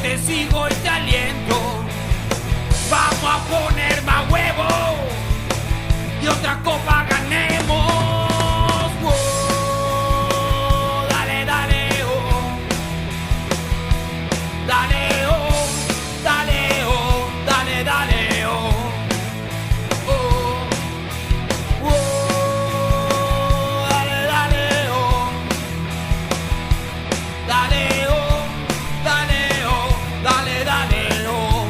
te sigo y te aliento. Vamos a poner más huevo y otra copa ganemos. Oh, dale, dale, oh. Dale, oh, dale, oh, dale, dale, oh. Oh, oh, dale, dale, oh. Dale, oh, dale, oh, dale, dale, oh.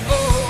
Oh.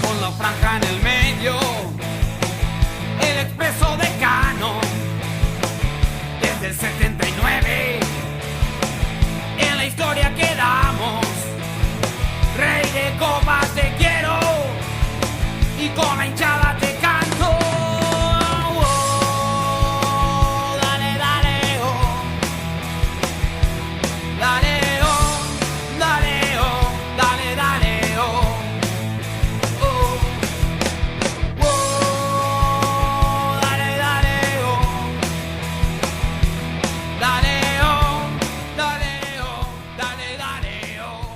Con la franja en el medio, el expreso decano, desde el 79, en la historia quedamos. Rey de copas te quiero y con la hinchada te canto. Oh, dale, dale, oh. Dale, oh, dale, oh, dale, dale, oh. Oh, oh, dale, dale, oh. Dale, oh, dale, oh, dale, dale, oh.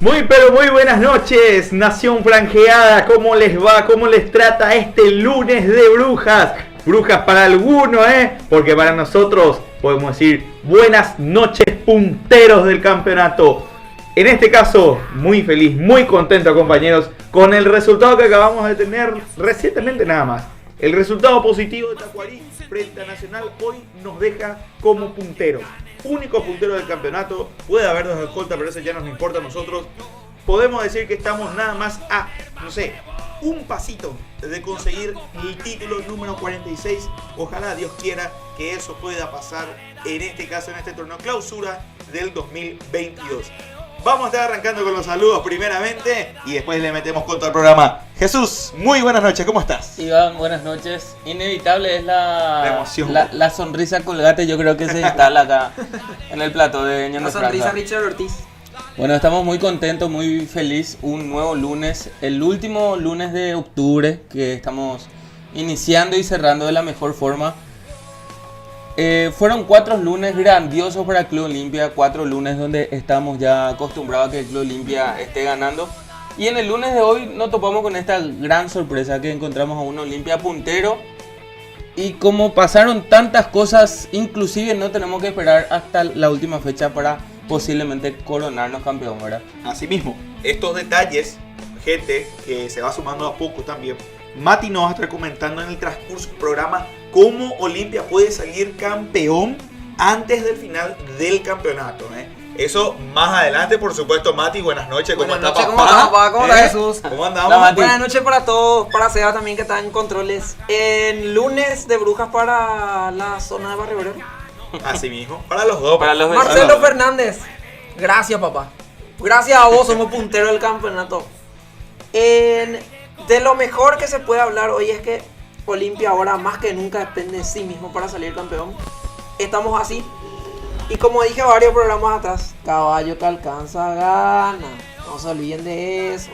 Muy pero muy buenas noches, Nación Franjeada, ¿cómo les va? ¿Cómo les trata este lunes de brujas? Brujas para algunos, porque para nosotros podemos decir buenas noches, punteros del campeonato. En este caso, muy feliz, muy contento, compañeros, con el resultado que acabamos de tener recientemente nada más. El resultado positivo de Tacuarí frente a Nacional hoy nos deja como punteros. Único puntero del campeonato. Puede haber dos escoltas, pero eso ya no nos importa a nosotros. Podemos decir que estamos nada más a, no sé, un pasito de conseguir el título número 46. Ojalá Dios quiera que eso pueda pasar en este caso, en este torneo clausura del 2022. Vamos a estar arrancando con los saludos primeramente y después le metemos con todo el programa. Jesús, muy buenas noches, ¿cómo estás? Iván, buenas noches. Inevitable es La emoción. la sonrisa colgate, yo creo que se instala acá en el plato de Ñan de La sonrisa Franja. Richard Ortiz. Bueno, estamos muy contentos, muy feliz. Un nuevo lunes, el último lunes de octubre que estamos iniciando y cerrando de la mejor forma. Fueron 4 lunes grandiosos para el Club Olimpia, 4 lunes donde estamos ya acostumbrados a que el Club Olimpia esté ganando. Y en el lunes de hoy nos topamos con esta gran sorpresa que encontramos a un Olimpia puntero. Y como pasaron tantas cosas, inclusive no tenemos que esperar hasta la última fecha para posiblemente coronarnos campeón, ¿verdad? Asimismo, estos detalles, gente que se va sumando a poco también. Mati nos va a estar comentando en el transcurso del programa cómo Olimpia puede salir campeón antes del final del campeonato. Eso más adelante, por supuesto. Mati, buenas noches. ¿Cómo Buenas está, noches, ¿cómo está, papá? ¿Cómo está, Jesús? ¿Cómo Hola, andamos? Mati. Buenas noches para todos, para Seba también que está en controles. En lunes de brujas para la zona de Barrio Obrero. Así mismo, para los dos. Para los Marcelo vecinos. Fernández, gracias papá. Gracias a vos, somos punteros del campeonato. De lo mejor que se puede hablar hoy es que Olimpia ahora más que nunca depende de sí mismo para salir campeón. Estamos así. Y como dije varios programas atrás, caballo que alcanza gana. No se olviden de eso.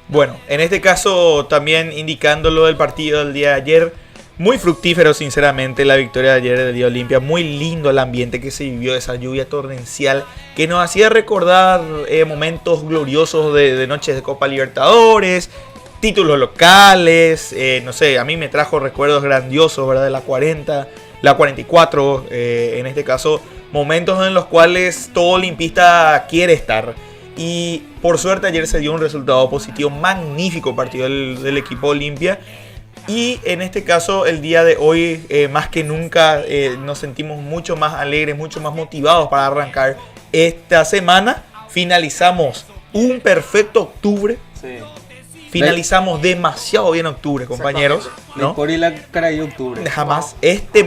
Bueno, en este caso también indicando lo del partido del día de ayer. Muy fructífero, sinceramente, la victoria de ayer del día Olimpia. Muy lindo el ambiente que se vivió, esa lluvia torrencial que nos hacía recordar momentos gloriosos de noches de Copa Libertadores, títulos locales. No sé, a mí me trajo recuerdos grandiosos, ¿verdad? De la 40, la 44, en este caso, momentos en los cuales todo olimpista quiere estar. Y por suerte ayer se dio un resultado positivo, magnífico partido del equipo Olimpia. Y en este caso, el día de hoy, más que nunca, nos sentimos mucho más alegres, mucho más motivados para arrancar esta semana. Finalizamos un perfecto octubre. Sí. Finalizamos demasiado bien octubre, compañeros, ¿no? Por y la cara de octubre. Jamás. Este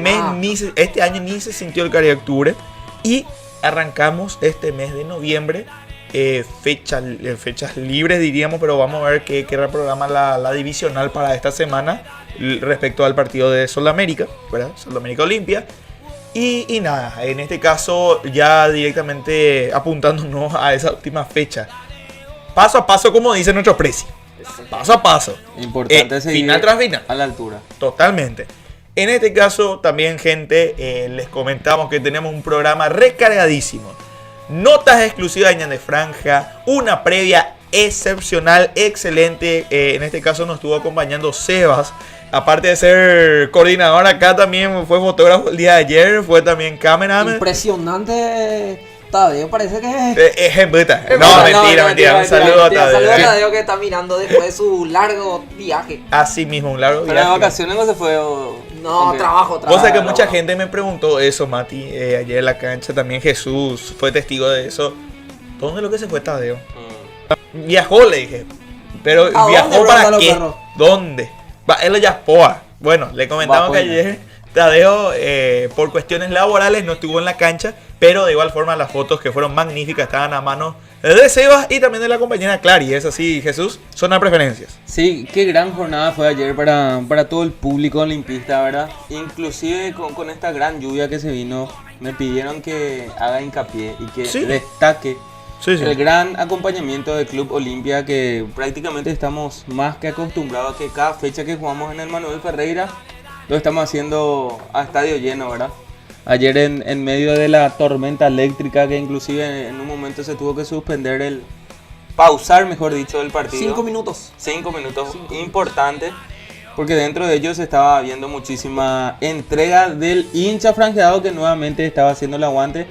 año ni se sintió el cari de octubre. Y arrancamos este mes de noviembre. Fechas libres, diríamos, pero vamos a ver qué reprograma la divisional para esta semana respecto al partido de Sudamérica, ¿verdad? Sudamérica Olimpia. Y nada, en este caso ya directamente apuntándonos a esa última fecha. Paso a paso, como dice nuestro precio. Paso a paso. Importante seguir final tras final. a la altura. Totalmente. En este caso también, gente, les comentamos que tenemos un programa recargadísimo. Notas exclusivas de Ñan de Franja, una previa excepcional, excelente. En este caso nos estuvo acompañando Sebas. Aparte de ser coordinador acá, también fue fotógrafo el día de ayer, fue también cameraman. Impresionante, Tadeo, parece que Es puta. No, mentira. Un saludo a Tadeo. Saludo a Tadeo que está mirando después de su largo viaje. Así mismo, un largo ¿Pero viaje. de vacaciones no se fue? No, Ok. trabajo. Vos sabés que mucha gente me preguntó eso, Mati, ayer en la cancha. También Jesús fue testigo de eso. ¿Dónde es lo que se fue Tadeo? Viajó, le dije. Pero ¿A ¿viajó dónde, para Ronaldo qué? Perro? ¿Dónde? Él lo Yaspoa. Bueno, le comentamos que ayer Tadeo, por cuestiones laborales, no estuvo en la cancha. Pero de igual forma las fotos que fueron magníficas estaban a mano de Sebas y también de la compañera Clary. Es así, Jesús, son las preferencias. Sí, qué gran jornada fue ayer para todo el público olimpista, ¿verdad? Inclusive con esta gran lluvia que se vino, me pidieron que haga hincapié y que Sí. destaque Sí. el gran acompañamiento del Club Olimpia, que prácticamente estamos más que acostumbrados a que cada fecha que jugamos en el Manuel Ferreira lo estamos haciendo a estadio lleno, ¿verdad? Ayer en medio de la tormenta eléctrica, que inclusive en un momento se tuvo que suspender pausar, mejor dicho, el partido. 5 minutos. 5 minutos, importante, porque dentro de ellos estaba viendo muchísima entrega del hincha franjeado que nuevamente estaba haciendo el aguante,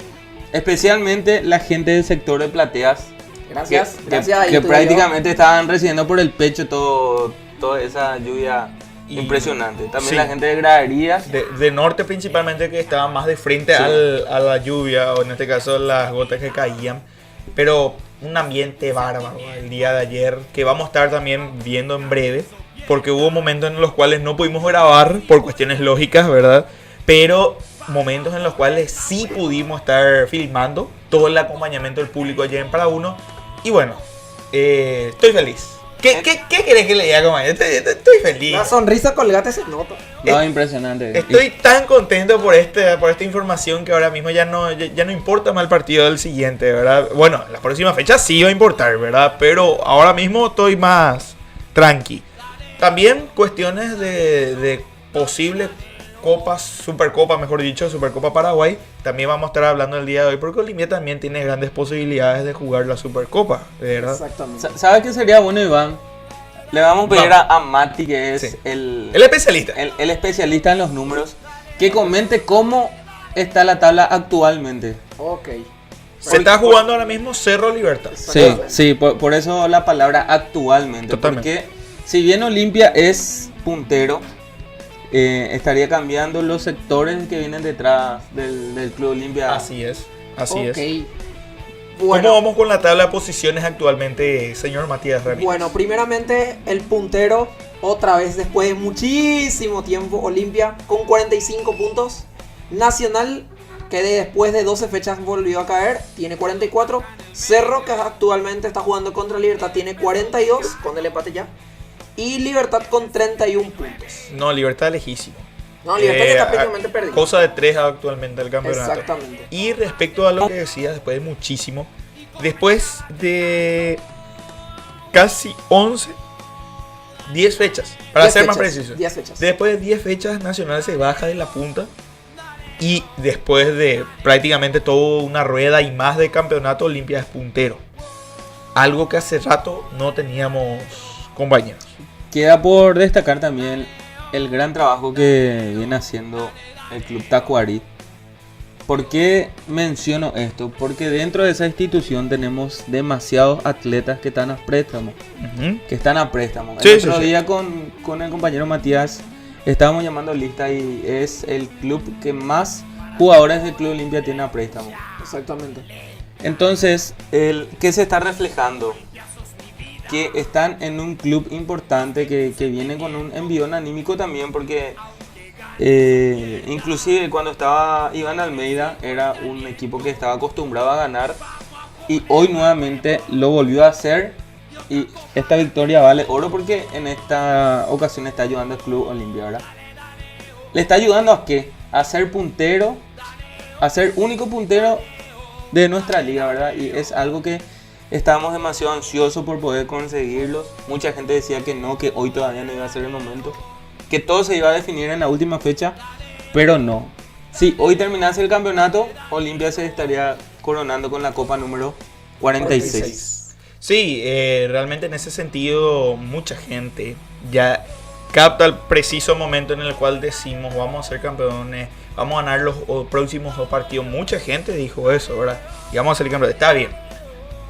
especialmente la gente del sector de plateas, Gracias. que Gracias. ahí estuve prácticamente estaban recibiendo por el pecho toda esa lluvia Y- impresionante. También sí. la gente de graderías. De norte principalmente, que estaba más de frente Sí. a la lluvia, o en este caso las gotas que caían. Pero un ambiente bárbaro el día de ayer, que vamos a estar también viendo en breve, porque hubo momentos en los cuales no pudimos grabar por cuestiones lógicas, ¿verdad? Pero momentos en los cuales sí pudimos estar filmando todo el acompañamiento del público ayer en Para Uno. Y bueno, estoy feliz. ¿Qué querés que le diga, compañero? Estoy feliz. La sonrisa colgate se nota. No, impresionante. Estoy tan contento por esta información que ahora mismo ya no importa más el partido del siguiente, ¿verdad? Bueno, la próxima fecha sí va a importar, ¿verdad? Pero ahora mismo estoy más tranqui. También cuestiones de posibles copas, Supercopa, mejor dicho, Supercopa Paraguay. También vamos a estar hablando el día de hoy, porque Olimpia también tiene grandes posibilidades de jugar la Supercopa, ¿verdad? Exactamente. ¿Sabes qué sería bueno, Iván? Le vamos a pedir a Mati, que es Sí. el especialista. el especialista en los números, que comente cómo está la tabla actualmente. Ok. Se está jugando ahora mismo Cerro Libertad. Sí, por eso la palabra actualmente. Totalmente. Porque si bien Olimpia es puntero, estaría cambiando los sectores que vienen detrás del Club Olimpia. Así es. Bueno, ¿Cómo vamos con la tabla de posiciones actualmente, señor Matías Ramírez? bueno, primeramente el puntero, otra vez después de muchísimo tiempo, Olimpia con 45 puntos. Nacional, que después de 12 fechas volvió a caer, tiene 44. Cerro, que actualmente está jugando contra Libertad, tiene 42, con el empate ya. Y Libertad con 31 puntos. No, Libertad lejísimo. No, Libertad ya está prácticamente perdido. Cosa de 3 actualmente el campeonato. Exactamente. Y respecto a lo que decía, después de muchísimo, después de casi 10 fechas, para 10 ser más fechas, preciso. 10 fechas. Después de 10 fechas, Nacional se baja de la punta. Y después de prácticamente toda una rueda y más de campeonato, Olimpia es puntero. Algo que hace rato no teníamos, compañeros. Queda por destacar también el gran trabajo que viene haciendo el Club Tacuarí, ¿Por qué menciono esto? Porque dentro de esa institución tenemos demasiados atletas que están a préstamo. Sí, El otro sí. día con el compañero Matías estábamos llamando lista y es el club que más jugadores del Club Olimpia tiene a préstamo. Exactamente. Entonces, ¿qué se está reflejando? Que están en un club importante que viene con un envión anímico también, porque inclusive cuando estaba Iván Almeida era un equipo que estaba acostumbrado a ganar y hoy nuevamente lo volvió a hacer y esta victoria vale oro porque en esta ocasión está ayudando al Club Olimpia, ¿verdad? ¿Le está ayudando a qué? A ser puntero, a ser único puntero de nuestra liga, ¿verdad? Y es algo que estábamos demasiado ansiosos por poder conseguirlo. Mucha gente decía que no, que hoy todavía no iba a ser el momento, que todo se iba a definir en la última fecha, pero no. Si hoy terminase el campeonato, Olimpia se estaría coronando con la copa número 46. Sí, realmente en ese sentido mucha gente ya capta el preciso momento en el cual decimos vamos a ser campeones, vamos a ganar los próximos 2 partidos. Mucha gente dijo eso, ¿verdad? Y vamos a ser campeones. Está bien,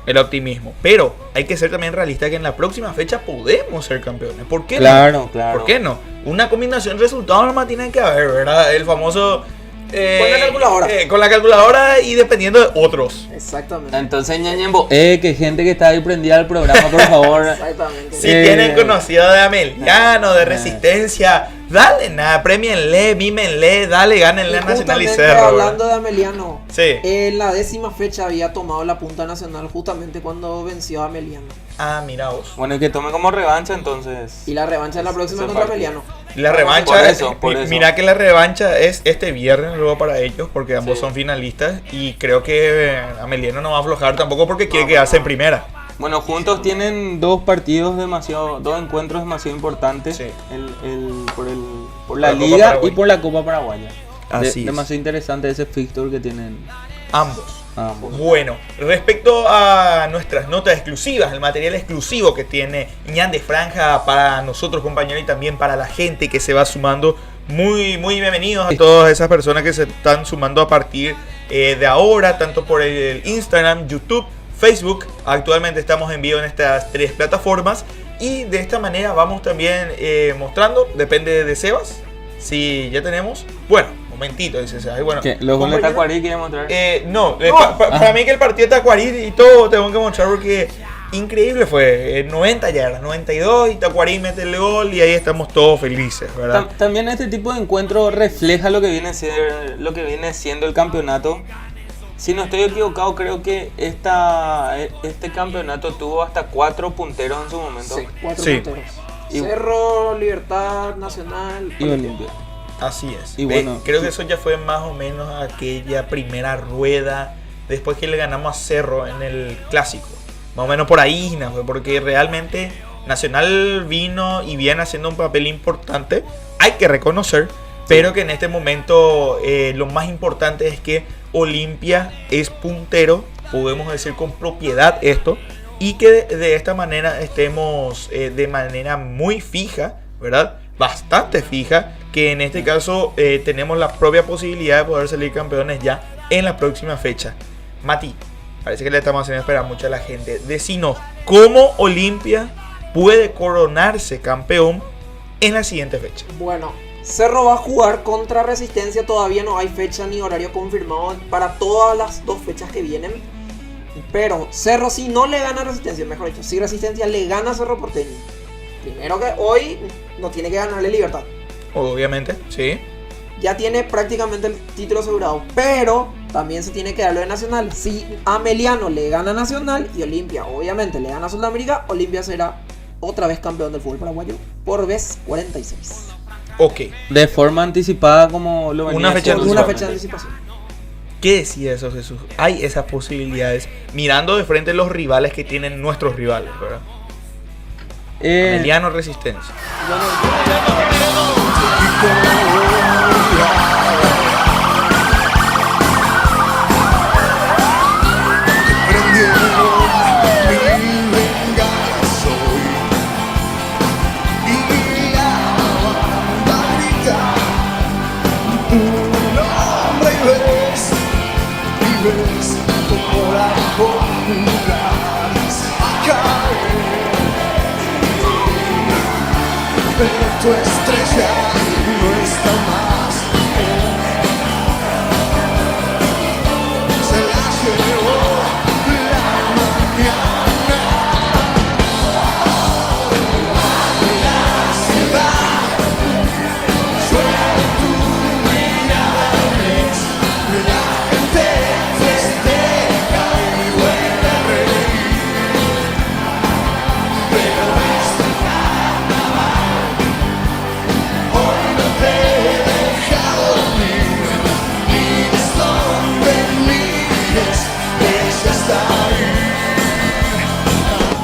el optimismo, pero hay que ser también realista que en la próxima fecha podemos ser campeones. ¿Por qué no? Claro. ¿Por qué no? Una combinación de resultados nomás tiene que haber, ¿verdad? El famoso... Con la calculadora. Con la calculadora y dependiendo de otros. Exactamente. Entonces, Ñañembo, que gente que está ahí prendida al programa, por favor. Exactamente. Si tienen conocido de Ameliano, de Resistencia, dale nada, premienle, mímenle, dale, gánenle a Nacional y Justamente Cerro. hablando de Ameliano, Sí. en la 10ª fecha había tomado la punta nacional justamente cuando venció a Ameliano. Ah, mira vos. Bueno, y que tome como revancha entonces. Y la revancha es la próxima Ese contra partido. Ameliano. La revancha, Por eso. mira que la revancha es este viernes luego para ellos, porque ambos Sí. son finalistas y creo que Ameliano no va a aflojar tampoco porque quiere quedarse en primera. Bueno, juntos tienen 2 partidos dos encuentros demasiado importantes. Sí. Por la Por la Copa Liga Paraguay. y por la Copa Paraguaya. Así es. Demasiado interesante ese fixture que tienen Ambos. ambos. Bueno, respecto a nuestras notas exclusivas, el material exclusivo que tiene Ñan de Franja para nosotros, compañeros, y también para la gente que se va sumando, muy bienvenidos a todas esas personas que se están sumando a partir de ahora, tanto por el Instagram, YouTube, Facebook. Actualmente estamos en vivo en estas 3 plataformas y de esta manera vamos también mostrando, depende de Sebas, si ya tenemos. Bueno, momentito, dice Sebas. Bueno, ¿Qué? ¿Los goles de compañero, Tacuarí quiere mostrar? para mí que el partido de Tacuarí y todo tengo que mostrar porque increíble fue. 90 yardas, 92 y Tacuarí mete el gol y ahí estamos todos felices, ¿verdad? También este tipo de encuentro refleja lo que viene siendo el campeonato. Si no estoy equivocado, creo que este campeonato tuvo hasta 4 punteros en su momento. Sí, 4 Sí. punteros. Y- Cerro, Libertad, Nacional. Y Olimpia. Así es. Y bueno, creo que eso ya fue más o menos aquella primera rueda después que le ganamos a Cerro en el clásico. Más o menos por ahí, ¿no? Porque realmente Nacional vino y viene haciendo un papel importante. Hay que reconocer, pero que en este momento lo más importante es que Olimpia es puntero, podemos decir con propiedad esto, y que de esta manera estemos de manera muy fija, ¿verdad? Bastante fija, que en este caso tenemos la propia posibilidad de poder salir campeones ya en la próxima fecha. Mati, parece que le estamos haciendo esperar mucho a la gente. Decinos, ¿cómo Olimpia puede coronarse campeón en la siguiente fecha? Bueno, Cerro va a jugar contra Resistencia. Todavía no hay fecha ni horario confirmado para todas las 2 fechas que vienen. Pero Cerro, si no le gana a Resistencia, mejor dicho, si Resistencia le gana a Cerro Porteño, primero que hoy no tiene que ganarle Libertad. Obviamente, sí. Ya tiene prácticamente el título asegurado. Pero también se tiene que darlo de Nacional. Si Ameliano le gana a Nacional y Olimpia obviamente le gana a Sudamérica, Olimpia será otra vez campeón del fútbol paraguayo por vez 46. Ok. De forma anticipada como lo venía Una fecha haciendo Con una usualmente. fecha de anticipación. ¿Qué decía eso, Jesús? Hay esas posibilidades. Mirando de frente los rivales que tienen nuestros rivales, ¿verdad? Ameliano Resistencia.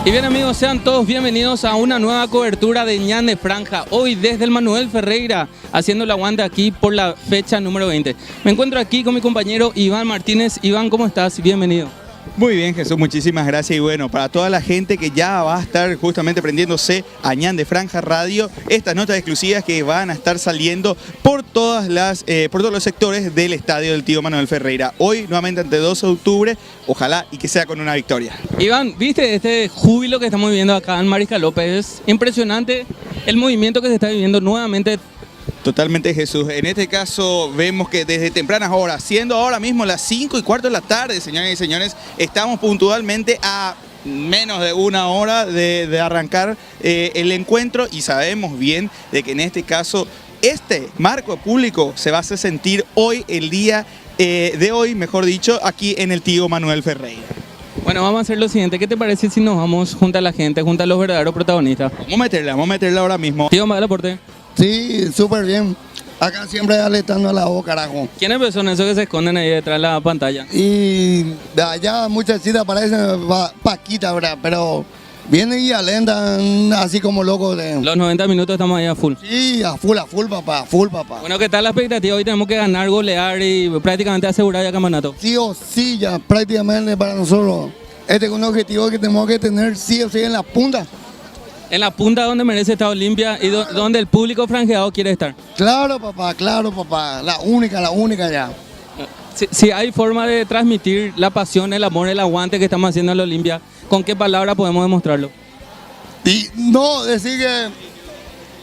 Y bien amigos, sean todos bienvenidos a una nueva cobertura de Ñan de Franja. Hoy desde el Manuel Ferreira, haciendo el aguante aquí por la fecha número 20. Me encuentro aquí con mi compañero Iván Martínez. Iván, ¿cómo estás? Bienvenido. Muy bien, Jesús, muchísimas gracias. Y bueno, para toda la gente que ya va a estar justamente prendiéndose a Ñan de Franja Radio, estas notas exclusivas que van a estar saliendo por todos los sectores del estadio del Tío Manuel Ferreira. Hoy, nuevamente, ante 12 de octubre, ojalá y que sea con una victoria. Iván, ¿viste este júbilo que estamos viviendo acá en Mariscal López? Es impresionante el movimiento que se está viviendo nuevamente. Totalmente, Jesús. En este caso vemos que desde tempranas horas, siendo ahora mismo las 5:15 de la tarde, señoras y señores, estamos puntualmente a menos de una hora de arrancar el encuentro, y sabemos bien de que en este caso este marco público se va a hacer sentir hoy, el día de hoy, mejor dicho, aquí en el Tío Manuel Ferreira. Bueno, vamos a hacer lo siguiente. ¿Qué te parece si nos vamos junto a la gente, junto a los verdaderos protagonistas? Vamos a meterla ahora mismo. Tío, ¿me da el aporte? Sí, súper bien. Acá siempre alentando a la voz, carajo. ¿Quiénes son esos que se esconden ahí detrás de la pantalla? Y de allá muchachitas parecen Paquita, ¿verdad? Pero vienen y alentan así como locos. Los 90 minutos estamos ahí a full. Sí, a full, papá, a full, papá. Bueno, ¿qué tal la expectativa? Hoy tenemos que ganar, golear y prácticamente asegurar ya el campeonato. Sí o sí, ya prácticamente para nosotros. Este es un objetivo que tenemos que tener sí o sí en la punta. En la punta donde merece estar Olimpia y donde el público franjeado quiere estar. Claro, papá. La única ya. Si hay forma de transmitir la pasión, el amor, el aguante que estamos haciendo en la Olimpia, ¿con qué palabra podemos demostrarlo? Y no, decir que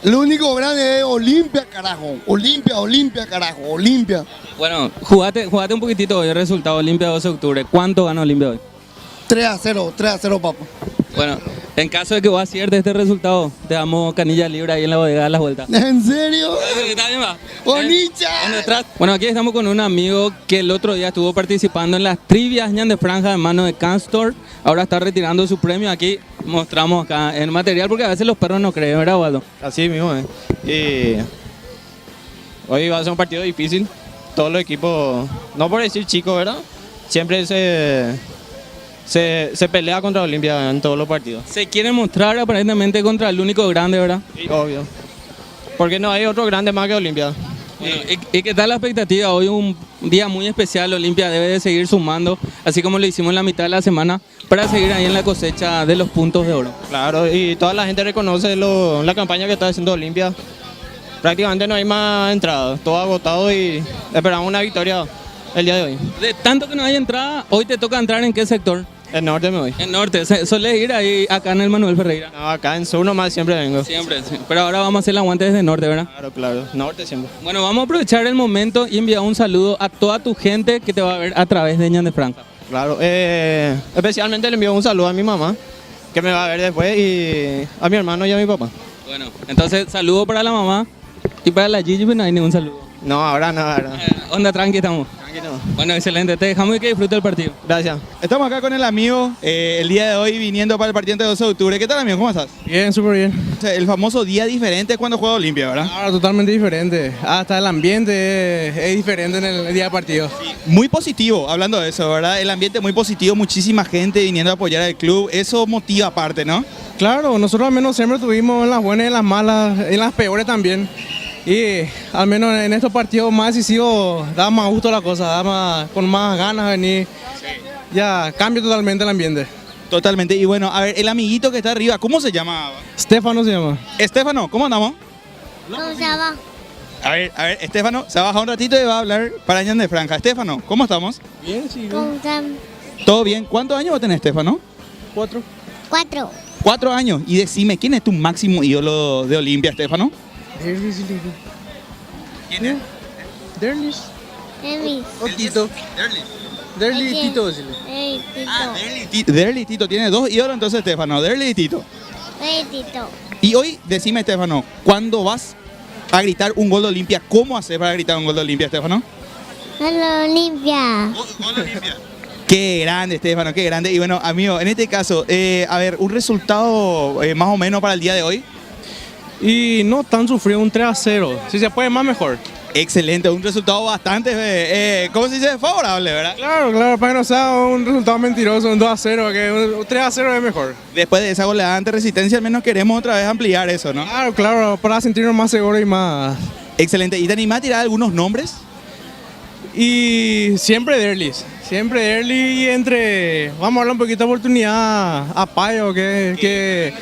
lo único grande es Olimpia, carajo. Olimpia, carajo. Olimpia. Bueno, jugate un poquitito hoy el resultado. Olimpia 12 de octubre. ¿Cuánto gana Olimpia hoy? 3-0, papá. Bueno, en caso de que vos aciertes este resultado, te damos canilla libre ahí en la bodega de las vueltas. ¿En serio? ¿Está bien, va? ¡Bonicha! Bueno, aquí estamos con un amigo que el otro día estuvo participando en las trivias Ñan de Franja de mano de Canstor. Ahora está retirando su premio. Aquí mostramos acá el material porque a veces los perros no creen, ¿verdad, Waldo? Así mismo, hoy va a ser un partido difícil. Todos los equipos, no por decir chicos, ¿verdad? Siempre se pelea contra Olimpia en todos los partidos. Se quiere mostrar aparentemente contra el único grande, ¿verdad? Sí, obvio. Porque no hay otro grande más que Olimpia. Bueno, ¿y qué tal la expectativa? Hoy un día muy especial. Olimpia debe de seguir sumando, así como lo hicimos en la mitad de la semana, para seguir ahí en la cosecha de los puntos de oro. Claro, y toda la gente reconoce la campaña que está haciendo Olimpia. Prácticamente no hay más entradas, todo agotado, y esperamos una victoria el día de hoy. De tanto que no hay entrada, hoy te toca entrar ¿en qué sector? El norte me voy. En norte, ¿solés ir ahí acá en el Manuel Ferreira? No, acá en sur nomás siempre vengo. Siempre, sí. Pero ahora vamos a hacer el aguante desde norte, ¿verdad? Claro, norte siempre. Bueno, vamos a aprovechar el momento y enviar un saludo a toda tu gente que te va a ver a través de Ñan de Franja. Claro, especialmente le envío un saludo a mi mamá, que me va a ver después, y a mi hermano y a mi papá. Bueno, entonces saludo para la mamá y para la Gigi, pues no hay ningún saludo. No, ahora no. Onda, tranqui, estamos. Tranquilo. Bueno, excelente. Te dejamos y que disfrute el partido. Gracias. Estamos acá con el amigo el día de hoy viniendo para el partido de 12 de octubre. ¿Qué tal, amigo? ¿Cómo estás? Bien, súper bien. O sea, el famoso día diferente cuando juega Olimpia, ¿verdad? Ahora totalmente diferente. Hasta el ambiente es diferente en el día de partido. Muy positivo, hablando de eso, ¿verdad? El ambiente muy positivo, muchísima gente viniendo a apoyar al club. Eso motiva aparte, ¿no? Claro, nosotros al menos siempre tuvimos en las buenas y en las malas, en las peores también. Y al menos en estos partidos más decisivos da más gusto la cosa, con más ganas de venir. Sí. Ya cambia totalmente el ambiente. Totalmente. Y bueno, a ver, el amiguito que está arriba, ¿cómo se llama? Estefano se llama. Estefano, ¿cómo andamos? ¿Cómo se llama? A ver, Estefano, se baja un ratito y va a hablar para Ñan de Franja. Estefano, ¿cómo estamos? Bien, sí. ¿Cómo están? ¿Todo bien? ¿Cuántos años vos tenés, Estefano? 4. 4. 4 años. Y decime, ¿quién es tu máximo ídolo de Olimpia, Estefano? ¿Quién es? Derlis. Emis. O Tito. Derlis y Tito. Tito. Derli y Tito. Tiene 2 ídolos entonces, Estefano. Derli y Tito. Tito. Y hoy, decime, Estefano, ¿cuándo vas a gritar un gol de Olimpia? ¿Cómo hacer para gritar un gol de Olimpia, Estefano? Hola, Olimpia. Gol de Olimpia. Qué grande, Estefano, qué grande. Y bueno, amigo, en este caso, a ver, un resultado más o menos para el día de hoy. Y no tan sufrido, un 3-0. Si se puede más, mejor. Excelente, un resultado bastante, ¿cómo se dice? Favorable, ¿verdad? Claro, para que no sea un resultado mentiroso, un 2-0, que un 3-0 es mejor. Después de esa goleada ante Resistencia, al menos queremos otra vez ampliar eso, ¿no? Claro, para sentirnos más seguros y más... Excelente, ¿y te animás a tirar algunos nombres? Y siempre Derlis y vamos a darle un poquito de oportunidad a Payo, que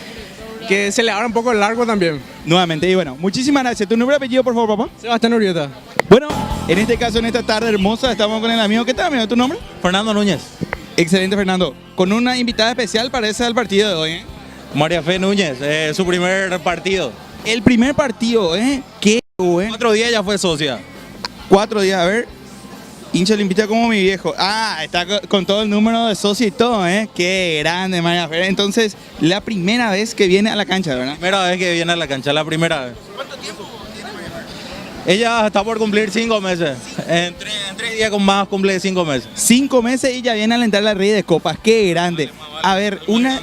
se le abra un poco el largo también. Nuevamente, y bueno, muchísimas gracias. ¿Tu nombre y apellido, por favor, papá? Sebastián Urbieta. Bueno, en este caso, en esta tarde hermosa, estamos con el amigo. ¿Qué tal, amigo? ¿Tu nombre? Fernando Núñez. Excelente, Fernando. Con una invitada especial para ese partido de hoy, ¿eh? María Fe Núñez, su primer partido. El primer partido, ¿eh? ¿Qué? 4 días ya fue socia. 4 días, a ver. Hincha limpita como mi viejo. Ah, está con todo el número de socio y todo, ¿eh? Qué grande, María Fer. Entonces, la primera vez que viene a la cancha, ¿verdad? Primera vez que viene a la cancha, la primera vez. ¿Cuánto tiempo tiene María Fer? Ella está por cumplir 5 meses. En 3 días con más cumple 5 meses. 5 meses y ya viene a alentar la Rey de Copas. Qué grande. A ver, una...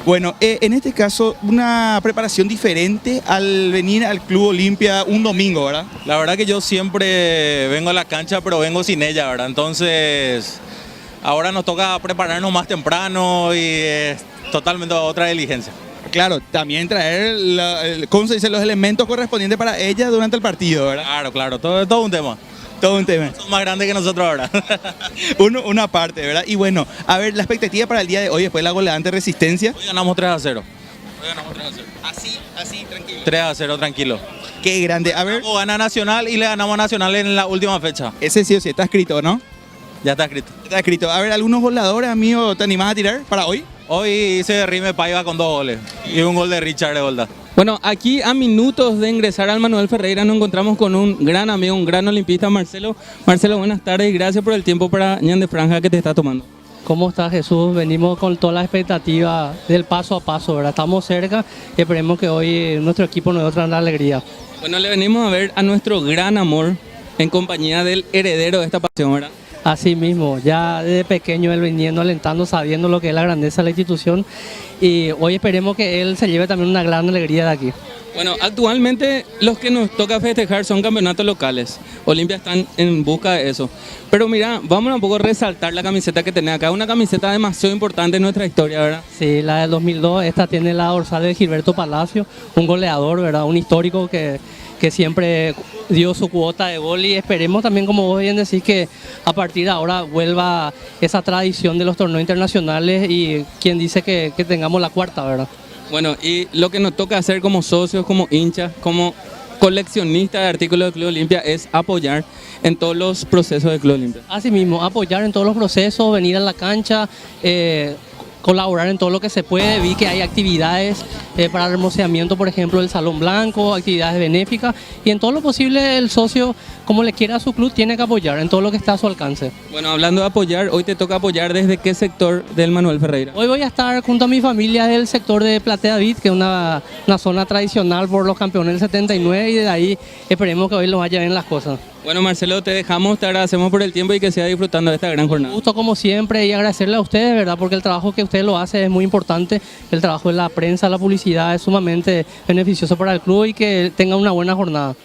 Bueno, en este caso, una preparación diferente al venir al Club Olimpia un domingo, ¿verdad? La verdad que yo siempre vengo a la cancha, pero vengo sin ella, ¿verdad? Entonces, ahora nos toca prepararnos más temprano y es totalmente otra diligencia. Claro, también traer, ¿cómo se dice? Los elementos correspondientes para ella durante el partido, ¿verdad? Claro, todo un tema. Todo un tema. Son más grandes que nosotros ahora. Una parte, ¿verdad? Y bueno, a ver, la expectativa para el día de hoy, después de la goleada ante Resistencia. Hoy ganamos 3-0. Así, tranquilo. 3-0, tranquilo. Qué grande. A ver. Gana Nacional y le ganamos a Nacional en la última fecha. Ese sí o sí, está escrito, ¿no? Ya está escrito. Está escrito. A ver, ¿algunos voladores, amigo, te animás a tirar para hoy? Hoy hice Rime Paiva con 2 goles y un gol de Richard de Golda. Bueno, aquí a minutos de ingresar al Manuel Ferreira nos encontramos con un gran amigo, un gran olimpista, Marcelo. Marcelo, buenas tardes y gracias por el tiempo para Ñan de Franja que te está tomando. ¿Cómo está, Jesús? Venimos con toda la expectativa del paso a paso, ¿verdad? Estamos cerca y esperemos que hoy nuestro equipo nos dé otra alegría. Bueno, le venimos a ver a nuestro gran amor en compañía del heredero de esta pasión, ¿verdad? Así mismo, ya desde pequeño él viniendo, alentando, sabiendo lo que es la grandeza de la institución, y hoy esperemos que él se lleve también una gran alegría de aquí. Bueno, actualmente los que nos toca festejar son campeonatos locales. Olimpia están en busca de eso. Pero mira, vamos a un poco a resaltar la camiseta que tenés acá. Una camiseta demasiado importante en nuestra historia, ¿verdad? Sí, la del 2002, esta tiene la dorsal de Gilberto Palacio, un goleador, ¿verdad? Un histórico que siempre dio su cuota de gol, y esperemos también, como vos bien decís, que a partir de ahora vuelva esa tradición de los torneos internacionales y quien dice que tengamos la cuarta, ¿verdad? Bueno, y lo que nos toca hacer como socios, como hinchas, como coleccionistas de artículos del Club Olimpia es apoyar en todos los procesos del Club Olimpia. Así mismo, apoyar en todos los procesos, venir a la cancha, colaborar en todo lo que se puede. Vi que hay actividades para el hermoseamiento, por ejemplo, el Salón Blanco, actividades benéficas, y en todo lo posible el socio, como le quiera a su club, tiene que apoyar en todo lo que está a su alcance. Bueno, hablando de apoyar, hoy te toca apoyar desde qué sector del Manuel Ferreira. Hoy voy a estar junto a mi familia del sector de Platea Vid, que es una zona tradicional por los campeones del 79, y de ahí esperemos que hoy nos vaya bien las cosas. Bueno, Marcelo, te dejamos, te agradecemos por el tiempo y que siga disfrutando de esta gran jornada. Un gusto como siempre, y agradecerle a ustedes, ¿verdad? Porque el trabajo que ustedes lo hacen es muy importante. El trabajo de la prensa, la publicidad es sumamente beneficioso para el club, y que tengan una buena jornada.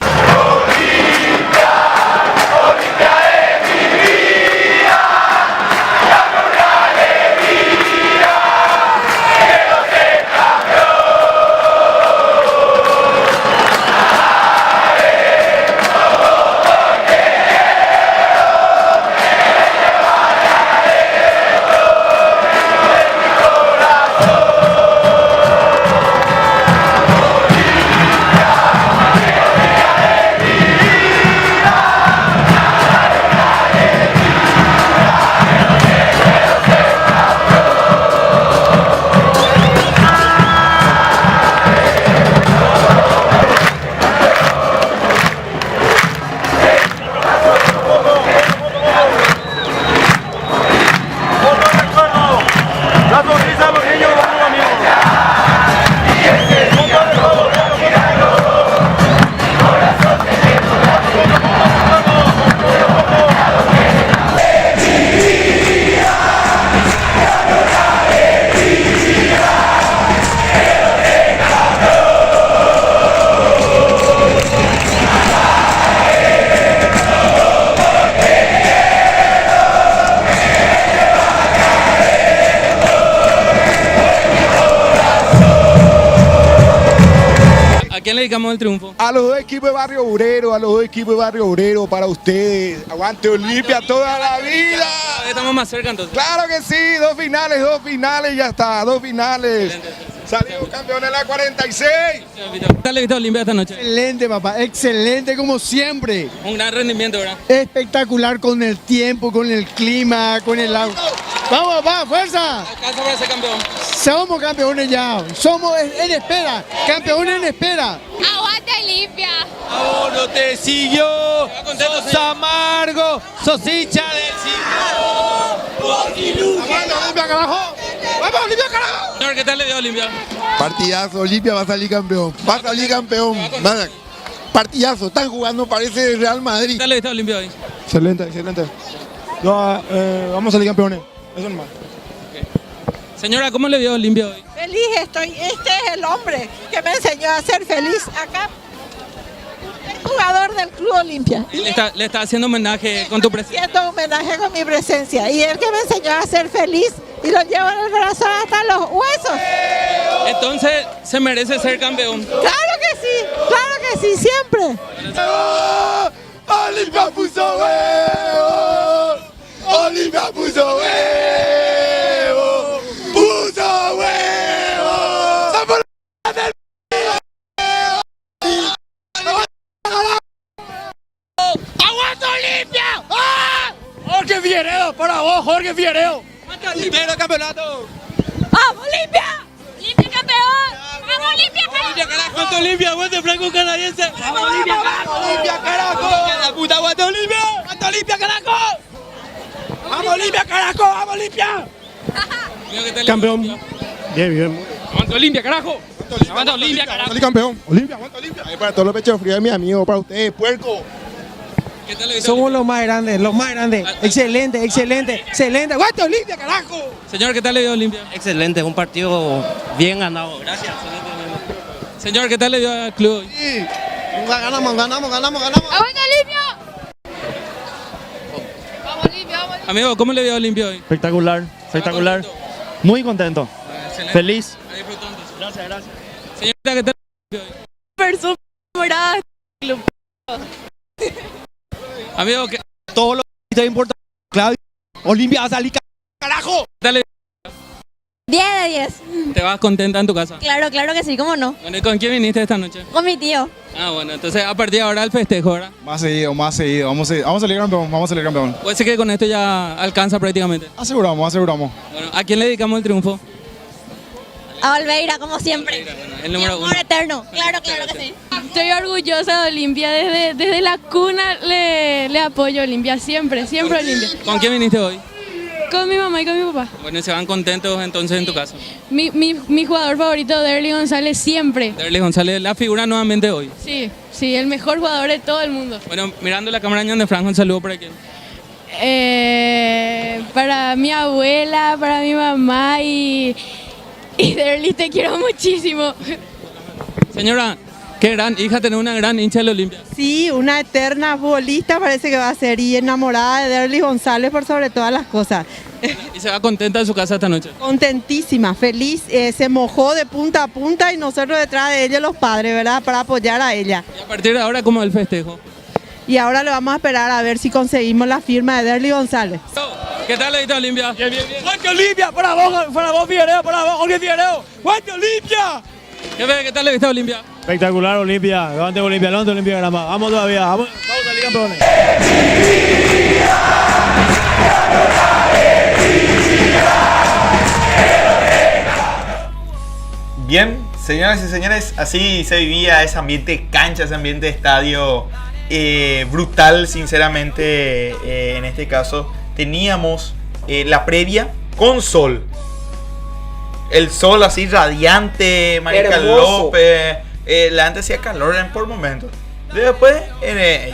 dedicamos el triunfo? A los dos equipos de Barrio Obrero, para ustedes. Aguante Olimpia toda la vida. Estamos más cerca entonces. Claro que sí, dos finales, ya está, dos finales. Salimos campeones en la 46. ¿Qué tal le viste a Olimpia esta noche? Excelente, papá, excelente como siempre. Un gran rendimiento, ¿verdad? Espectacular con el tiempo, con el clima, con el agua. Vamos, papá, fuerza. Alcanza para ser campeón. Somos campeones ya. Somos en espera. Campeones en espera. Aguante Olimpia. ¡Vamos, no te siguió! ¡Sos amargo! ¡Sos hincha del ¡Vamos, Olimpia, carajo! ¡Vamos, Olimpia, carajo! Señor, ¿qué tal le dio a Olimpia? Partidazo, Olimpia va a salir campeón. Partidazo, están jugando, parece Real ¿Qué Madrid. tal le viste a Olimpia hoy? Excelente. Vamos a salir campeones. Eso nomás. Señora, ¿cómo le dio a Olimpia hoy? Feliz estoy. Este es el hombre que me enseñó a ser feliz acá. El jugador del Club Olimpia. Y le está haciendo homenaje con tu presencia. Haciendo homenaje con mi presencia. Y él que me enseñó a ser feliz y lo llevo en el brazo hasta los huesos. Entonces, se merece ser campeón. Claro que sí, siempre. Olimpia puso huevo. Olimpia puso huevo. Puso huevo. ¡Aguanta Olimpia! ¡Ah! Jorge Figueiredo, para vos, Jorge Figueiredo. ¡Primero campeonato! ¡Vamos, Olimpia! ¡Olimpia campeón! ¡Vamos, Olimpia, carajo! ¡Aguanta Olimpia! ¡Aguanta Franco Canadiense! ¡Vamos, Olimpia, carajo! ¡Olimpia, carajo! ¡La puta, aguanta Olimpia! ¡Aguanta Olimpia, carajo! ¡Vamos, Olimpia, carajo! ¡Vamos, Olimpia! Campeón. Bien. ¡Aguanta Olimpia, carajo! ¡Aguanta Olimpia, carajo! Salir campeón. Olimpia, aguanta Olimpia. Para todos los pechos fríos de mis amigos, para ustedes, puerco. ¿Qué tal le viste? Somos los más grandes. Excelente. ¡Aguanta Olimpia, carajo! Señor, ¿qué tal le dio a Olimpia? Excelente, un partido bien ganado. Gracias. Señor, ¿qué tal le dio al club hoy? Sí. Ganamos. ¡Aguanta Olimpia! ¡Vamos, Olimpia, vamos! Amigo, ¿cómo le dio a Olimpia hoy? Espectacular. Muy contento. Excelente. Feliz. Ahí disfrutó entonces. Gracias. Señorita, ¿qué tal le dio hoy? Persona morada. Amigo, ¿qué Todo lo que importa. Claudio. Olimpia va a salir ¡Carajo! tal le 10 de 10. ¿Te vas contenta en tu casa? Claro que sí, ¿cómo no? Bueno, ¿y con quién viniste esta noche? Con mi tío. Ah, bueno, entonces a partir de ahora el festejo, ¿verdad? Más seguido. Vamos a salir campeón. Puede ser que con esto ya alcanza prácticamente. Aseguramos. Bueno, ¿a quién le dedicamos el triunfo? A Olveira, como siempre. El Mi número amor 1. eterno. Claro que sí. Estoy orgullosa de Olimpia, desde la cuna le apoyo a Olimpia, siempre Olimpia. ¿Con quién viniste hoy? Con mi mamá y con mi papá. Bueno, y se van contentos entonces en tu casa. Mi jugador favorito, Derly González, siempre. Derly González, la figura nuevamente hoy. Sí, el mejor jugador de todo el mundo. Bueno, mirando la cámara de Franco, un saludo para quién. Para mi abuela, para mi mamá y Derly, te quiero muchísimo. Señora, qué gran hija, tener una gran hincha del Olimpia. Sí, una eterna futbolista parece que va a ser y enamorada de Derly González por sobre todas las cosas. ¿Y se va contenta de su casa esta noche? Contentísima, feliz, se mojó de punta a punta y nosotros detrás de ella los padres, ¿verdad? Para apoyar a ella. Y a partir de ahora, ¿cómo es el festejo? Y ahora le vamos a esperar a ver si conseguimos la firma de Derly González. ¿Qué tal le diste a Olimpia? Bien. ¡Fuerte Olimpia! ¡Para vos, Figueiredo! ¡Para vos, Jorge Figueiredo! ¡Fuerte Olimpia! ¿Qué tal le diste a Olimpia? Espectacular Olimpia. Levante Olimpia, Granma. Vamos todavía. Vamos a salir campeones. Bien, señoras y señores, así se vivía ese ambiente cancha, ese ambiente estadio brutal, sinceramente. En este caso teníamos la previa con sol. El sol así radiante, Marica Hermoso. López. La antes hacía calor por momentos. Después,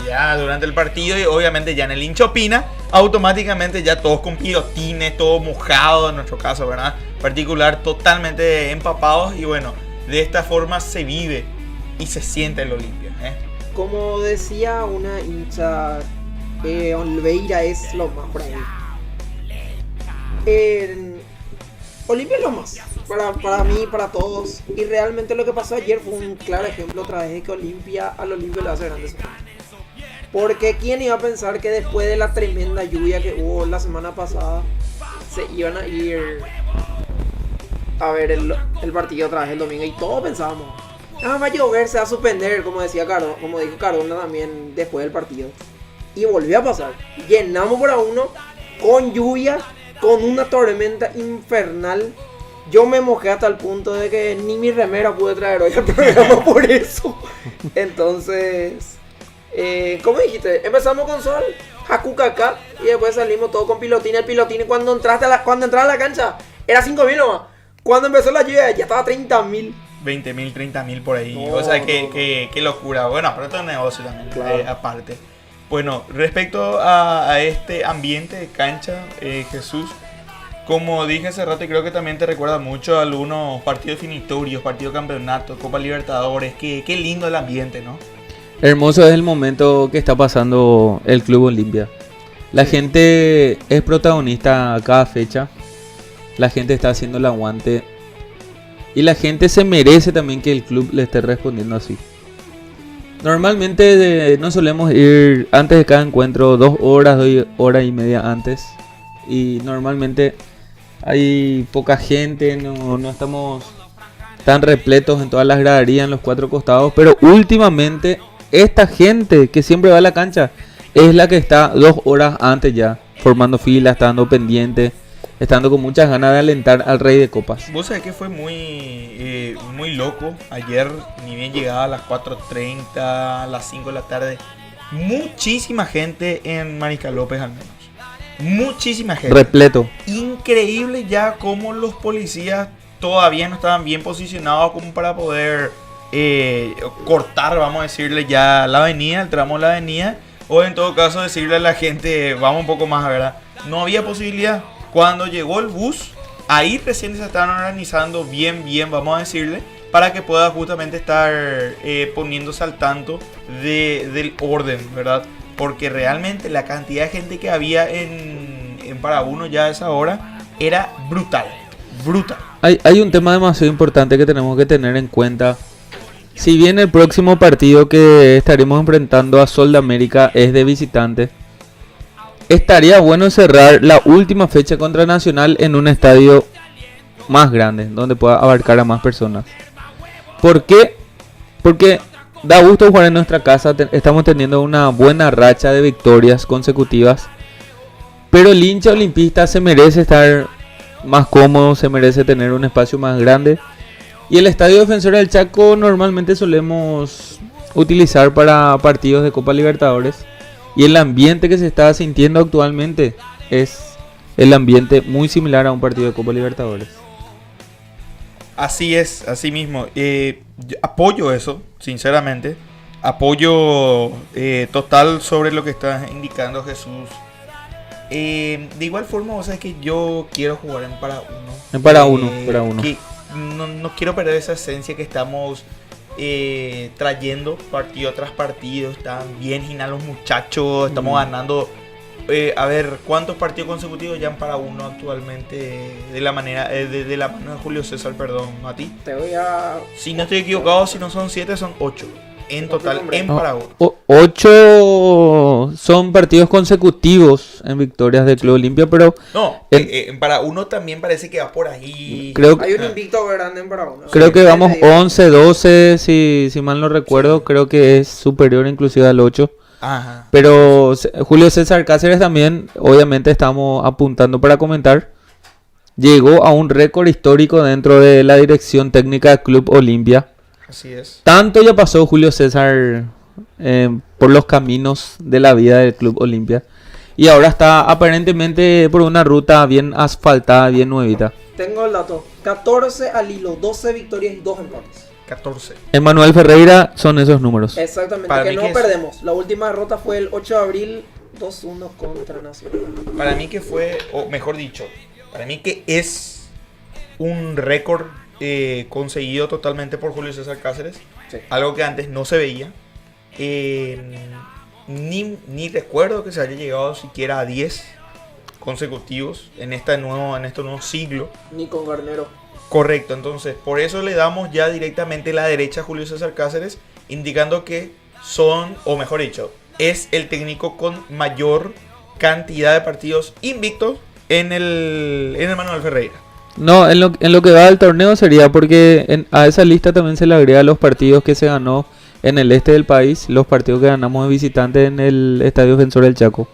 ya durante el partido y obviamente ya en el Hinchopina, automáticamente ya todos con pirotines, todo mojado en nuestro caso, ¿verdad? Particular, totalmente empapados y bueno, de esta forma se vive y se siente el Olimpia. Como decía una hincha, Olveira es lo más para mí. Olimpia es lo más. para mí, para todos. Y realmente lo que pasó ayer fue un claro ejemplo otra vez de que al Olimpia le hace grande. Porque quién iba a pensar que después de la tremenda lluvia que hubo la semana pasada, se iban a ir a ver el partido otra vez el domingo. Y todos pensábamos, va a llover, se va a suspender, como dijo Cardona también después del partido. Y volvió a pasar. Llenamos por a uno, con lluvia, con una tormenta infernal. Yo me mojé hasta el punto de que ni mi remera pude traer hoy al programa por eso. Entonces, ¿cómo dijiste? Empezamos con sol, Hakukaká, y después salimos todos con pilotín. El pilotín cuando entraste a la cancha era 5.000 nomás. Cuando empezó la lluvia ya estaba 30.000. 20.000, 30.000 por ahí. O sea, qué locura. Bueno, pero esto es negocio también, claro. Aparte. Bueno, respecto a este ambiente de cancha, Jesús, como dije hace rato, creo que también te recuerda mucho a algunos partidos definitorios, partidos de campeonato, Copa Libertadores. Qué lindo el ambiente, ¿no? Hermoso es el momento que está pasando el Club Olimpia. La gente es protagonista a cada fecha. La gente está haciendo el aguante. Y la gente se merece también que el club le esté respondiendo así. Normalmente no solemos ir antes de cada encuentro 2 horas, 2 horas y media antes. Y normalmente hay poca gente, no estamos tan repletos en todas las graderías, en los 4 costados. Pero últimamente esta gente que siempre va a la cancha es la que está 2 horas antes ya, formando fila, estando pendiente, estando con muchas ganas de alentar al Rey de Copas. Vos sabés que fue muy loco. Ayer, ni bien llegaba a las 4:30, a las 5 de la tarde. Muchísima gente en Mariscal López al menos. Muchísima gente. Repleto. Increíble ya cómo los policías todavía no estaban bien posicionados como para poder cortar, vamos a decirle ya la avenida, el tramo de la avenida. O en todo caso decirle a la gente, vamos un poco más, ¿verdad? No había posibilidad. Cuando llegó el bus, ahí recién se estaban organizando bien, vamos a decirle, para que pueda justamente estar poniéndose al tanto del orden, ¿verdad? Porque realmente la cantidad de gente que había en Parabuno ya a esa hora era brutal. Hay un tema demasiado importante que tenemos que tener en cuenta. Si bien el próximo partido que estaremos enfrentando a Sol de América es de visitante, estaría bueno cerrar la última fecha contra Nacional en un estadio más grande, donde pueda abarcar a más personas. ¿Por qué? Porque da gusto jugar en nuestra casa, estamos teniendo una buena racha de victorias consecutivas, pero el hincha olimpista se merece estar más cómodo, se merece tener un espacio más grande. Y el Estadio Defensor del Chaco normalmente solemos utilizar para partidos de Copa Libertadores. Y el ambiente que se está sintiendo actualmente es el ambiente muy similar a un partido de Copa Libertadores. Así es, así mismo. Apoyo eso, sinceramente. Apoyo total sobre lo que estás indicando, Jesús. De igual forma, vos sabés que yo quiero jugar en para uno. En para uno. Que no quiero perder esa esencia que estamos trayendo partido tras partido. Están bien genial los muchachos, estamos ganando. A ver, ¿cuántos partidos consecutivos ya en para uno actualmente de la manera de la mano de Julio César, perdón, a ti? Te voy a... Si no estoy equivocado, si no son 7, son 8 en total en para uno. 8 son partidos consecutivos en victorias del Club Olimpia, pero no, en para uno también parece que va por ahí. Hay un invicto grande en para uno. Creo que vamos 11, 12, si mal no recuerdo, creo que es superior inclusive al 8. Ajá. Pero Julio César Cáceres también, obviamente estamos apuntando para comentar, llegó a un récord histórico dentro de la dirección técnica del Club Olimpia. Así es. Tanto ya pasó Julio César por los caminos de la vida del Club Olimpia. Y ahora está aparentemente por una ruta bien asfaltada, bien nuevita. Tengo el dato. 14 al hilo, 12 victorias y 2 empates. 14. Emmanuel Ferreira son esos números. Exactamente, para que no perdemos. La última derrota fue el 8 de abril, 2-1 contra Nacional. Para mí que fue, o mejor dicho, para mí que es un récord conseguido totalmente por Julio César Cáceres. Sí. Algo que antes no se veía. Ni recuerdo que se haya llegado siquiera a 10 consecutivos en este nuevo siglo. Ni con Garnero. Correcto, entonces por eso le damos ya directamente la derecha a Julio César Cáceres, indicando que son, o mejor dicho, es el técnico con mayor cantidad de partidos invictos en el Manuel Ferreira. No, en lo que va del torneo sería porque a esa lista también se le agrega los partidos que se ganó en el este del país, los partidos que ganamos de visitante en el Estadio Defensor del Chaco.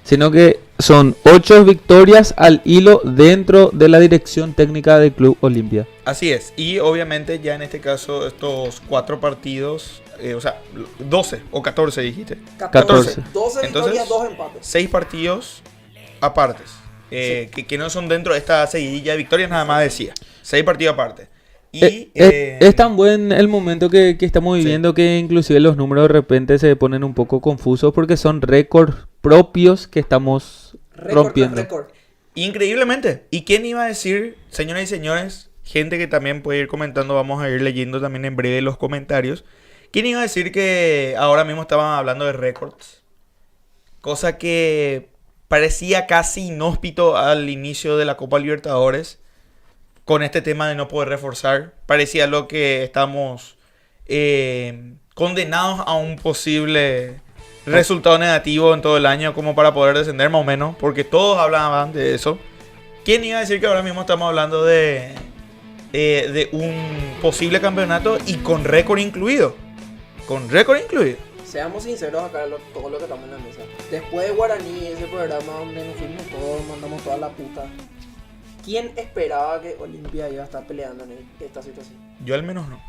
Sino que son 8 victorias al hilo dentro de la dirección técnica del Club Olimpia. Así es, y obviamente ya en este caso estos 4 partidos, o sea, 12 o 14 dijiste. 14. 12 victorias, 2 empates. 6 partidos apartes, que no son dentro de esta seguidilla de victorias, nada más decía. 6 partidos aparte. Y, es tan buen el momento que estamos viviendo que inclusive los números de repente se ponen un poco confusos porque son récords propios que estamos rompiendo. Increíblemente. ¿Y quién iba a decir, señoras y señores, gente que también puede ir comentando, vamos a ir leyendo también en breve los comentarios, quién iba a decir que ahora mismo estaban hablando de récords? Cosa que parecía casi inhóspito al inicio de la Copa Libertadores. Con este tema de no poder reforzar, parecía lo que estamos condenados a un posible resultado negativo en todo el año como para poder descender más o menos, porque todos hablaban de eso. ¿Quién iba a decir que ahora mismo estamos hablando de un posible campeonato y con récord incluido? Con récord incluido. Seamos sinceros acá, todo lo que estamos en la mesa. Después de Guaraní, ese programa donde nos fuimos todos, mandamos toda la puta. ¿Quién esperaba que Olimpia iba a estar peleando en esta situación? Yo al menos no.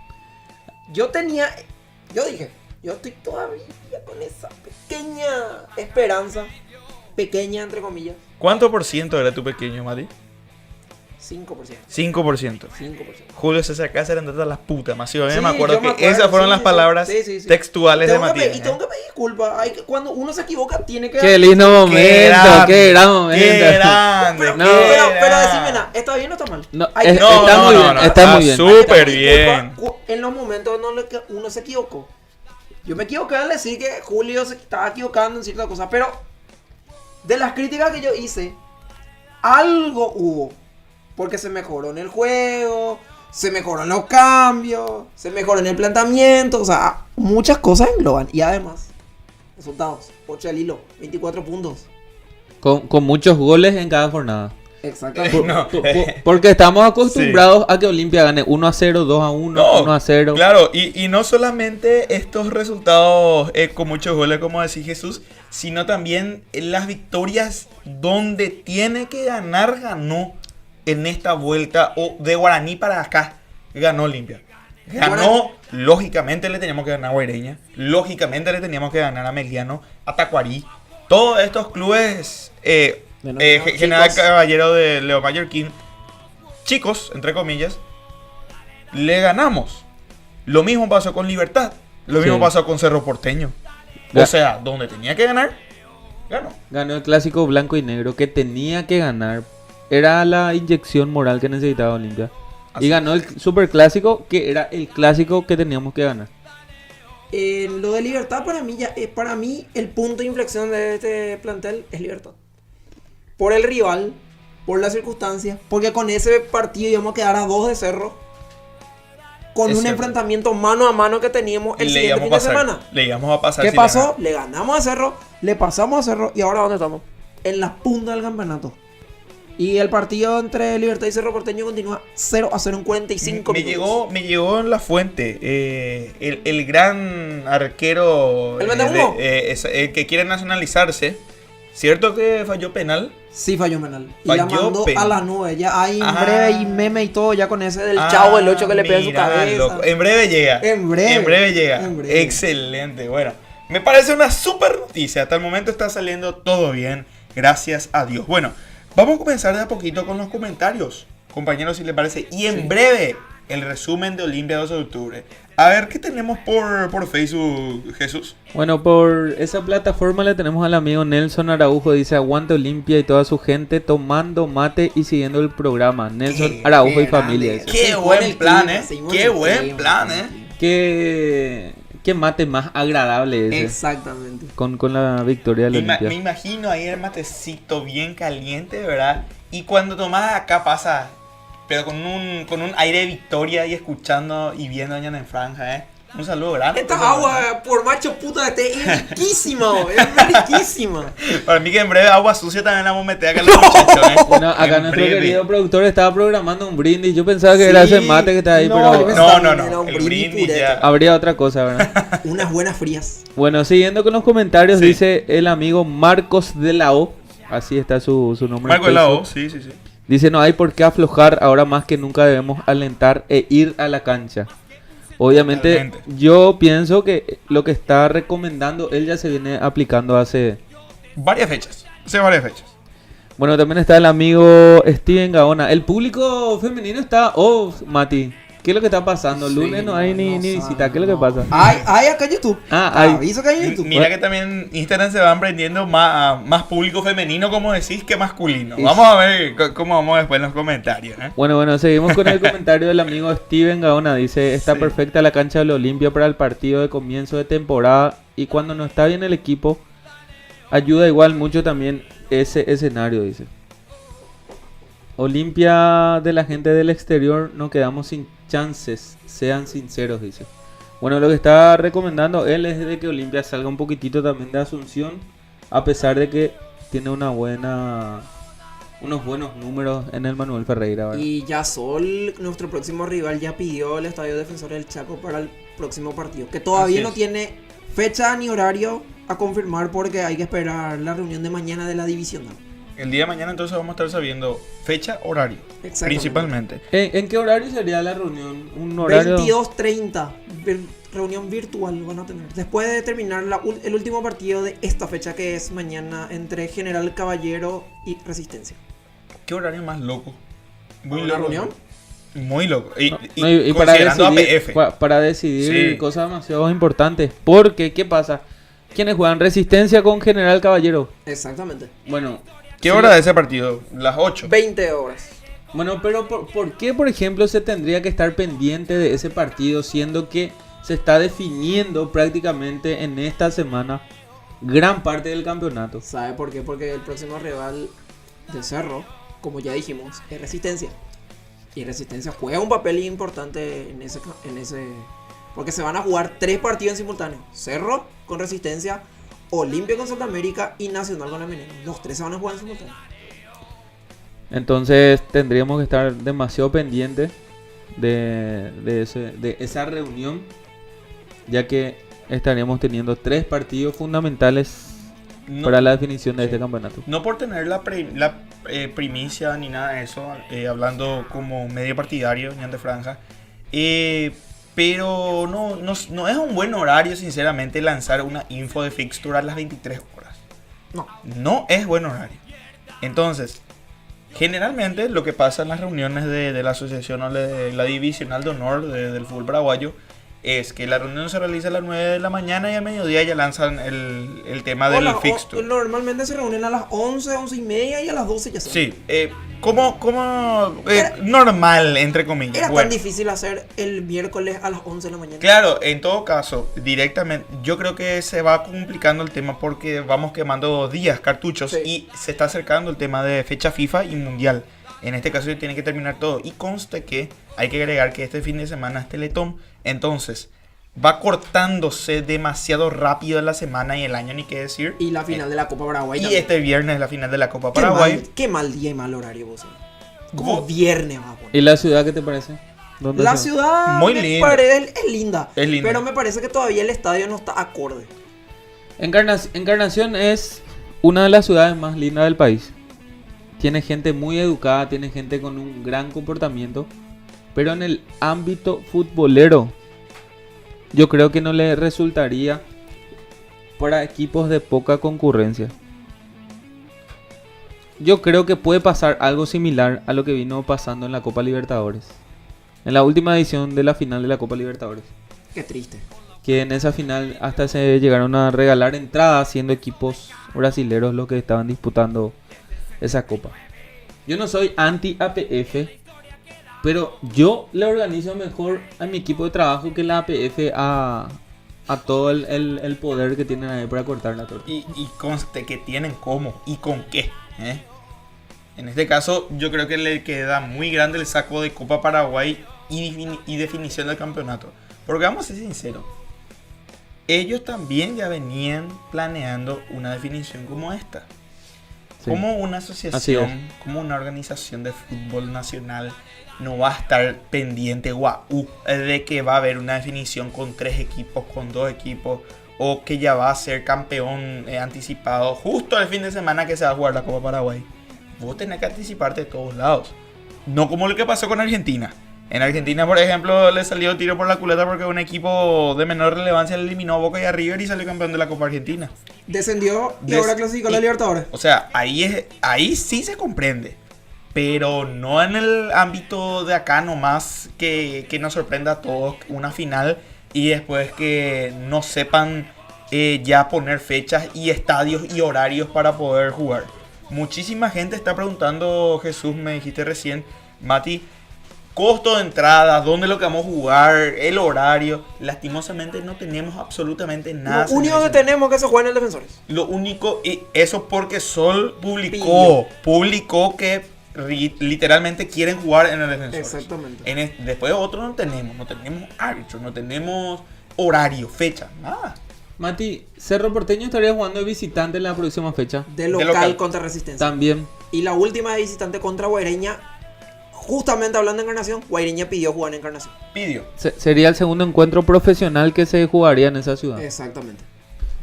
Yo dije, yo estoy todavía con esa pequeña esperanza, pequeña entre comillas. ¿Cuánto por ciento era tu pequeño, Mati? 5%. 5%. Julio César Cáceres andate a las putas, masivo. Sí, me acuerdo me que esas fueron las palabras textuales de Matías. Y tengo que pedir disculpas. Cuando uno se equivoca, tiene que... Qué lindo momento, qué gran momento. Qué grande. Pero decime nada, ¿está bien o está mal? No, está muy bien, está muy bien. Súper bien. En los momentos donde uno se equivocó. Yo me equivoqué al decir que Julio se estaba equivocando en ciertas cosas, pero de las críticas que yo hice, algo hubo. Porque se mejoró en el juego, se mejoró en los cambios, se mejoró en el planteamiento. O sea, muchas cosas engloban. Y además, resultados: 8 al hilo, 24 puntos. Con muchos goles en cada jornada. Exactamente. Porque estamos acostumbrados a que Olimpia gane 1-0, 2-1, 1-0. Claro, y no solamente estos resultados con muchos goles, como decía Jesús, sino también las victorias donde tiene que ganar, ganó. En esta vuelta, o de Guaraní para acá, ganó Olimpia. Ganó, lógicamente le teníamos que ganar a Guaireña, lógicamente le teníamos que ganar a Meliano, a Tacuarí. Todos estos clubes, General Caballero de Leo Mallorquín, chicos, entre comillas, le ganamos. Lo mismo pasó con Libertad, lo mismo pasó con Cerro Porteño. O sea, donde tenía que ganar, ganó. Ganó el clásico blanco y negro que tenía que ganar. Era la inyección moral que necesitaba Olimpia. Y ganó el superclásico, que era el clásico que teníamos que ganar. Lo de Libertad para mí el punto de inflexión de este plantel es Libertad. Por el rival, por las circunstancias, porque con ese partido íbamos a quedar a 2 de Cerro. Con un enfrentamiento mano a mano que teníamos el siguiente fin de semana. Le íbamos a pasar. ¿Qué pasó? Le ganamos a Cerro, le pasamos a Cerro y ahora ¿dónde estamos? En la punta del campeonato. Y el partido entre Libertad y Cerro Porteño continúa 0-0 en 45 minutos. Me llegó en la fuente el gran arquero el que quiere nacionalizarse. ¿Cierto que falló penal? Sí, falló penal. Y la mandó a la nube. Ya hay en breve y meme y todo ya con ese del Chavo el 8 que le pega en su cabeza. Loco. En breve llega. En breve llega. Excelente. Bueno, me parece una super noticia. Hasta el momento está saliendo todo bien. Gracias a Dios. Bueno, vamos a comenzar de a poquito con los comentarios, compañeros, si les parece. Y en breve, el resumen de Olimpia 12 de octubre. A ver, ¿qué tenemos por Facebook, Jesús? Bueno, por esa plataforma le tenemos al amigo Nelson Araujo. Dice, aguante Olimpia y toda su gente tomando mate y siguiendo el programa. Nelson Araujo y familia. Qué buen plan, Qué buen plan, Qué mate más agradable ese. Exactamente. Con la victoria de la Olimpia. Me imagino ahí el matecito bien caliente, ¿verdad? Y cuando tomás acá pasa pero con un aire de victoria y escuchando y viendo a Ñan en Franja, Un saludo grande. Esta agua, por macho puta, es riquísima, es riquísima. Para mí que en breve agua sucia también la vamos a meter acá en los muchachos, Bueno, acá nuestro querido productor estaba programando un brindis. Yo pensaba que era ese mate que está ahí, pero... No, el brindis ya. Habría otra cosa, ¿verdad? Unas buenas frías. Bueno, siguiendo con los comentarios, dice el amigo Marcos de la O. Así está su nombre. Marcos de la O, sí. Dice, no hay por qué aflojar, ahora más que nunca debemos alentar e ir a la cancha. Obviamente, totalmente. Yo pienso que lo que está recomendando él ya se viene aplicando hace varias fechas. Bueno, también está el amigo Steven Gaona. El público femenino está... Oh, Mati, ¿qué es lo que está pasando? El lunes no hay ni visita. ¿Qué es lo que pasa? Hay acá en YouTube. Hay. Aviso que hay en YouTube. Mira que también Instagram se va aprendiendo más público femenino, como decís, que masculino. Vamos a ver cómo vamos después en los comentarios. Bueno, seguimos con el comentario del amigo Steven Gaona. Dice, está perfecta la cancha del Olimpia para el partido de comienzo de temporada. Y cuando no está bien el equipo, ayuda igual mucho también ese escenario, dice. Olimpia de la gente del exterior, no quedamos sin chances, sean sinceros, dice. Bueno, lo que está recomendando él es de que Olimpia salga un poquitito también de Asunción, a pesar de que tiene unos buenos números en el Manuel Ferreira, ¿verdad? Y Yasol, nuestro próximo rival, ya pidió el Estadio Defensor del Chaco para el próximo partido, que todavía no tiene fecha ni horario a confirmar porque hay que esperar la reunión de mañana de la división. El día de mañana entonces vamos a estar sabiendo fecha, horario, principalmente. ¿En qué horario sería la reunión? ¿Un horario? 22:30, reunión virtual van a tener. Después de terminar el último partido de esta fecha, que es mañana, entre General Caballero y Resistencia. ¿Qué horario más loco? Muy loco. ¿Reunión? Muy loco. Y para decidir cosas demasiado importantes. Porque, ¿qué pasa? ¿Quiénes juegan? Resistencia con General Caballero. Exactamente. Bueno... ¿Qué hora de ese partido? Las 8. 20 horas. Bueno, pero ¿por qué, por ejemplo, se tendría que estar pendiente de ese partido, siendo que se está definiendo prácticamente en esta semana gran parte del campeonato? ¿Sabe por qué? Porque el próximo rival de Cerro, como ya dijimos, es Resistencia. Y Resistencia juega un papel importante en ese porque se van a jugar 3 partidos en simultáneo. Cerro con Resistencia, Olimpia con Santa América y Nacional con la Minera. Los 3 se van a jugar en simultáneo. Entonces tendríamos que estar demasiado pendientes de esa reunión, ya que estaríamos teniendo 3 partidos fundamentales para la definición de este campeonato. No por tener la primicia ni nada de eso, hablando como medio partidario, Ñan de Franja, pero no es un buen horario, sinceramente, lanzar una info de fixture a las 23 horas. No es buen horario. Entonces, generalmente lo que pasa en las reuniones de la asociación o de la divisional de honor del fútbol paraguayo es que la reunión se realiza a las 9 de la mañana y a mediodía ya lanzan el tema del fixture. Normalmente se reúnen a las 11, 11 y media y a las 12 ya se. Sí, normal, entre comillas. Era tan difícil hacer el miércoles a las 11 de la mañana. Claro, en todo caso, directamente, yo creo que se va complicando el tema porque vamos quemando días, cartuchos, y se está acercando el tema de fecha FIFA y mundial. En este caso tiene que terminar todo. Y conste que hay que agregar que este fin de semana es Teletón. Entonces, va cortándose demasiado rápido la semana y el año, ni qué decir. Y la final de la Copa Paraguay. Y también. Este viernes la final de la Copa Paraguay. Qué mal día y mal horario, vos. Como viernes va a poner. ¿Y la ciudad qué te parece? La ciudad muy linda. Es linda. Es linda. Pero me parece que todavía el estadio no está acorde. Encarnación es una de las ciudades más lindas del país. Tiene gente muy educada, tiene gente con un gran comportamiento. Pero en el ámbito futbolero, yo creo que no le resultaría para equipos de poca concurrencia. Yo creo que puede pasar algo similar a lo que vino pasando en la Copa Libertadores. En la última edición de la final de la Copa Libertadores. Qué triste. Que en esa final hasta se llegaron a regalar entradas, siendo equipos brasileros los que estaban disputando esa copa. Yo no soy anti-APF, pero yo le organizo mejor a mi equipo de trabajo que la APF a todo el poder que tienen ahí para cortar la torta. Y conste que tienen cómo y con qué. En este caso, yo creo que le queda muy grande el saco de Copa Paraguay y definición del campeonato. Porque vamos a ser sinceros, ellos también ya venían planeando una definición como esta. Sí. Como una Así asociación, como una organización de fútbol nacional no va a estar pendiente de que va a haber una definición con 3 equipos, con 2 equipos, o que ya va a ser campeón anticipado justo el fin de semana que se va a jugar la Copa Paraguay. Vos tenés que anticiparte de todos lados. No como lo que pasó con Argentina. En Argentina, por ejemplo, le salió tiro por la culata porque un equipo de menor relevancia le eliminó a Boca y a River y salió campeón de la Copa Argentina. Descendió y ahora clasificó a la Libertadores. O sea, ahí sí se comprende. Pero no en el ámbito de acá nomás que nos sorprenda a todos una final y después que no sepan ya poner fechas y estadios y horarios para poder jugar. Muchísima gente está preguntando, Jesús, me dijiste recién, Mati, costo de entrada, dónde lo que vamos a jugar, el horario. Lastimosamente no tenemos absolutamente nada. Lo único que tenemos que se juega en el Defensores. Lo único, y eso porque Sol publicó que literalmente quieren jugar en el Defensores. Exactamente. Después otros no tenemos árbitros, no tenemos horario, fecha, nada. Mati, Cerro Porteño estaría jugando de visitante en la próxima fecha. De local contra Resistencia. También. Y la última de visitante contra Guaireña, justamente hablando de Encarnación, Guaireña pidió jugar en Encarnación. Sería el segundo encuentro profesional que se jugaría en esa ciudad. Exactamente.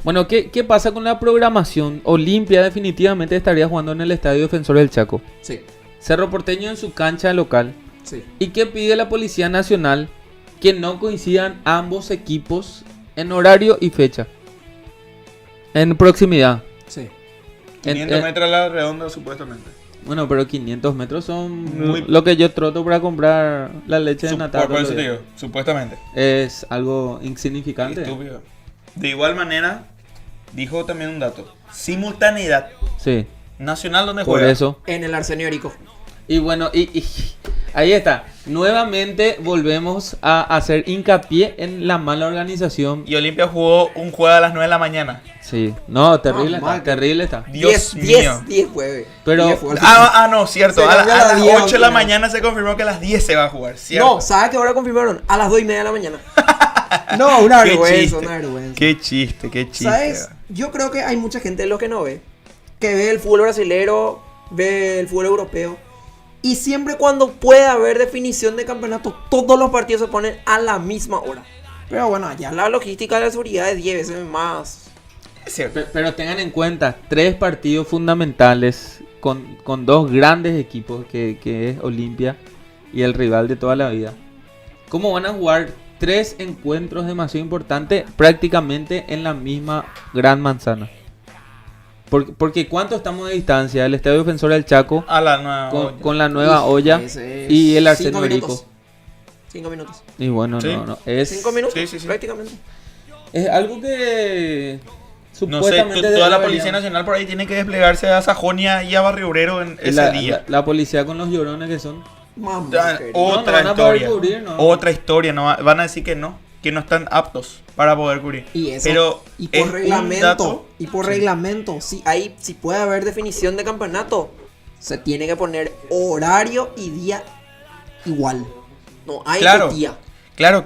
Bueno, ¿qué pasa con la programación? Olimpia definitivamente estaría jugando en el Estadio Defensor del Chaco. Sí. Cerro Porteño en su cancha local. Sí. ¿Y qué pide la Policía Nacional? Que no coincidan ambos equipos en horario y fecha. En proximidad. Sí. 500 metros a la redonda supuestamente. Bueno, pero 500 metros son lo que yo troto para comprar la leche de nata. Por eso te digo, supuestamente. Es algo insignificante. Estúpido. De igual manera, dijo también un dato. Simultaneidad. Sí. Nacional, ¿dónde Por juega? eso. En el Arsenio Erico. Y bueno, y ahí está. Nuevamente volvemos a hacer hincapié en la mala organización. Y Olimpia jugó un juego a las 9 de la mañana. Sí. No, terrible está. Terrible está. Dios mío. 10 jueves. Pero... no, cierto. A las 8 de la mañana se confirmó que a las 10 se va a jugar, ¿cierto? No, ¿sabes qué hora confirmaron? A las 2:30 de la mañana. No, una vergüenza, una vergüenza. Qué chiste. ¿Sabes? Yo creo que hay mucha gente lo que no ve. Que ve el fútbol brasilero, ve el fútbol europeo. Y siempre cuando puede haber definición de campeonato, todos los partidos se ponen a la misma hora. Pero bueno, allá la logística de la seguridad es 10 veces más. Es cierto. Pero tengan en cuenta 3 partidos fundamentales con 2 grandes equipos que es Olimpia y el rival de toda la vida. ¿Cómo van a jugar 3 encuentros demasiado importantes prácticamente en la misma gran manzana? Porque ¿cuánto estamos de distancia? El Estadio Defensor del Chaco a la nueva con la nueva olla y el Arsenio Erico. 5 minutos. Y bueno, ¿sí? no. Es 5 minutos, prácticamente. Es algo que no sé, toda la Policía Nacional por ahí tiene que desplegarse a Sajonia y a Barrio Obrero en ese día. La policía con los llorones que son. Otra historia. No, van a decir que no están aptos para poder cubrir. Y eso, pero y por reglamento, si puede haber definición de campeonato, se tiene que poner horario y día igual. No hay día. Claro,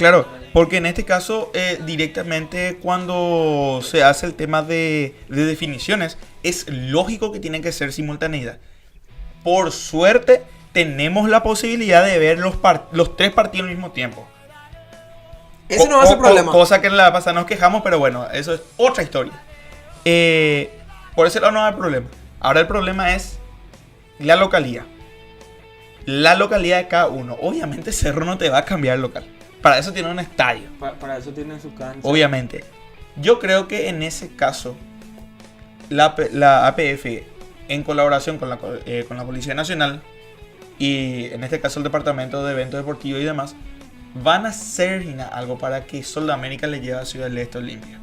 porque en este caso directamente cuando se hace el tema de definiciones, es lógico que tienen que ser simultaneidad. Por suerte tenemos la posibilidad de ver los 3 partidos al mismo tiempo. Ese no va a ser problema. Cosa que en la pasada nos quejamos, pero bueno, eso es otra historia. Por ese lado no hay problema. Ahora el problema es la localidad. La localidad de cada uno. Obviamente Cerro no te va a cambiar el local. Para eso tiene un estadio. Para eso tiene su cancha. Obviamente. Yo creo que en ese caso la APF, en colaboración con la Policía Nacional y en este caso el Departamento de Eventos Deportivos y demás, van a hacer algo para que Sol de América le lleve a Ciudad del Este Olimpia.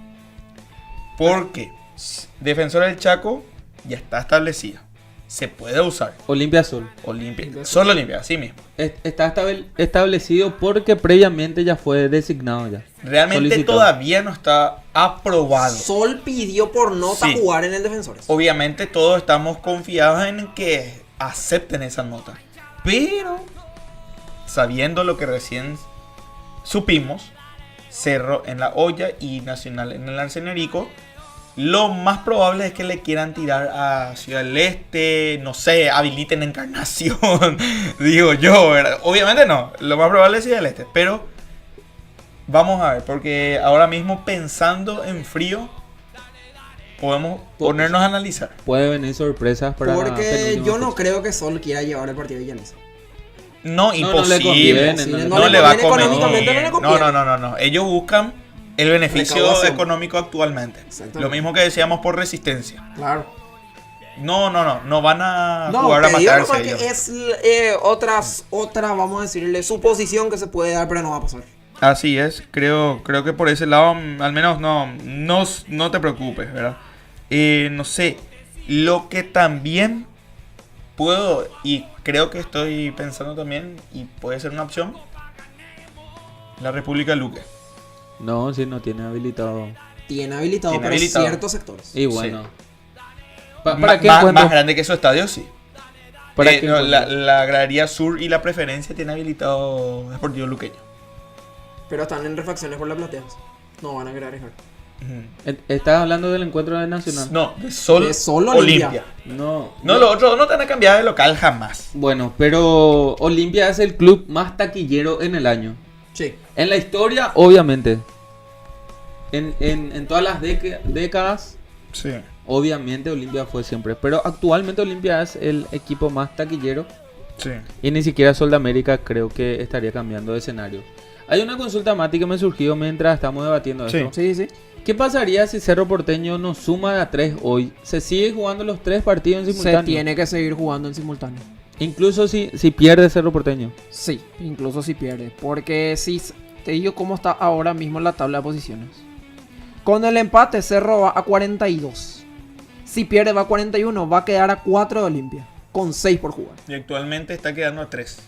Porque Defensor del Chaco ya está establecida. Se puede usar. Olimpia Sol. Sol Olimpia, así mismo. Está establecido porque previamente ya fue designado ya. Realmente solicitado. Todavía no está aprobado. Sol pidió por nota jugar en el Defensores. Obviamente todos estamos confiados en que acepten esa nota. Pero, sabiendo lo que recién supimos, Cerro en la olla y Nacional en el Arcenerico, lo más probable es que le quieran tirar a Ciudad del Este, no sé, habiliten Encarnación, digo yo, ¿verdad? Obviamente no, lo más probable es Ciudad del Este, pero vamos a ver, porque ahora mismo pensando en frío, podemos ponernos a analizar. Puede venir sorpresas para Porque yo no creo que Sol quiera llevar el partido de Llaneza. No, imposible. le conviene, No le va a económicamente, no le convenir. conviene. No. Ellos buscan el beneficio Recaudación. económico actualmente. Exactamente. Lo mismo que decíamos por Resistencia. Claro. No van a No, jugar a te digo matarse nomás ellos. que es otra, vamos a decirle, suposición que se puede dar, pero no va a pasar. Así es, creo que por ese lado, al menos no te preocupes, ¿verdad? No sé, lo que también puedo, y creo que estoy pensando también, y puede ser una opción, la República de Luque. No, si no tiene habilitado. Tiene habilitado, Tiene pero habilitado. ciertos sectores. Y bueno. Sí. ¿Para qué más encuentro? grande que su estadio, sí. ¿Para qué No, encuentro? la gradería sur y la preferencia tiene habilitado Deportivo Luqueño. Pero están en refacciones por la plateas. No van a querer dejar. ¿Estás hablando del encuentro de Nacional? No, de Sol Olimpia. No, los otros no te van a cambiar de local jamás. Bueno, pero Olimpia es el club más taquillero en el año. Sí. En la historia, obviamente. En todas las décadas, Sí. obviamente Olimpia fue siempre. Pero actualmente Olimpia es el equipo más taquillero. Sí. Y ni siquiera Sol de América creo que estaría cambiando de escenario. Hay una consulta Mati que me surgió mientras estamos debatiendo esto. Sí. ¿Qué pasaría si Cerro Porteño nos suma de a 3 hoy? ¿Se sigue jugando los 3 partidos en simultáneo? Se tiene que seguir jugando en simultáneo. Incluso si pierde Cerro Porteño. Sí, incluso si pierde. Porque si te digo cómo está ahora mismo en la tabla de posiciones. Con el empate, Cerro va a 42. Si pierde, va a 41. Va a quedar a 4 de Olimpia. Con 6 por jugar. Y actualmente está quedando a 3.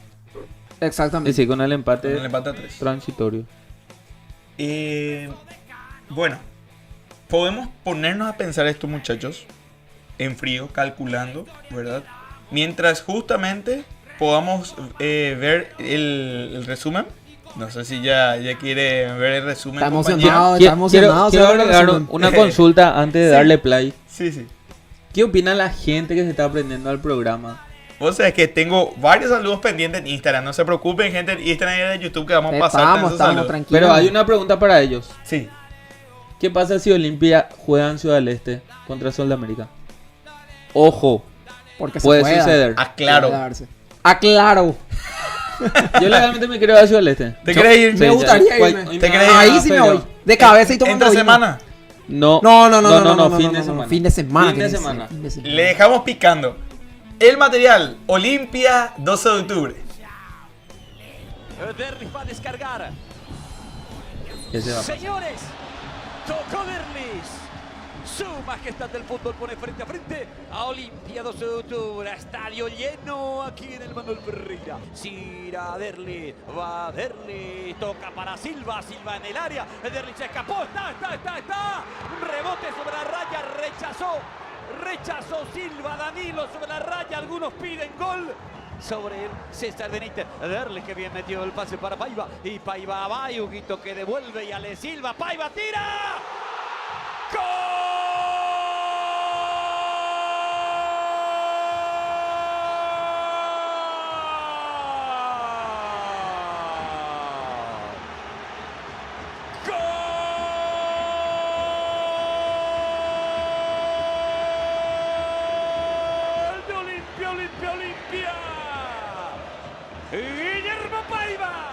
Exactamente. Y sí, con el empate, Con el empate a 3. transitorio. Bueno, podemos ponernos a pensar esto, muchachos, en frío, calculando, ¿verdad? Mientras justamente podamos ver el resumen. No sé si ya quiere ver el resumen. Está compañero. emocionado, está emocionado. Quiero se va a ver el agregar resumen. una consulta antes de Sí. darle play. Sí. ¿Qué opina la gente que se está aprendiendo al programa? O sea, es que tengo varios saludos pendientes en Instagram. No se preocupen, gente de Instagram y de YouTube, que vamos a pasar esos saludos. tranquilos. Pero hay una pregunta para ellos. Sí. ¿Qué pasa si Olimpia juega en Ciudad del Este contra Sol de América? Ojo, Porque se puede pueda. suceder. Aclaro. Puede darse. Aclaro. Yo legalmente me quiero ir a Ciudad del Este. ¿Te querés ir? Me gustaría irme. Hoy ¿Te me querés da ir? Ahí sí me pero- voy. De cabeza y tomando ¿Entre vino. semana? No, No, fin de semana. Fin de semana. Fin de tiene que ser, semana. fin de semana. Le dejamos picando. El material, Olimpia, 12 de octubre. Derlis va a descargar. Ese va. Señores, tocó Derlis. Su majestad del fútbol pone frente a frente a Olimpia 12 de octubre. Estadio lleno aquí en el Manuel Ferreira. Gira Derlis, va Derlis, toca para Silva, Silva en el área. Derlis se escapó, está. Un rebote sobre la raya, rechazó Silva, Danilo sobre la raya. Algunos piden gol. Sobre él, César Benítez. Derlis que bien metió el pase para Paiva. Y Paiva va, y Huguito que devuelve y Ale Silva. Paiva tira. Olimpia. Guillermo Paiva.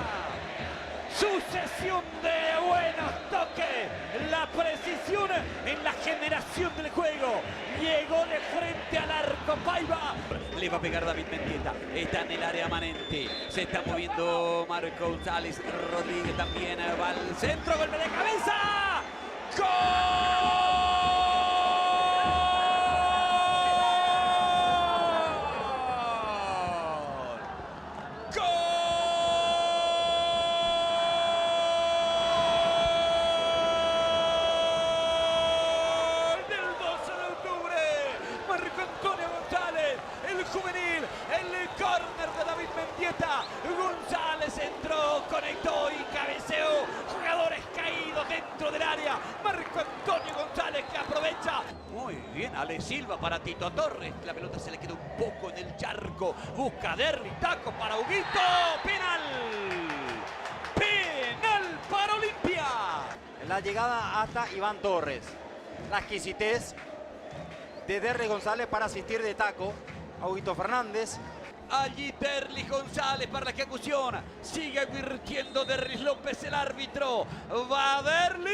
Sucesión de buenos toques. La precisión en la generación del juego. Llegó de frente al arco Paiva. Le va a pegar David Mendieta. Está en el área Manente. Se está moviendo Marco González. Rodríguez también va al centro. Golpe de cabeza. ¡Gol! Juvenil Brasil. El córner de David Mendieta. González entró, conectó y cabeceó. Jugadores caídos dentro del área. Marco Antonio González que aprovecha. Muy bien, Ale Silva para Tito Torres. La pelota se le quedó un poco en el charco. Busca Derli, taco para Huguito. Penal. Penal para Olimpia. La llegada hasta Iván Torres. La exquisitez de Derli González para asistir de taco a Huguito Fernández. Allí Derlis González para la ejecución. Sigue advirtiendo Derlis López, el árbitro. Va Derlis.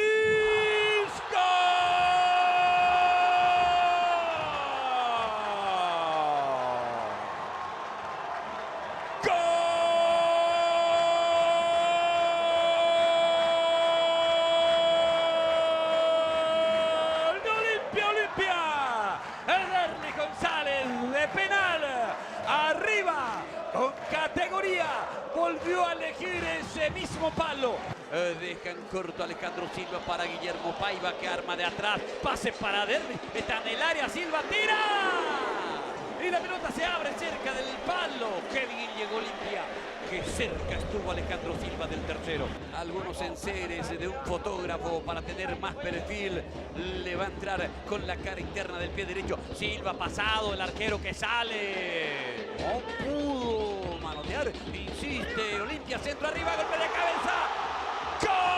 Volvió a elegir ese mismo palo. Deja en corto Alejandro Silva para Guillermo Paiva que arma de atrás. Pase para Derli. Está en el área. Silva tira. Y la pelota se abre cerca del palo. Qué bien llegó Olimpia. Qué cerca estuvo Alejandro Silva del tercero. Algunos enseres de un fotógrafo para tener más perfil. Le va a entrar con la cara interna del pie derecho. Silva pasado. El arquero que sale. No pudo manotear. Insiste. Olimpia centro arriba. Golpe de cabeza. ¡Gol!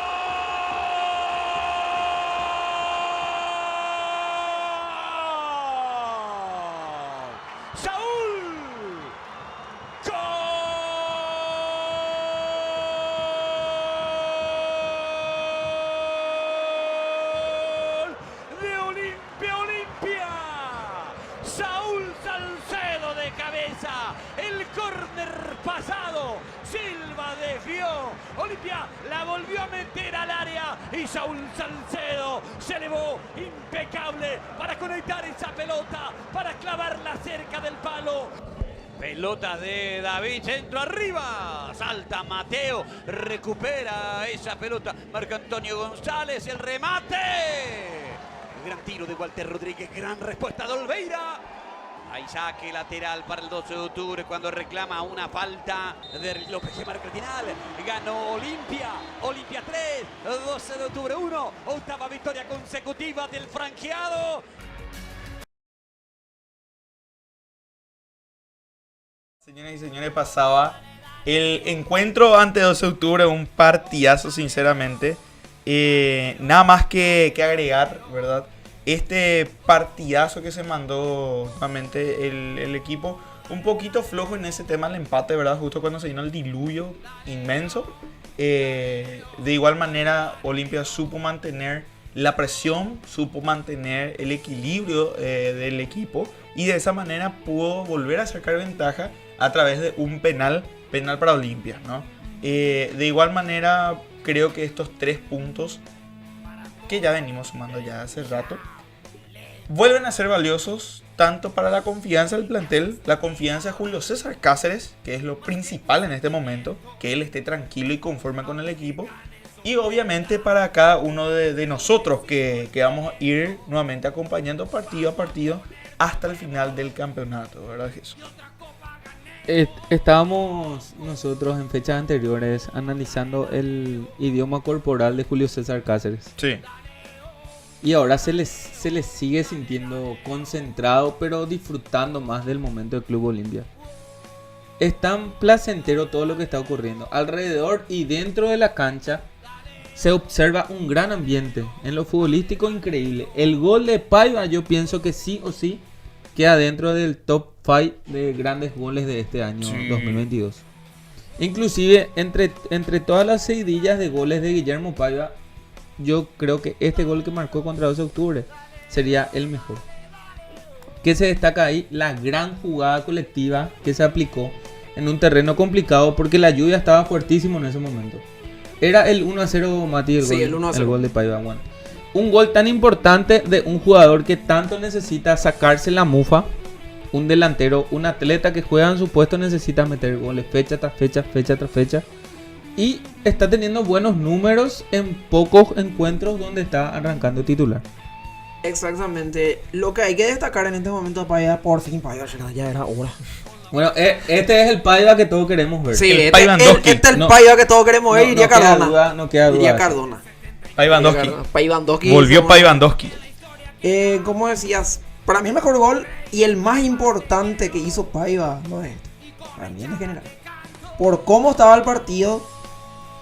El córner pasado, Silva desvió, Olimpia la volvió a meter al área y Saúl Salcedo se elevó impecable para conectar esa pelota, para clavarla cerca del palo. Pelota de David, centro arriba, salta Mateo, recupera esa pelota, Marco Antonio González, el remate. Gran tiro de Walter Rodríguez, gran respuesta de Olveira. Hay saque lateral para el 12 de octubre cuando reclama una falta de López que marca el final. Ganó Olimpia. Olimpia 3, 12 de octubre 1. Octava victoria consecutiva del franjeado. Señoras y señores, pasaba el encuentro ante 12 de octubre, un partidazo sinceramente. Nada más que agregar, ¿verdad? Este partidazo que se mandó nuevamente el equipo, un poquito flojo en ese tema del empate, ¿verdad? Justo cuando se vino el diluvio inmenso. De igual manera, Olimpia supo mantener la presión, supo mantener el equilibrio del equipo y de esa manera pudo volver a sacar ventaja a través de un penal para Olimpia, ¿no? De igual manera, creo que estos 3 puntos que ya venimos sumando ya hace rato, vuelven a ser valiosos tanto para la confianza del plantel, la confianza de Julio César Cáceres, que es lo principal en este momento, que él esté tranquilo y conforme con el equipo, y obviamente para cada uno de nosotros que vamos a ir nuevamente acompañando partido a partido hasta el final del campeonato, ¿verdad, Jesús? Estábamos nosotros en fechas anteriores analizando el idioma corporal de Julio César Cáceres. Sí. Y ahora se les sigue sintiendo concentrado, pero disfrutando más del momento del Club Olimpia. Es tan placentero todo lo que está ocurriendo. Alrededor y dentro de la cancha se observa un gran ambiente. En lo futbolístico increíble. El gol de Paiva yo pienso que sí o sí queda dentro del top 5 de grandes goles de este año, sí, 2022. Inclusive entre todas las seguidillas de goles de Guillermo Paiva, yo creo que este gol que marcó contra 12 de octubre sería el mejor. Que se destaca ahí la gran jugada colectiva que se aplicó en un terreno complicado porque la lluvia estaba fuertísimo en ese momento. Era el 1-0, Mati, el gol de Paiva. Bueno, un gol tan importante de un jugador que tanto necesita sacarse la mufa. Un delantero, un atleta que juega en su puesto necesita meter goles fecha tras fecha, fecha tras fecha. Y está teniendo buenos números en pocos encuentros donde está arrancando titular. Exactamente. Lo que hay que destacar en este momento, Paiva, por fin, Paiva, ya era hora. Bueno, este es el Paiva que todos queremos ver. Sí, el este es el Paiva que todos queremos ver. Iría Cardona. No queda duda. Iría Cardona. Paivandowski. Volvió Paivandowski. ¿Cómo decías? Para mí el mejor gol y el más importante que hizo Paiva no es este. Para mí en general. Por cómo estaba el partido,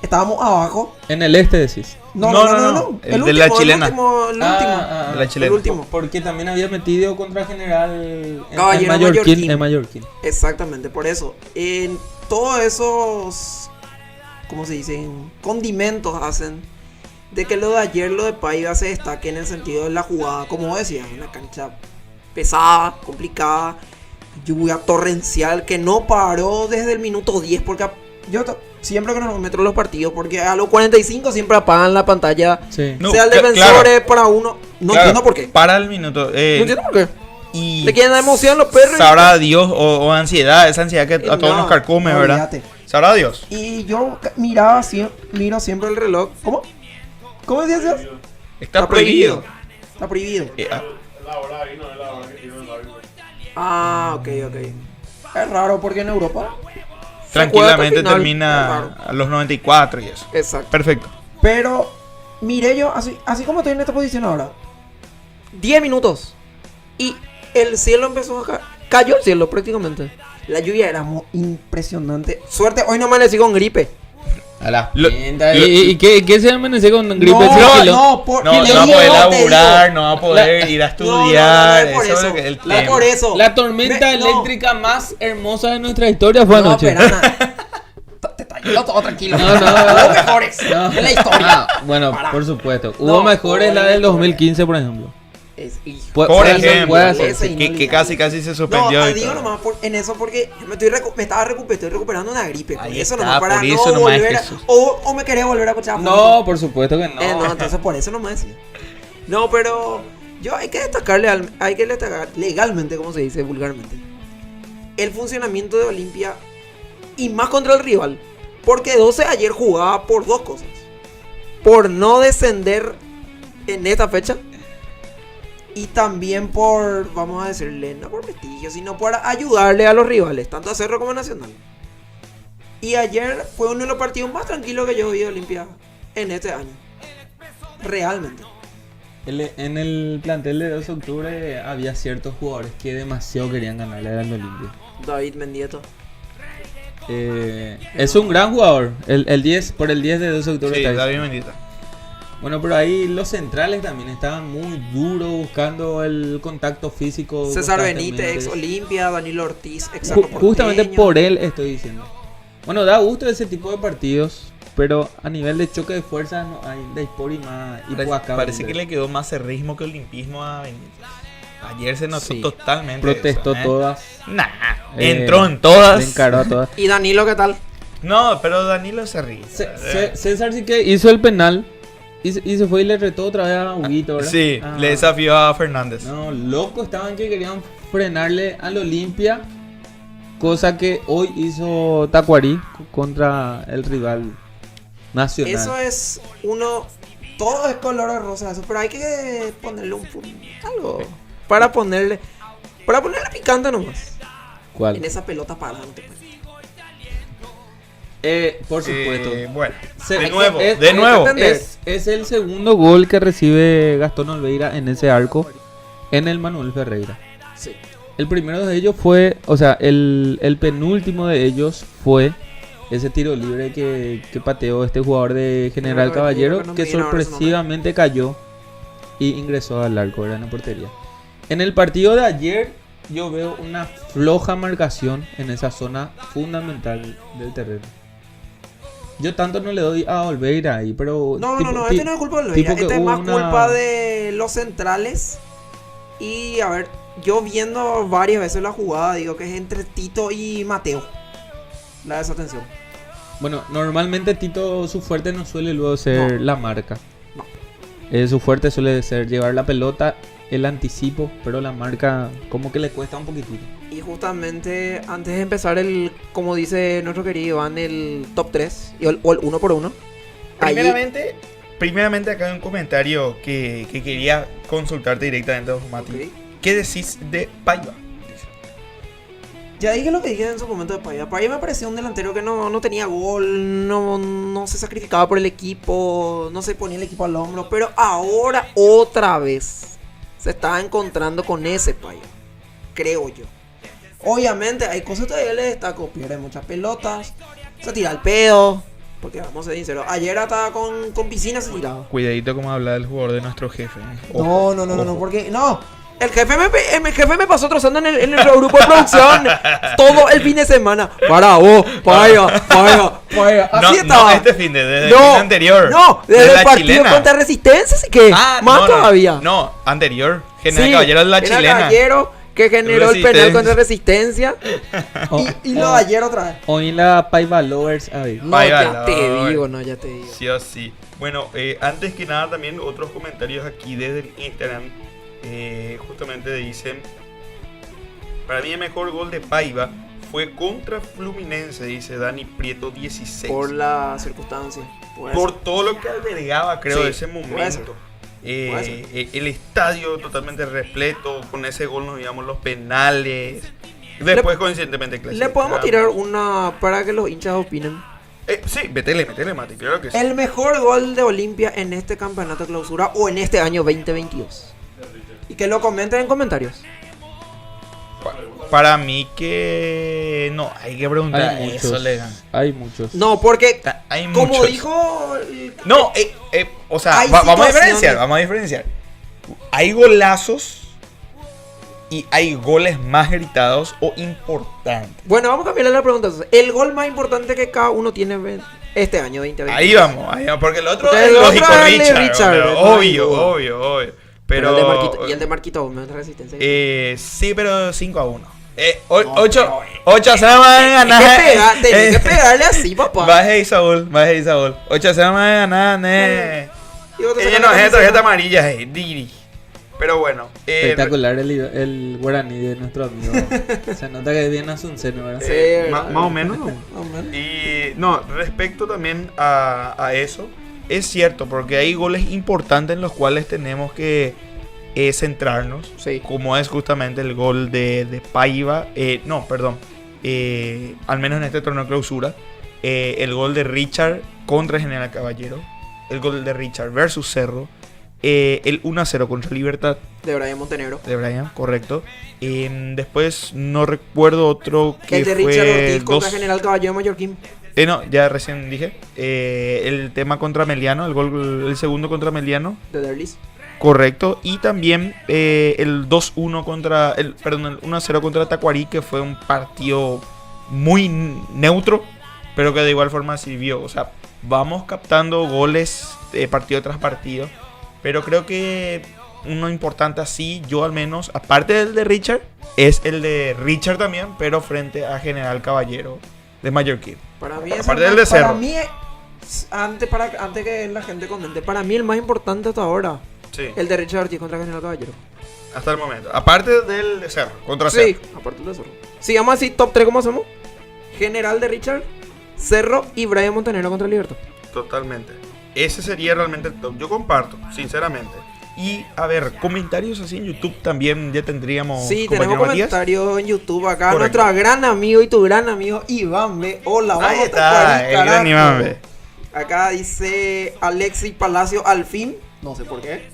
estábamos abajo. En el este decís. No. El de la chilena. El último. El último. Porque también había metido contra General Caballero Mallorquín. Exactamente, por eso. En todos esos, ¿cómo se dicen? Condimentos hacen de que lo de ayer, lo de Paiva se destaque en el sentido de la jugada. Como vos decías, una cancha pesada, complicada, lluvia torrencial que no paró desde el minuto 10. Porque yo siempre que nos meto en los partidos, porque a los 45 siempre apagan la pantalla. Sí. Sea el defensor para uno. No entiendo por qué. Para el minuto. No entiendo por qué. Y le quieren dar emoción los perros. Sabrá Dios o ansiedad, esa ansiedad que a todos nos carcome, ¿verdad? Sabrá Dios. Y yo miro siempre el reloj. ¿Cómo decías? Está prohibido. Está prohibido. Ok. Es raro porque en Europa tranquilamente termina a los 94 y eso. Exacto. Perfecto. Pero miré yo, así como estoy en esta posición ahora, 10 minutos y el cielo empezó a caer. Cayó el cielo prácticamente. La lluvia era impresionante. Suerte, hoy no amanecí con gripe. ¿Y qué se amaneció con gripe? No va a poder laburar, no va a poder ir a estudiar. Por eso. La tormenta eléctrica más hermosa de nuestra historia fue anoche. Te está yendo todo tranquilo. No. Hubo mejores de la historia. Bueno, por supuesto. Hubo mejores la del 2015, por ejemplo. Por ejemplo, que casi se suspendió. No, digo nomás en eso porque estoy recuperando una gripe. Ahí eso está, nomás para por no eso volver a, o me quería volver a escuchar. No, por supuesto que no. Entonces por eso nomás decía. No, pero hay que destacar legalmente, como se dice vulgarmente, el funcionamiento de Olimpia y más contra el rival. Porque 12 ayer jugaba por dos cosas: por no descender en esta fecha, y también por, vamos a decirle, no por prestigio, sino por ayudarle a los rivales, tanto a Cerro como a Nacional. Y ayer fue uno de los partidos más tranquilos que yo vi de Olimpia en este año. Realmente. En el plantel de 2 de octubre había ciertos jugadores que demasiado querían ganarle al Olimpia. David Mendieta. Es un gran jugador. El 10 por el 10 de 2 de octubre. Sí, David Mendieta. Bueno, pero ahí los centrales también estaban muy duros buscando el contacto físico. César Benítez, ex Olimpia, Danilo Ortiz, ex justamente por él estoy diciendo. Bueno, da gusto ese tipo de partidos, pero a nivel de choque de fuerzas no hay Daysport y más. Parece que le quedó más cerrismo que olimpismo a Benítez. Ayer se notó totalmente. Protestó eso, todas. Entró en todas. Se encaró a todas. ¿Y Danilo qué tal? No, pero Danilo se ríe. César sí que hizo el penal. Y se fue y le retó otra vez a Huguito, ¿verdad? Sí, le desafió a Fernández. No, loco estaban que querían frenarle al Olimpia. Cosa que hoy hizo Tacuarí contra el rival nacional. Eso es todo es color rosa, eso, pero hay que ponerle algo para ponerle picante nomás. ¿Cuál? En esa pelota para adelante. Por supuesto. Bueno, de nuevo. Es el segundo gol que recibe Gastón Olveira en ese arco en el Manuel Ferreira. Sí. El primero de ellos fue, el penúltimo de ellos fue ese tiro libre que pateó este jugador de General Caballero, que sorpresivamente cayó y ingresó al arco, era en la portería. En el partido de ayer yo veo una floja marcación en esa zona fundamental del terreno. Yo tanto no le doy a Olveira ahí, pero... No, este no es culpa de Olveira, este es más culpa de los centrales. Y a ver, yo viendo varias veces la jugada, digo que es entre Tito y Mateo la desatención. Bueno, normalmente Tito, su fuerte no suele luego ser la marca. No. Su fuerte suele ser llevar la pelota, el anticipo, pero la marca como que le cuesta un poquitito. Y justamente antes de empezar como dice nuestro querido Iván, el top 3 o el 1 por 1. Primeramente acá hay un comentario que quería consultarte directamente, Mati. Okay. ¿Qué decís de Paiva? Ya dije lo que dije en su momento de Paiva. Paiva me parecía un delantero que no tenía gol, no se sacrificaba por el equipo, no se ponía el equipo al hombro. Pero ahora otra vez se está encontrando con ese Paiva, creo yo. Obviamente hay cosas que todavía le destaco. Pierde muchas pelotas, se tira al pedo. Porque vamos a ser sinceros, ayer estaba con piscina se tiraba. Cuidadito como habla el jugador de nuestro jefe. No, porque no. El jefe me pasó trozando en el grupo de producción todo el fin de semana. Para vos, vaya. Así estaba. No, este fin desde el fin anterior. No, desde el partido chilena. contra Resistencia, sí que. Más todavía. No, anterior. General Caballero de la General chilena. Caballero que generó el penal contra Resistencia. Y lo de ayer otra vez. Hoy la Paiva Lovers, a ver. Ya te digo. Sí o sí. Bueno, antes que nada también otros comentarios aquí desde el Instagram. Justamente dicen: para mí el mejor gol de Paiva fue contra Fluminense, dice Dani Prieto 16. Por la circunstancia. Por todo lo que albergaba, creo, de ese momento. El estadio totalmente repleto. Con ese gol nos llevamos los penales. Después, coincidentemente, le podemos tirar una para que los hinchas opinen. Sí, métele, Mati, claro que sí. El mejor gol de Olimpia en este campeonato de clausura o en este año 2022. Y que lo comenten en comentarios. Para mí que... No, hay que preguntar eso, Legan. Hay muchos. No, porque hay como muchos. dijo... No, o sea, vamos a diferenciar. Hay golazos y hay goles más gritados o importantes. Bueno, vamos a cambiarle la pregunta. El gol más importante que cada uno tiene este año 2022. Ahí vamos, porque el otro es lógico, Richard. Obvio. Pero ¿Y el de Marquito Gómez, Resistencia? Sí, pero 5-1. 8 se van a ganar. Tenés que pegarle así, papá. Baje Isaúl. 8 se van a ganar, Ella no es tarjeta amarilla, Diri. Pero bueno. Espectacular el guaraní de nuestro amigo. Se nota que es bien asunceno, ¿verdad? Sí, más o menos. Y no, respecto también a eso, es cierto, porque hay goles importantes en los cuales tenemos que centrarnos. Sí. Como es justamente el gol de Paiva. Al menos en este torneo de clausura. El gol de Richard contra General Caballero. El gol de Richard versus Cerro. El 1-0 contra Libertad. De Brian Montenegro. Correcto. Después no recuerdo otro que fue... El de Richard Ortiz contra General Caballero Mallorquín. No, ya recién dije. El tema contra Meliano, el segundo contra Meliano. De Derlis. Correcto. Y también el 2-1 contra... el 1-0 contra Tacuarí, que fue un partido muy neutro, pero que de igual forma sirvió. O sea, vamos captando goles partido tras partido. Pero creo que uno importante así, yo al menos, aparte del de Richard, es el de Richard también, pero frente a General Caballero de Mallorquín. Para mí aparte del de Cerro. Para mí, antes que la gente comente, para mí el más importante hasta ahora, el de Richard Ortiz contra General Caballero. Hasta el momento. Aparte del de Cerro, contra Cerro. Sí, aparte del de Cerro. Si vamos así, top 3, ¿cómo hacemos? General de Richard, Cerro y Brian Montenegro contra Libertad. Totalmente. Ese sería realmente el top. Yo comparto, sinceramente. Y a ver, comentarios así en YouTube también ya tendríamos. Sí, tenemos comentarios en YouTube acá. Correcto. Nuestro gran amigo y tu gran amigo Iván B. Hola, vamos ahí está, el gran Iván B. Acá dice Alexis Palacio al fin. No sé por qué.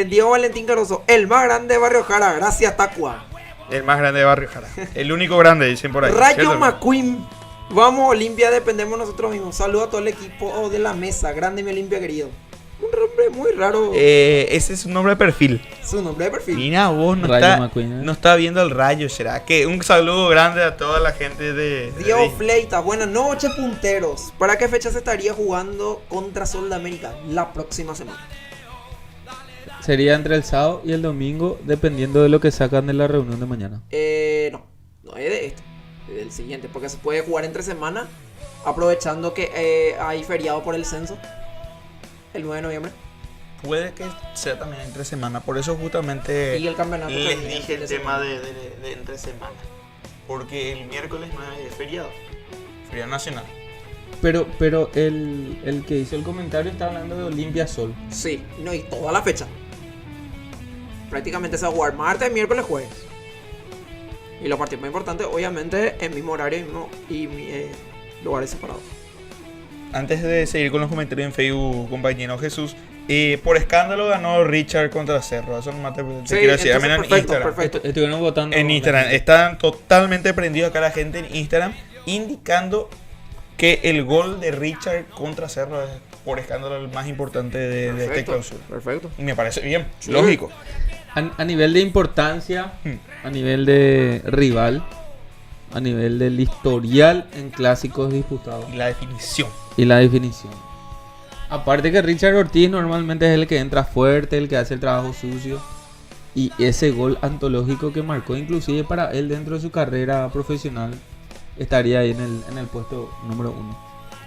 Diego Valentín Caroso, el más grande de Barrio Jara. Gracias, Tacua. El más grande de Barrio Jara. El único grande, dicen por ahí. Rayo McQueen. Vamos, Olimpia, dependemos nosotros mismos. Saludos a todo el equipo de la mesa. Grande mi Olimpia querido. Un nombre muy raro. Ese es un nombre de perfil. Su nombre de perfil. Mira vos, no está viendo el rayo, ¿será? Que un saludo grande a toda la gente de Diego Fleita, buenas noches, punteros. ¿Para qué fecha se estaría jugando contra Sol de América la próxima semana? Sería entre el sábado y el domingo, dependiendo de lo que sacan de la reunión de mañana. No es de este. El siguiente, porque se puede jugar entre semana, aprovechando que hay feriado por el censo el 9 de noviembre. Puede que sea también entre semana, por eso justamente y el campeonato les dije el tema de entre semana, porque el miércoles no es feriado nacional. Pero el que hizo el comentario está hablando de Olimpia Sol. Sí, no, y toda la fecha. Prácticamente se va a jugar martes, miércoles, jueves. Y los partidos más importantes, obviamente, en mismo horario y lugares separados. Antes de seguir con los comentarios en Facebook, compañero Jesús, por escándalo ganó Richard contra Cerro. Eso nomás te quiero decir. Al menos en Instagram. Estuvieron votando en Instagram. Están totalmente prendidos acá la gente en Instagram, indicando que el gol de Richard contra Cerro es por escándalo el más importante de este clausura. Perfecto. Y me parece bien, lógico. A nivel de importancia, a nivel de rival, a nivel del historial en clásicos disputados. Y la definición. Aparte que Richard Ortiz normalmente es el que entra fuerte, el que hace el trabajo sucio. Y ese gol antológico que marcó inclusive para él dentro de su carrera profesional estaría ahí en el puesto número 1.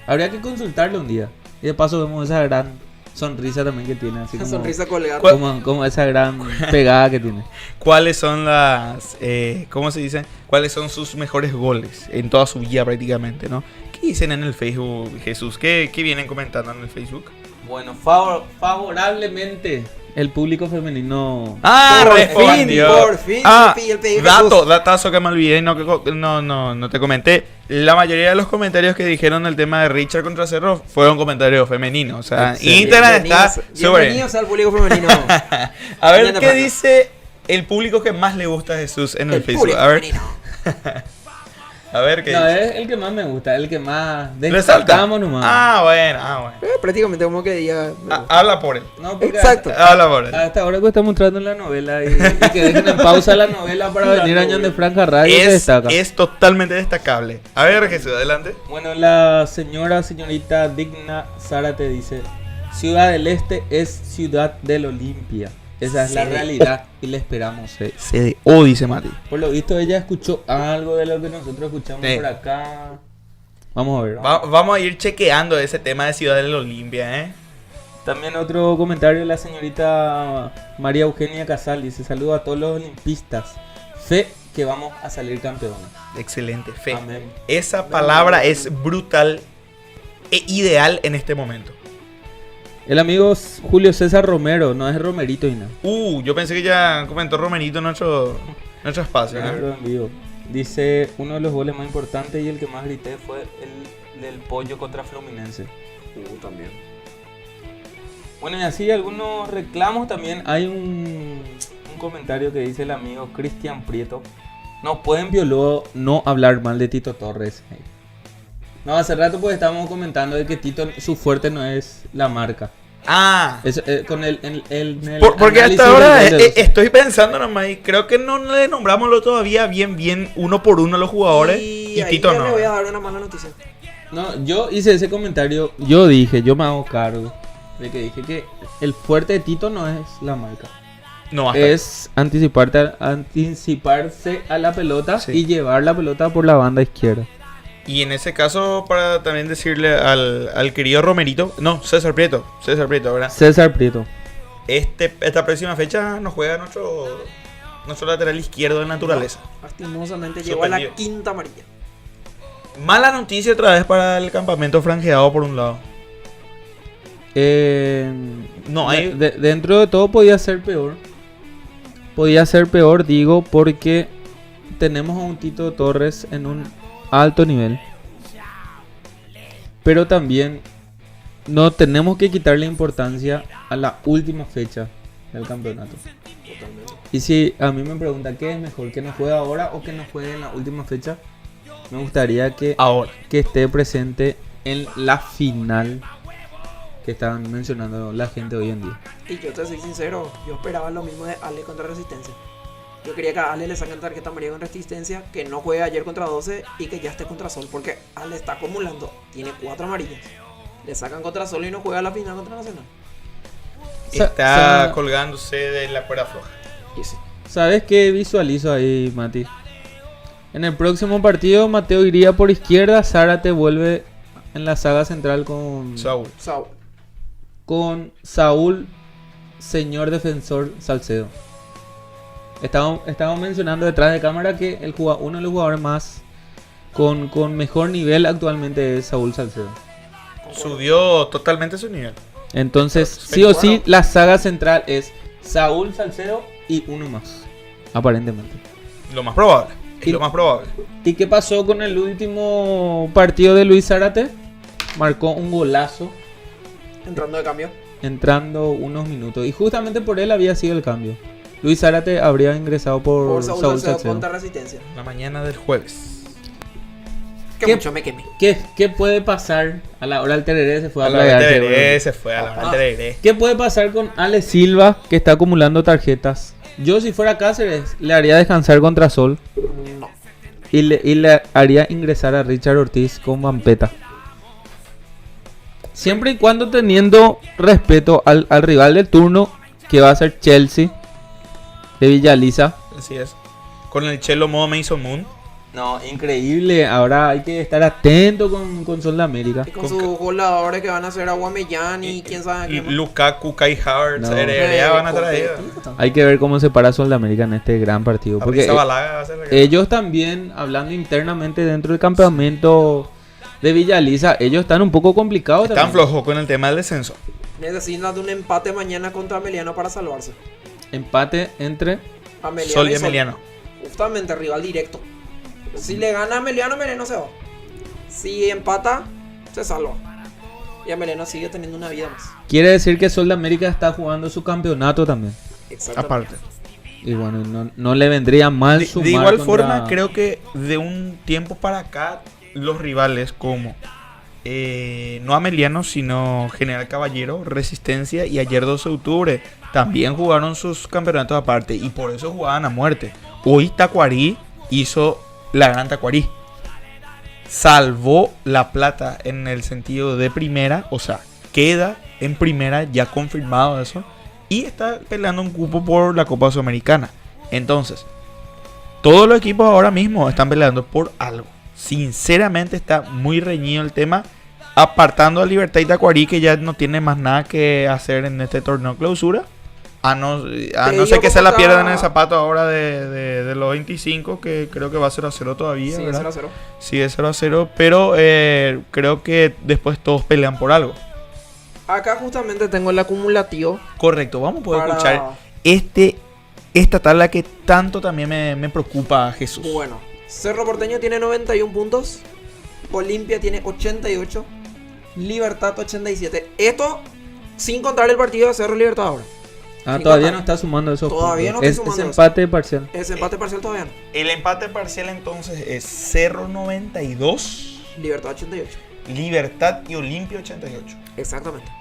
Habría que consultarlo un día. Y de paso vemos esa gran sonrisa también que tiene. Así como, sonrisa colgada. Como esa gran pegada que tiene. ¿Cuáles son las, cómo se dice? ¿Cuáles son sus mejores goles en toda su vida prácticamente, no? ¿Qué dicen en el Facebook, Jesús? ¿Qué vienen comentando en el Facebook? Bueno, favorablemente el público femenino. Por fin. Datazo que me olvidé y no te comenté. La mayoría de los comentarios que dijeron el tema de Richard contra Cerro fueron comentarios femeninos. O sea, Internet está sobre. Bienvenidos al público femenino. A ver qué dice el público que más le gusta a Jesús en el Facebook. A ver. A ver qué dice. Es el que más me gusta, el que más destacamos nomás. Bueno. Prácticamente como que diga. Habla por él. No, exacto. Habla por él. Hasta ahora que está mostrando la novela y que dejen en pausa la novela para venir a Ñan de Franja Radio se destaca. Es totalmente destacable. A ver, Jesús, adelante. Bueno, la señorita Digna Zárate dice: Ciudad del Este es ciudad del Olimpia. Esa es la realidad y le esperamos. CDO, dice Mati. Por lo visto ella escuchó algo de lo que nosotros escuchamos por acá. Vamos a ver. Vamos a ir chequeando ese tema de Ciudad del Olimpia, También otro comentario de la señorita María Eugenia Casal. Dice: saludos a todos los olimpistas. Fe que vamos a salir campeones. Excelente, fe. Amén. Esa palabra es brutal e ideal en este momento. El amigo Julio César Romero, no es Romerito y nada. Yo pensé que ya comentó Romerito en nuestro espacio. Dice: uno de los goles más importantes y el que más grité fue el del Pollo contra Fluminense. También. Bueno, y así algunos reclamos también. Hay un comentario que dice el amigo Cristian Prieto: no pueden Pioló no hablar mal de Tito Torres. No, hace rato pues estábamos comentando de que Tito, su fuerte no es la marca. Con porque hasta ahora estoy pensando nomás y creo que no le nombramos todavía bien uno por uno a los jugadores y Tito no. Me voy a dar una mala noticia. No, yo hice ese comentario, yo me hago cargo de que dije que el fuerte de Tito no es la marca. No, es anticiparse a la pelota y llevar la pelota por la banda izquierda. Y en ese caso, para también decirle al querido Romerito, César Prieto, ¿verdad? César Prieto. Esta próxima fecha nos juega nuestro lateral izquierdo de naturaleza. Lastimosamente llegó a la quinta amarilla. Mala noticia otra vez para el campamento franjeado por un lado. Dentro de todo podía ser peor. Digo, porque tenemos a un Tito Torres en un alto nivel, pero también no tenemos que quitarle importancia a la última fecha del campeonato. Y si a mí me preguntan qué es mejor, que nos juegue ahora o que nos juegue en la última fecha, me gustaría que esté presente en la final que están mencionando la gente hoy en día. Y yo te soy sincero, yo esperaba lo mismo de Ale contra Resistencia. Yo quería que a Ale le saquen tarjeta amarilla con Resistencia, que no juegue ayer contra 12 y que ya esté contra Sol, porque Ale está acumulando, tiene 4 amarillas. Le sacan contra Sol y no juega la final contra Nacional. Está colgándose de la cuerda floja. ¿Sabes qué visualizo ahí, Mati? En el próximo partido Mateo iría por izquierda, Zárate vuelve en la saga central con Saúl, señor defensor Salcedo. Estábamos mencionando detrás de cámara que uno de los jugadores más con mejor nivel actualmente es Saúl Salcedo. Subió totalmente su nivel. Entonces, sí o sí, la saga central es Saúl Salcedo y uno más, aparentemente. Lo más probable. Es lo más probable. ¿Y qué pasó con el último partido de Luis Zárate? Marcó un golazo Entrando de cambio. entrando unos minutos. Y justamente por él había sido el cambio. Luis Zárate habría ingresado por Saúl Saúl Salcedo, Salcedo. Ponta Resistencia. La mañana del jueves. Que mucho me quemé. ¿Qué puede pasar? A la hora del tereré se fue a A la hora del playarse, tereré bro. se fue, a la hora del tereré. ¿Qué puede pasar con Ale Silva, que está acumulando tarjetas? Yo, si fuera Cáceres, le haría descansar contra Sol. No. Y le haría ingresar a Richard Ortiz con Vampeta. Siempre y cuando teniendo respeto al rival del turno, que va a ser Chelsea de Villaliza. Así es. Con el Chelo modo Mason Moon. No, increíble. Ahora hay que estar atento con Sol de América. Y con sus goleadores que van a ser Aguamellán y quién sabe qué más. Lukaku, Kai Havertz, No. Heredia van a traer. Hay que ver cómo se para Sol de América en este gran partido. Porque Zabalaga va a ser la gran. ellos también, hablando internamente dentro del campamento de Villaliza, ellos están un poco complicados. Están también. flojos con el tema del descenso. Necesitan de un empate mañana contra Ameliano para salvarse. Empate entre Ameliano Sol y Emiliano. Justamente, rival directo. Si le gana a Ameliano, Ameliano se va. Si empata, se salva. Y Ameliano sigue teniendo una vida más. Quiere decir que Sol de América está jugando su campeonato también. Exactamente. Aparte. Y bueno, no le vendría mal sumar De igual contra- forma, creo que de un tiempo para acá, los rivales como no Ameliano, sino General Caballero, Resistencia y ayer 12 de octubre también jugaron sus campeonatos aparte y por eso jugaban a muerte. Hoy Tacuarí hizo la gran Tacuarí. Salvó la plata en el sentido de primera, o sea, queda en primera, ya confirmado eso, y está peleando un cupo por la Copa Sudamericana. Entonces, todos los equipos ahora mismo están peleando por algo. Sinceramente está muy reñido el tema, apartando a Libertad y Tacuarí, que ya no tiene más nada que hacer en este torneo clausura. A no ser que se la pierdan en el zapato ahora de los 25, que creo que va a 0-0 todavía. Sí, ¿verdad? 0-0. Sí, es 0-0, pero creo que después todos pelean por algo. Acá justamente tengo el acumulativo. Correcto, vamos a poder Para- escuchar esta tabla que tanto también me preocupa, Jesús. Bueno, Cerro Porteño tiene 91 puntos. Olimpia tiene 88. Libertad 87. Esto sin contar el partido de Cerro Libertad ahora. Sin todavía contar. no está sumando esos Todavía puntos. no está sumando es eso. empate parcial. Ese empate parcial todavía no. El empate parcial entonces es Cerro 92, Libertad 88. Libertad y Olimpia 88. Exactamente.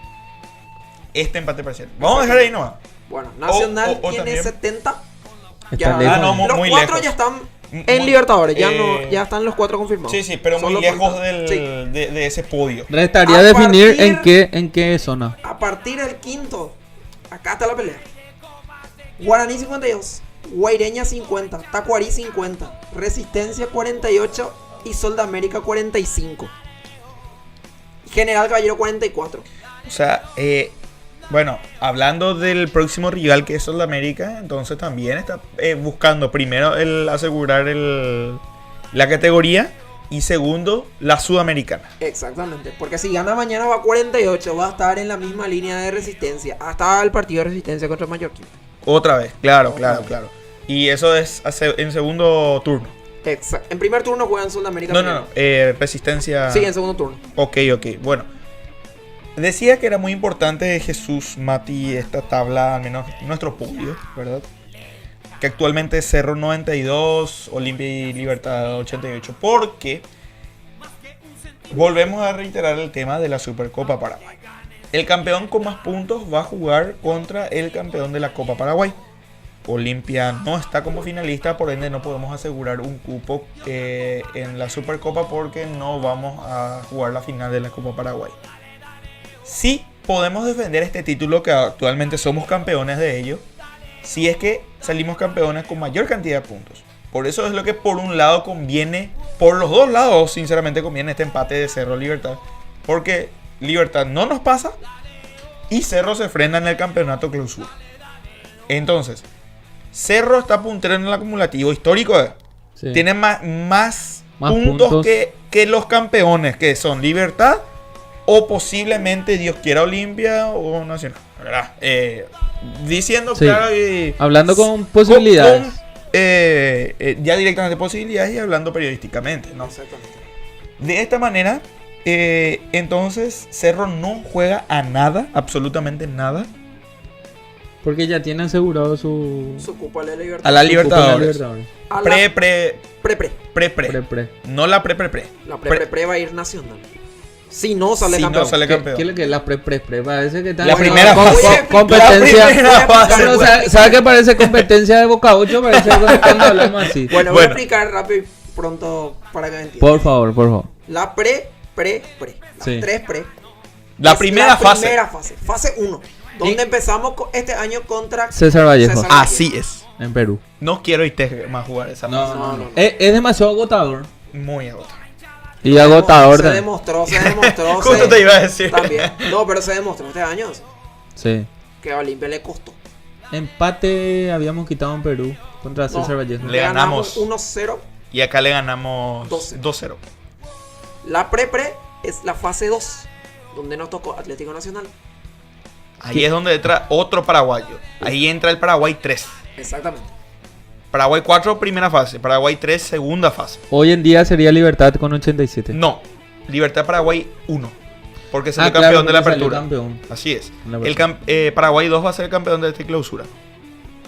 Este empate parcial. Vamos a dejar ahí nomás. Bueno, Nacional o tiene también- 70. Está Ya, lejos. no, los muy cuatro lejos. ya están Muy- en Libertadores. Ya, eh, ya están los 4 confirmados. Sí, sí, pero muy Solo lejos falta- del, Sí. de ese podio. Restaría A definir partir- en qué zona. A partir del quinto, acá está la pelea. Guaraní 52, Guaireña 50, Tacuarí 50, Resistencia 48 y Sol de América 45. General Caballero 44. O sea, bueno, hablando del próximo rival que es Sudamérica, entonces también está buscando primero el asegurar la categoría y segundo la sudamericana. Exactamente, porque si gana mañana va a 48, va a estar en la misma línea de Resistencia hasta el partido de Resistencia contra Mallorquín. Otra vez, claro. Y eso es en segundo turno. Exacto. En primer turno juegan Sudamérica. No, Resistencia. Sí, en segundo turno. Ok. Bueno. Decía que era muy importante, Jesús, Mati, esta tabla, al menos nuestro podio, ¿verdad? Que actualmente es Cerro 92, Olimpia y Libertad 88, porque volvemos a reiterar el tema de la Supercopa Paraguay. El campeón con más puntos va a jugar contra el campeón de la Copa Paraguay. Olimpia no está como finalista, por ende no podemos asegurar un cupo en la Supercopa porque no vamos a jugar la final de la Copa Paraguay. Sí podemos defender este título, que actualmente somos campeones de ello, si es que salimos campeones con mayor cantidad de puntos. Por eso es lo que por un lado conviene, por los dos lados sinceramente conviene este empate de Cerro Libertad, porque Libertad no nos pasa y Cerro se frena en el campeonato clausura. Entonces, Cerro está puntero en el acumulativo histórico. Sí. Tiene más puntos. puntos que los campeones, que son Libertad o posiblemente, Dios quiera, Olimpia o Nacional, ¿verdad? Diciendo Sí. claro y Hablando con posibilidades. ya directamente posibilidades y hablando periodísticamente, ¿no? Exactamente. De esta manera, entonces Cerro no juega a nada, absolutamente nada. Porque ya tiene asegurado su Copa de la Libertadores. A la Libertadores. A la Pre. No la pre. La pre va a ir Nacional. Si no sale campeón. ¿Qué es lo que es la pre? Parece que está la primera fase. competencia. La primera fase. No, ¿sabe qué parece competencia de Boca 8? Parece cuando hablamos así. Bueno, voy a explicar rápido y pronto para que me entiendan. Por favor. La pre. Las Sí. 3 pre. La primera fase. Fase 1. Donde empezamos este año contra César Vallejo. Así es. En Perú. No quiero irte más a jugar esa fase. No. Es demasiado agotador. Muy agotador. Y agotador Se también. demostró. Justo te iba a decir. También. No, pero se demostró este año Sí. que a Olimpia le costó. Empate habíamos quitado en Perú contra César Vallejo. Le ganamos 1-0. Y acá le ganamos 2-0. La pre es la fase 2, donde nos tocó Atlético Nacional. Ahí es donde entra otro paraguayo. Ahí entra el Paraguay 3. Exactamente. Paraguay 4, primera fase. Paraguay 3, segunda fase. Hoy en día sería Libertad con 87. No, Libertad Paraguay 1. Porque salió campeón de la apertura. Campeón. Así es. Paraguay 2 va a ser el campeón de esta clausura.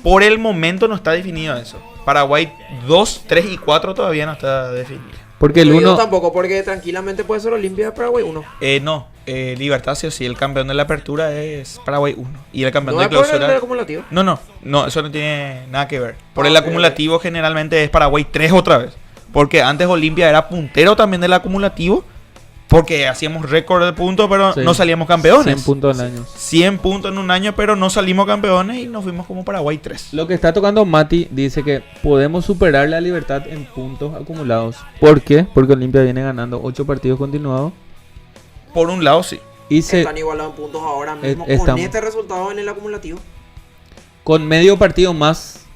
Por el momento no está definido eso. Paraguay 2, 3 y 4 todavía no está definido. Porque el 1 tampoco, porque tranquilamente puede ser Olimpia Paraguay 1. No, Libertad sí o sí, el campeón de la apertura es Paraguay 1. Y el campeón ¿No de es por clausura... el acumulativo? No, eso no tiene nada que ver. Por el acumulativo generalmente es Paraguay 3 otra vez. Porque antes Olimpia era puntero también del acumulativo. Porque hacíamos récord de puntos, pero sí, no salíamos campeones. 100 puntos al año. 100 puntos en un año, pero no salimos campeones y nos fuimos como Paraguay 3. Lo que está tocando Mati dice que podemos superar la Libertad en puntos acumulados. ¿Por qué? Porque Olimpia viene ganando 8 partidos continuados. Por un lado, sí. Y están igualados en puntos ahora mismo con este resultado en el acumulativo. Con medio partido más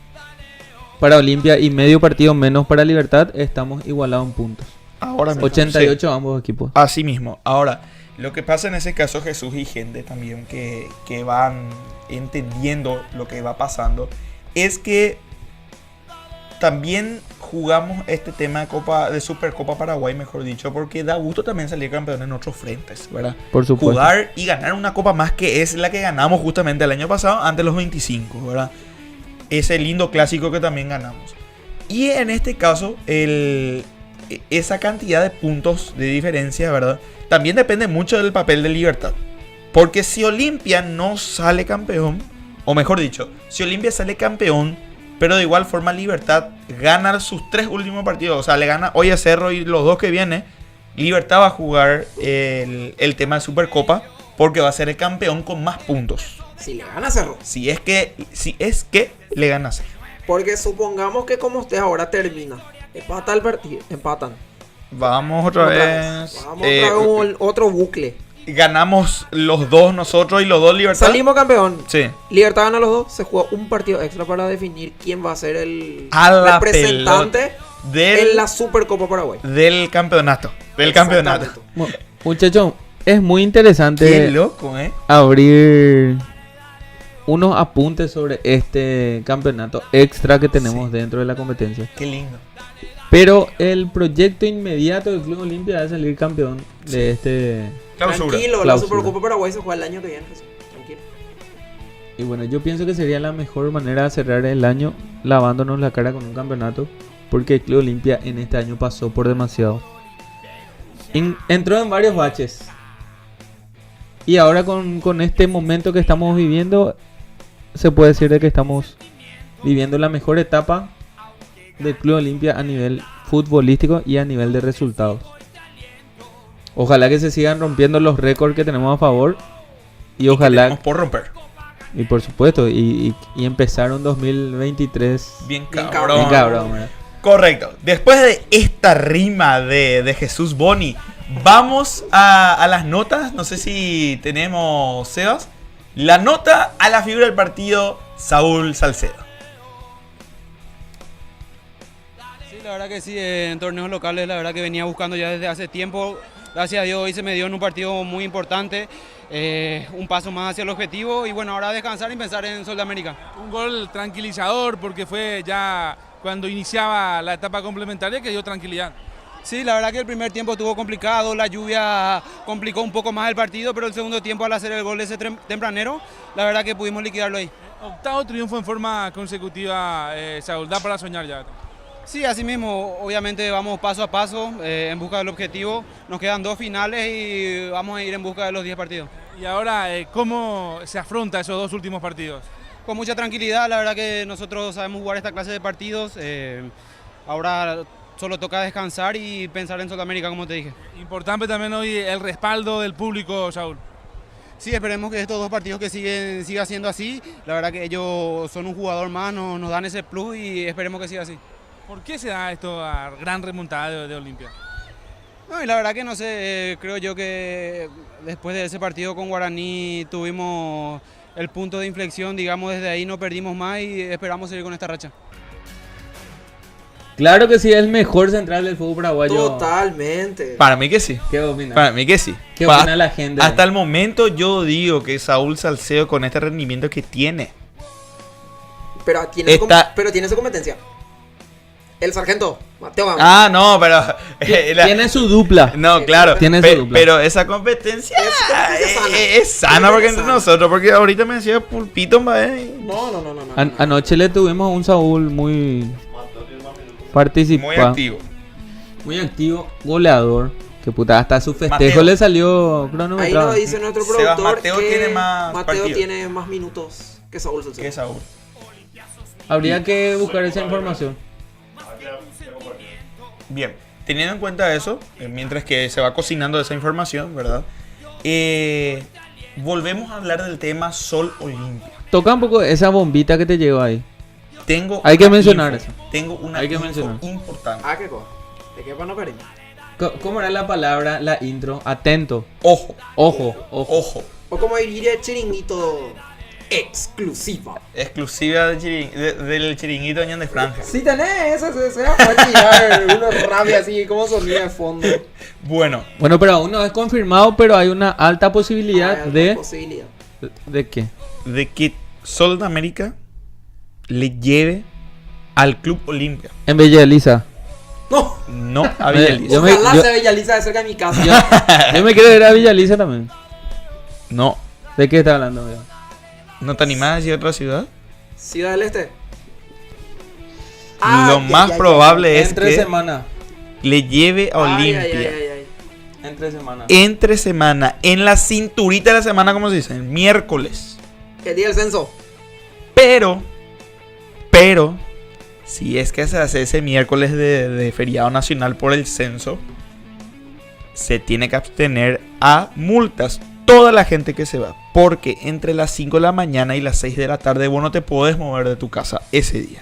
para Olimpia y medio partido menos para Libertad, estamos igualados en puntos. Ahora mismo, 88 sí. Ambos equipos. Así mismo. Ahora, lo que pasa en ese caso, Jesús y gente también que van entendiendo lo que va pasando, es que también jugamos este tema de Supercopa Paraguay, mejor dicho, porque da gusto también salir campeón en otros frentes, ¿verdad? Por supuesto. Jugar y ganar una copa más, que es la que ganamos justamente el año pasado, ante los 25, ¿verdad? Ese lindo clásico que también ganamos. Y en este caso, esa cantidad de puntos de diferencia, ¿verdad? También depende mucho del papel de Libertad. Porque si Olimpia no sale campeón, o mejor dicho, si Olimpia sale campeón, pero de igual forma Libertad gana sus 3 últimos partidos, o sea, le gana hoy a Cerro y los 2 que viene, Libertad va a jugar el tema de Supercopa, porque va a ser el campeón con más puntos. Si le gana a Cerro. Si es que le gana a Cerro. Porque supongamos que como usted ahora termina, empata el partido, empatan. Vamos otra vez. Vamos otra vez otro bucle. Ganamos los 2 nosotros y los 2 Libertad. Salimos campeón. Sí. Libertad gana los 2. Se juega un partido extra para definir quién va a ser el representante en la Supercopa Paraguay. Del campeonato. Muchachos, es muy interesante. Qué loco, abrir unos apuntes sobre este campeonato extra que tenemos dentro de la competencia. Qué lindo. Pero el proyecto inmediato del Club Olimpia es salir campeón de este clausura. Tranquilo, la Supercopa Paraguay se juega el año que viene, Jesús. Tranquilo. Y bueno, yo pienso que sería la mejor manera de cerrar el año lavándonos la cara con un campeonato, porque el Club Olimpia en este año pasó por demasiado. Entró en varios baches. Y ahora con este momento que estamos viviendo, se puede decir de que estamos viviendo la mejor etapa del Club Olimpia a nivel futbolístico y a nivel de resultados. Ojalá que se sigan rompiendo los récords que tenemos a favor. Y ojalá... tenemos por romper. Y por supuesto, y empezar un 2023 bien cabrón. ¿verdad? Correcto. Después de esta rima de Jesús Boni, vamos a las notas. No sé si tenemos, Sebas. La nota a la figura del partido, Saúl Salcedo. Sí, la verdad que sí, en torneos locales la verdad que venía buscando ya desde hace tiempo. Gracias a Dios hoy se me dio en un partido muy importante, un paso más hacia el objetivo y bueno, ahora descansar y pensar en Sudamericana. Un gol tranquilizador porque fue ya cuando iniciaba la etapa complementaria que dio tranquilidad. Sí, la verdad que el primer tiempo estuvo complicado, la lluvia complicó un poco más el partido, pero el segundo tiempo al hacer el gol ese tempranero, la verdad que pudimos liquidarlo ahí. Octavo triunfo en forma consecutiva, Saúl, da para soñar ya. Sí, así mismo, obviamente vamos paso a paso en busca del objetivo, nos quedan 2 finales y vamos a ir en busca de los 10 partidos. Y ahora, ¿cómo se afronta esos 2 últimos partidos? Con mucha tranquilidad, la verdad que nosotros sabemos jugar esta clase de partidos, ahora solo toca descansar y pensar en Sudamérica, como te dije. Importante también hoy el respaldo del público, Saúl. Sí, esperemos que estos 2 partidos que siga siendo así, la verdad que ellos son un jugador más, nos dan ese plus y esperemos que siga así. ¿Por qué se da esto a gran remontada de Olimpia? No, y la verdad que no sé, creo yo que después de ese partido con Guaraní tuvimos el punto de inflexión, digamos, desde ahí no perdimos más y esperamos seguir con esta racha. Claro que sí, es el mejor central del fútbol paraguayo. Totalmente. Para mí que sí. ¿Qué opinas? Para mí que sí. ¿Qué opina la gente? Hasta el momento yo digo que Saúl Salcedo con este rendimiento que tiene. Pero tiene su competencia. El sargento, Mateo Gama. Ah, no, pero... Tiene su dupla. No, claro. Tiene su dupla. Pero esa competencia es sana porque entre nosotros. Porque ahorita me decía Pulpito, No. Anoche le tuvimos a un Saúl muy participado. Muy activo. Muy activo, goleador. Que puta, hasta su festejo Mateo. le salió cronometrado. Ahí nos dice nuestro productor Mateo que tiene más Mateo partidos. tiene más minutos que Saúl Salcedo. Habría que buscar esa información. Bien, teniendo en cuenta eso, mientras que se va cocinando esa información, ¿verdad? Volvemos a hablar del tema Sol Olimpia. Toca un poco esa bombita que te llegó ahí. Hay que una mencionar info, eso. Tengo una Hay que info mencionar. importante. Ah, qué cosa. ¿De qué para no cariño? ¿Cómo era la palabra, la intro? Atento. Ojo. Ojo. O como diría chiringuito exclusiva. Exclusiva del chiringuito Ñan de Franja. Si tenés esa, se va a tirar una rabia así, como sonía de fondo. Bueno, pero aún no es confirmado, pero hay una alta posibilidad Posibilidad. ¿De qué? De que Sol de América le lleve al Club Olimpia. En Bella Elisa. No, a Villa Elisa. Ojalá sea Bella Elisa de cerca de mi casa. Yo me quiero ir a Villa Elisa también. No. ¿De qué está hablando? ¿No te animás a decir otra ciudad? Ciudad del Este. Lo más probable es Entre que semana. le lleve a Olimpia. Entre semana. Entre semana. En la cinturita de la semana, como se dice, el miércoles. El día del censo. Pero, si es que se hace ese miércoles de feriado nacional por el censo, se tiene que abstener a multas toda la gente que se va. Porque entre las 5 de la mañana y las 6 de la tarde vos no te podés mover de tu casa ese día.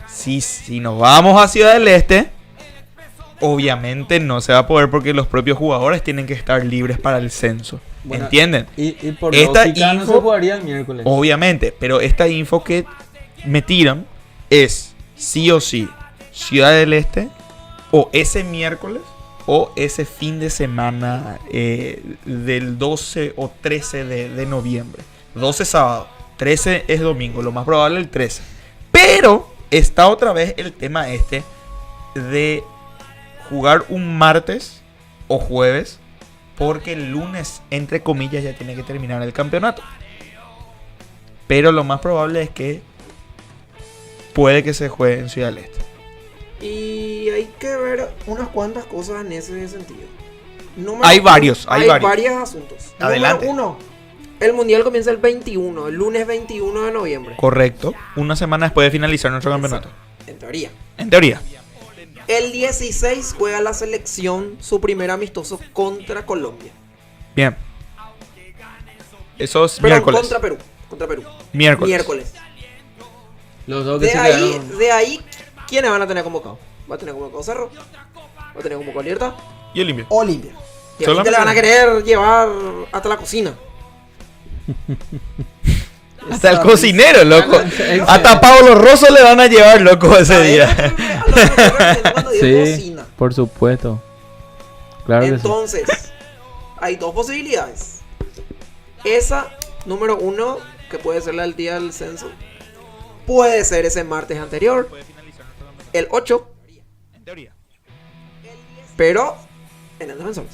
Si nos vamos a Ciudad del Este, obviamente no se va a poder porque los propios jugadores tienen que estar libres para el censo. Bueno, ¿entienden? Y por esta lógica info, no se jugaría el miércoles. obviamente, pero esta info que me tiran es sí o sí Ciudad del Este o ese miércoles o ese fin de semana del 12 o 13 de noviembre. 12 sábado, 13 es domingo, lo más probable el 13. Pero está otra vez el tema de jugar un martes o jueves, porque el lunes, entre comillas, ya tiene que terminar el campeonato. Pero lo más probable es que puede que se juegue en Ciudad del Este. Y hay que ver unas cuantas cosas en ese sentido. Hay varios. Varios asuntos. Adelante. Número 1. El mundial comienza el 21, el lunes 21 de noviembre. Correcto. Una semana después de finalizar nuestro campeonato. En teoría. En teoría. El 16 juega la selección su primer amistoso contra Colombia. Bien. Eso es Pero miércoles. Contra Perú. Miércoles. Los dos que de ahí, ¿quiénes van a tener convocados? Va a tener convocado Cerro, va a tener convocado Alerta Y Olimpia. Y a Olimpia le van a querer llevar hasta la cocina. Hasta el cocinero, loco. Hasta Pablo Rosso le van a llevar, loco, ese día. Sí, por supuesto. Claro. Entonces, hay dos posibilidades. Esa, número 1, que puede ser la del día del censo. Puede ser ese martes anterior. el 8. En teoría. Pero en el Defensores.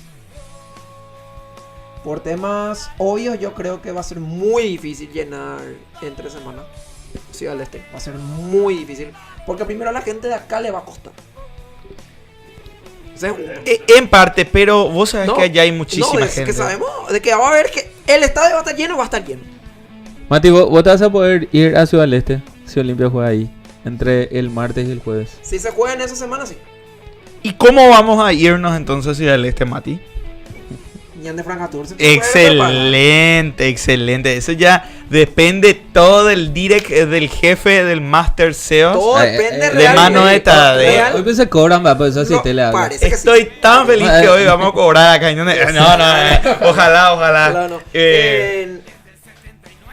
Por temas obvios, yo creo que va a ser muy difícil llenar entre semana Ciudad del Este. Va a ser muy difícil. Porque primero a la gente de acá le va a costar. O sea, En parte, pero vos sabés que allá hay muchísima es gente. que sabemos de que va a haber que el estadio va a estar lleno, va a estar lleno. Mati, vos te vas a poder ir a Ciudad del Este si Olimpia juega ahí, entre el martes y el jueves. Si se juega en esa semana, sí. ¿Y cómo vamos a irnos entonces a Ciudad del Este, Mati? Ñan de Franja Tour. Excelente, excelente. Eso ya depende todo del direct del jefe del Master SEO. Todo depende de mano de Tadeo. Hoy se cobran, va, por eso sí te le hago. Estoy tan feliz que hoy vamos a cobrar acá. No, ojalá. No.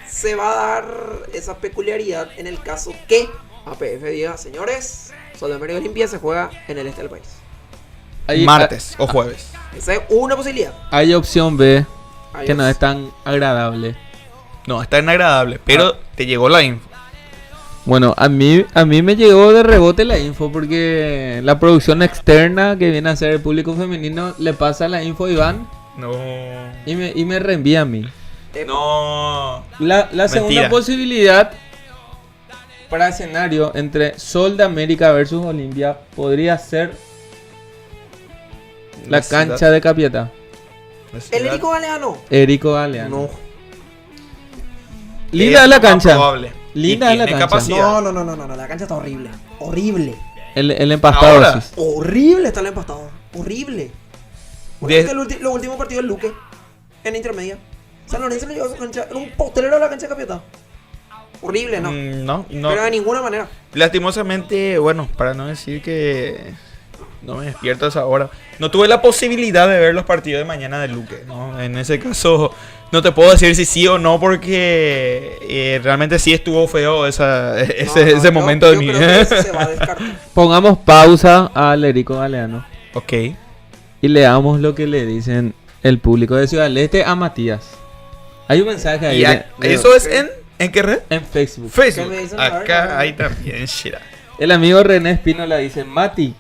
Se va a dar esa peculiaridad en el caso que APF diga, señores, Sol de América Olimpia se juega en el este del país. Martes o jueves. Esa es una posibilidad. Hay opción B, que no es tan agradable. No, es tan agradable, pero te llegó la info. Bueno, a mí me llegó de rebote la info porque la producción externa que viene a ser el público femenino le pasa la info a Iván. No. Y me reenvía a mí. No. La segunda Mentira. posibilidad para escenario entre Sol de América versus Olimpia podría ser la cancha de Capiatá. ¿El Érico Galeano? Érico Galeano. No. Linda es la cancha. Probable. Linda es la cancha. Capacidad. No, la cancha está horrible. Horrible. El empastado. Ahora. Sí. Horrible está el empastado. Horrible. Los últimos partidos del Luque en intermedia. San Lorenzo le llevó a su cancha. Era un potelero de la cancha de Capiatá. Horrible, ¿no? No. Pero de ninguna manera. Lastimosamente, bueno, para no decir que no me despierto a esa hora, no tuve la posibilidad de ver los partidos de mañana de Luque, ¿no? En ese caso, no te puedo decir si sí o no, porque realmente sí estuvo feo ese momento de mi vida. Pongamos pausa al Érico Galeano. Ok. Y leamos lo que le dicen el público de Ciudad del Este a Matías. Hay un mensaje ahí. ¿Eso es en qué red? En Facebook. Acá hay también, Shira. El amigo René Espínola dice: Mati,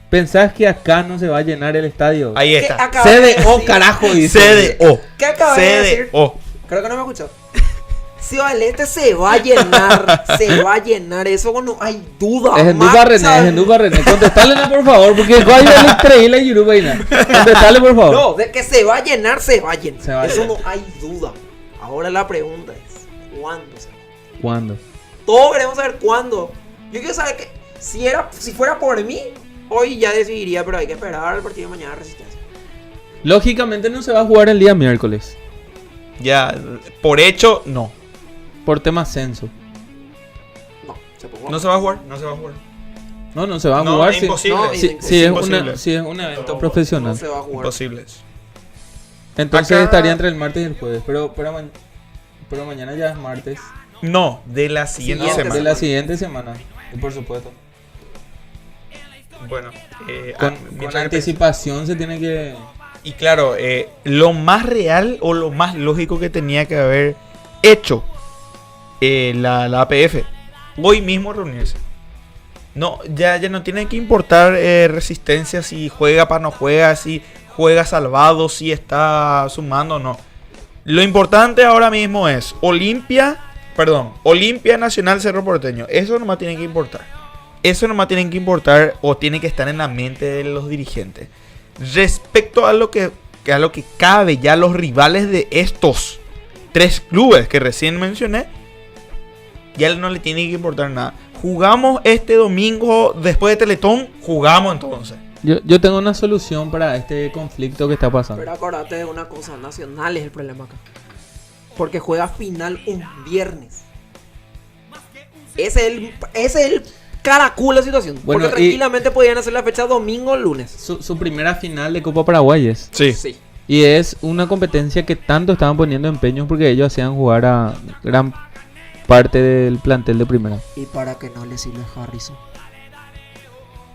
¿pensás que acá no se va a llenar el estadio? Ahí está. CDO, carajo, dice. CDO. ¿Qué acabas de decir? Creo que no me escuchó. Ciudad del Este se va a llenar. Se va a llenar. Eso no hay duda. Es en Duba René. Contestale, por favor, porque hay el increíble en Yurubaina. Contestale, por favor. No, de que se va a llenar, se va a llenar. Eso no hay duda. Ahora la pregunta es: ¿cuándo se va? ¿Cuándo? Todos queremos saber cuándo. Yo quiero saber que si fuera por mí, hoy ya decidiría, pero hay que esperar al partido de mañana de Resistencia. Lógicamente no se va a jugar el día miércoles. Ya, por hecho, no. Por tema censo. No se va a jugar. No se va a jugar. No se va a jugar. Es imposible. Si es un evento profesional. No se va a jugar. Imposible. Entonces estaría entre el martes y el jueves. Pero mañana ya es martes. No, de la siguiente semana. De la siguiente semana. Y por supuesto. Bueno, con anticipación se tiene que... Y claro, lo más real o lo más lógico que tenía que haber hecho la APF, hoy mismo reunirse. No, ya no tiene que importar Resistencia si juega para no juega, si juega salvado, si está sumando o no. Lo importante ahora mismo es Olimpia Nacional Cerro Porteño. Eso nomás tiene que importar. Eso nomás tienen que importar o tiene que estar en la mente de los dirigentes. Respecto a lo que cabe ya los rivales de estos tres clubes que recién mencioné, ya no le tiene que importar nada. Jugamos este domingo después de Teletón, jugamos entonces. Yo tengo una solución para este conflicto que está pasando. Pero acordate de una cosa, Nacional es el problema acá. Porque juega final un viernes. Ese es el caraculo la situación. Bueno, porque tranquilamente podían hacer la fecha domingo o lunes. Su primera final de Copa Paraguay es. Sí. Y es una competencia que tanto estaban poniendo empeños porque ellos hacían jugar a gran parte del plantel de primera. Y para que no les sirva Harrison.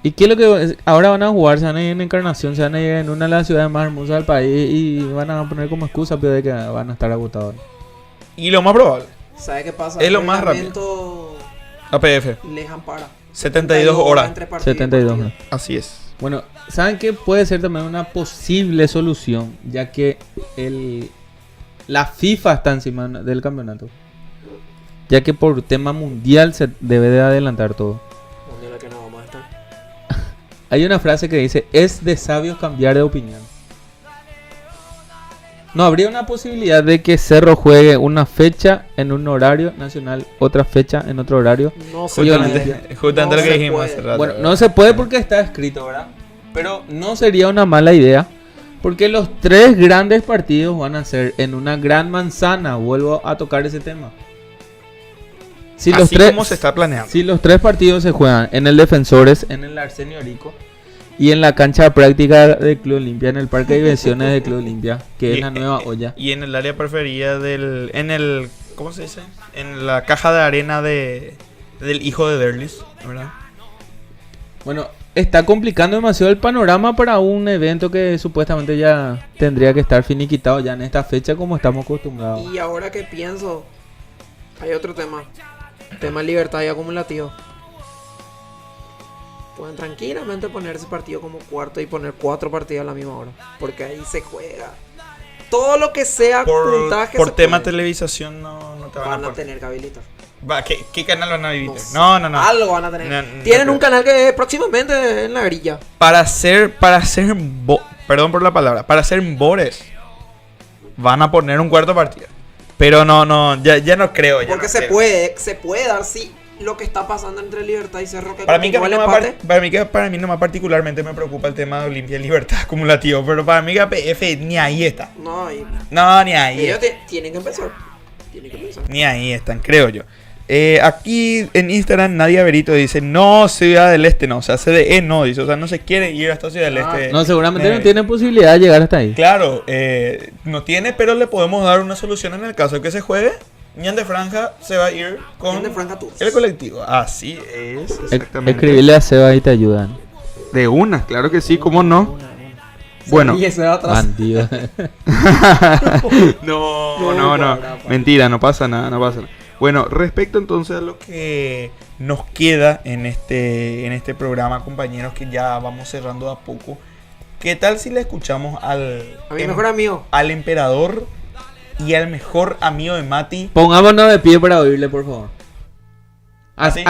¿Y qué es lo que ahora van a jugar? Se van a ir en Encarnación, se van a ir en una de las ciudades más hermosas del país y van a poner como excusa pero de que van a estar agotados. Y lo más probable. ¿Sabe qué pasa? Es lo más rápido. APF. Les ampara. 72 horas. entre partido y 72 partido. horas. Así es. Bueno, ¿saben qué puede ser también una posible solución? Ya que la FIFA está encima del campeonato. Ya que por tema mundial se debe de adelantar todo. ¿Dónde es la que no vamos a estar? Hay una frase que dice, es de sabios cambiar de opinión. ¿No habría una posibilidad de que Cerro juegue una fecha en un horario nacional, otra fecha en otro horario? No se Justamente puede. lo que se dijimos puede. hace rato. Bueno, no se puede porque está escrito, ¿verdad? Pero no sería una mala idea. Porque los 3 grandes partidos van a ser en una gran manzana. Vuelvo a tocar ese tema. Si Así como se está planeando. Si los 3 partidos se juegan en el Defensores, en el Arsenio Rico y en la cancha práctica del Club Olimpia, en el Parque de Diversiones del Club Olimpia, que es la nueva olla. Y en el área preferida ¿cómo se dice? En la caja de arena del hijo de Derlis, ¿verdad? Bueno, está complicando demasiado el panorama para un evento que supuestamente ya tendría que estar finiquitado ya en esta fecha como estamos acostumbrados. Y ahora que pienso, hay otro tema. Tema libertad y acumulativo. Pueden tranquilamente poner ese partido como cuarto y poner 4 partidos a la misma hora. Porque ahí se juega. Todo lo que sea puntaje Por se tema puede. televisación no te van a Van a poner. tener que habilitar. ¿Qué canal van a habilitar? sé. No. Algo van a tener. No Tienen creo. un canal que próximamente en la grilla. Para ser perdón por la palabra, para ser bores van a poner un cuarto partido. Pero ya no creo. Ya Porque no se creo. puede dar sí lo que está pasando entre Libertad y Cerro, que Para mí, continúa el empate. para mí nomás particularmente me preocupa el tema de Olimpia y Libertad acumulativo. Pero para mí KPF ni ahí está. No, Ni ahí ellos está. tienen que empezar. Ni ahí están, creo yo. Aquí en Instagram Nadia Berito dice, no, Ciudad del Este no, o sea, CDE no, dice, o sea, no se quiere ir hasta Ciudad del Este. No, seguramente no tiene posibilidad de llegar hasta ahí. Claro, no tiene, pero le podemos dar una solución en el caso de que se juegue. Ñan de Franja se va a ir con Ñan de Franja Tours. el colectivo. Así es, exactamente. Escribirle a Seba y te ayudan. De una, claro que sí, ¿cómo no? Bueno. Y ese va atrás. Bandido. No. Mentira, no pasa nada. Bueno, respecto entonces a lo que nos queda en este programa, compañeros, que ya vamos cerrando a poco. ¿Qué tal si le escuchamos A mi mejor amigo. al emperador y al mejor amigo de Mati? Pongámonos de pie para oírle, por favor. ¿Así?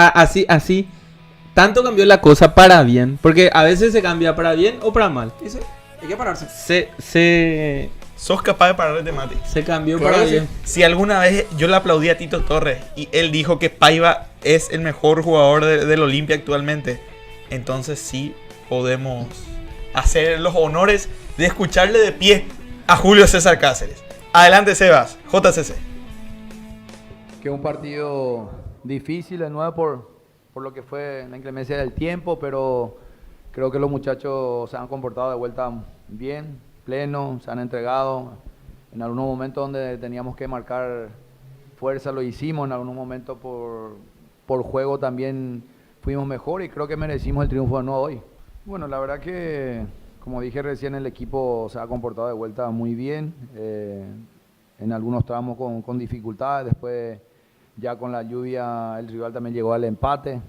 Así. Tanto cambió la cosa para bien. Porque a veces se cambia para bien o para mal. Hay que pararse. Sos capaz de parar de Mati. Se cambió Claro para que bien. sí. Si alguna vez yo le aplaudí a Tito Torres y él dijo que Paiva es el mejor jugador del Olimpia actualmente, entonces sí podemos hacer los honores de escucharle de pie a Julio César Cáceres. Adelante, Sebas, JCC. Que un partido difícil de nuevo por lo que fue la inclemencia del tiempo, pero creo que los muchachos se han comportado de vuelta bien, pleno, se han entregado. En algunos momentos donde teníamos que marcar fuerza lo hicimos, en algunos momentos por juego también fuimos mejor y creo que merecimos el triunfo de nuevo hoy. Bueno, la verdad que, como dije recién, el equipo se ha comportado de vuelta muy bien, en algunos tramos con dificultades, después ya con la lluvia el rival también llegó al empate,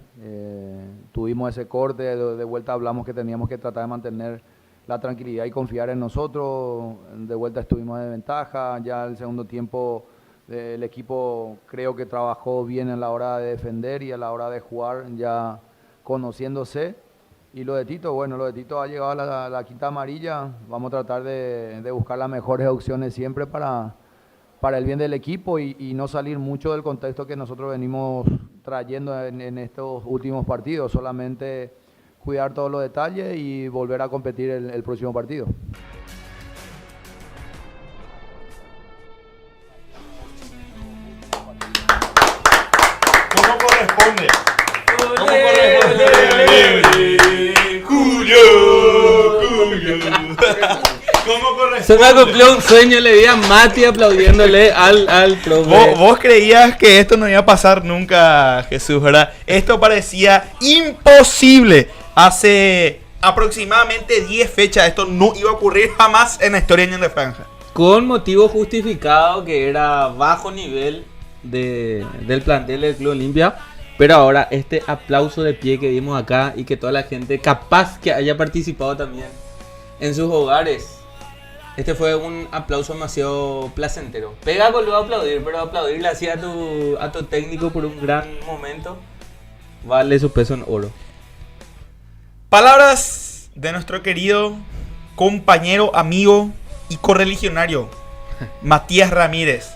tuvimos ese corte, de vuelta hablamos que teníamos que tratar de mantener la tranquilidad y confiar en nosotros, de vuelta estuvimos de ventaja, ya el segundo tiempo el equipo creo que trabajó bien a la hora de defender y a la hora de jugar ya conociéndose. Y lo de Tito, bueno, lo de Tito ha llegado a la quinta amarilla, vamos a tratar de buscar las mejores opciones siempre para el bien del equipo y no salir mucho del contexto que nosotros venimos trayendo en estos últimos partidos, solamente cuidar todos los detalles y volver a competir el próximo partido. ¿Cómo corresponde? Julio. ¿Cómo corresponde? Se me cumplió un sueño, le vi a Mati aplaudiéndole al profe. Vos creías que esto no iba a pasar nunca, Jesús, ¿verdad? Esto parecía imposible. Hace aproximadamente 10 fechas esto no iba a ocurrir jamás en la historia de Ñan de Franja. Con motivo justificado que era bajo nivel del plantel del Club Olimpia. Pero ahora este aplauso de pie que vimos acá y que toda la gente capaz que haya participado también en sus hogares. Este fue un aplauso demasiado placentero. Pega con luego aplaudir, pero aplaudirle así a tu técnico por un gran momento vale su peso en oro. Palabras de nuestro querido compañero, amigo y correligionario Matías Ramírez.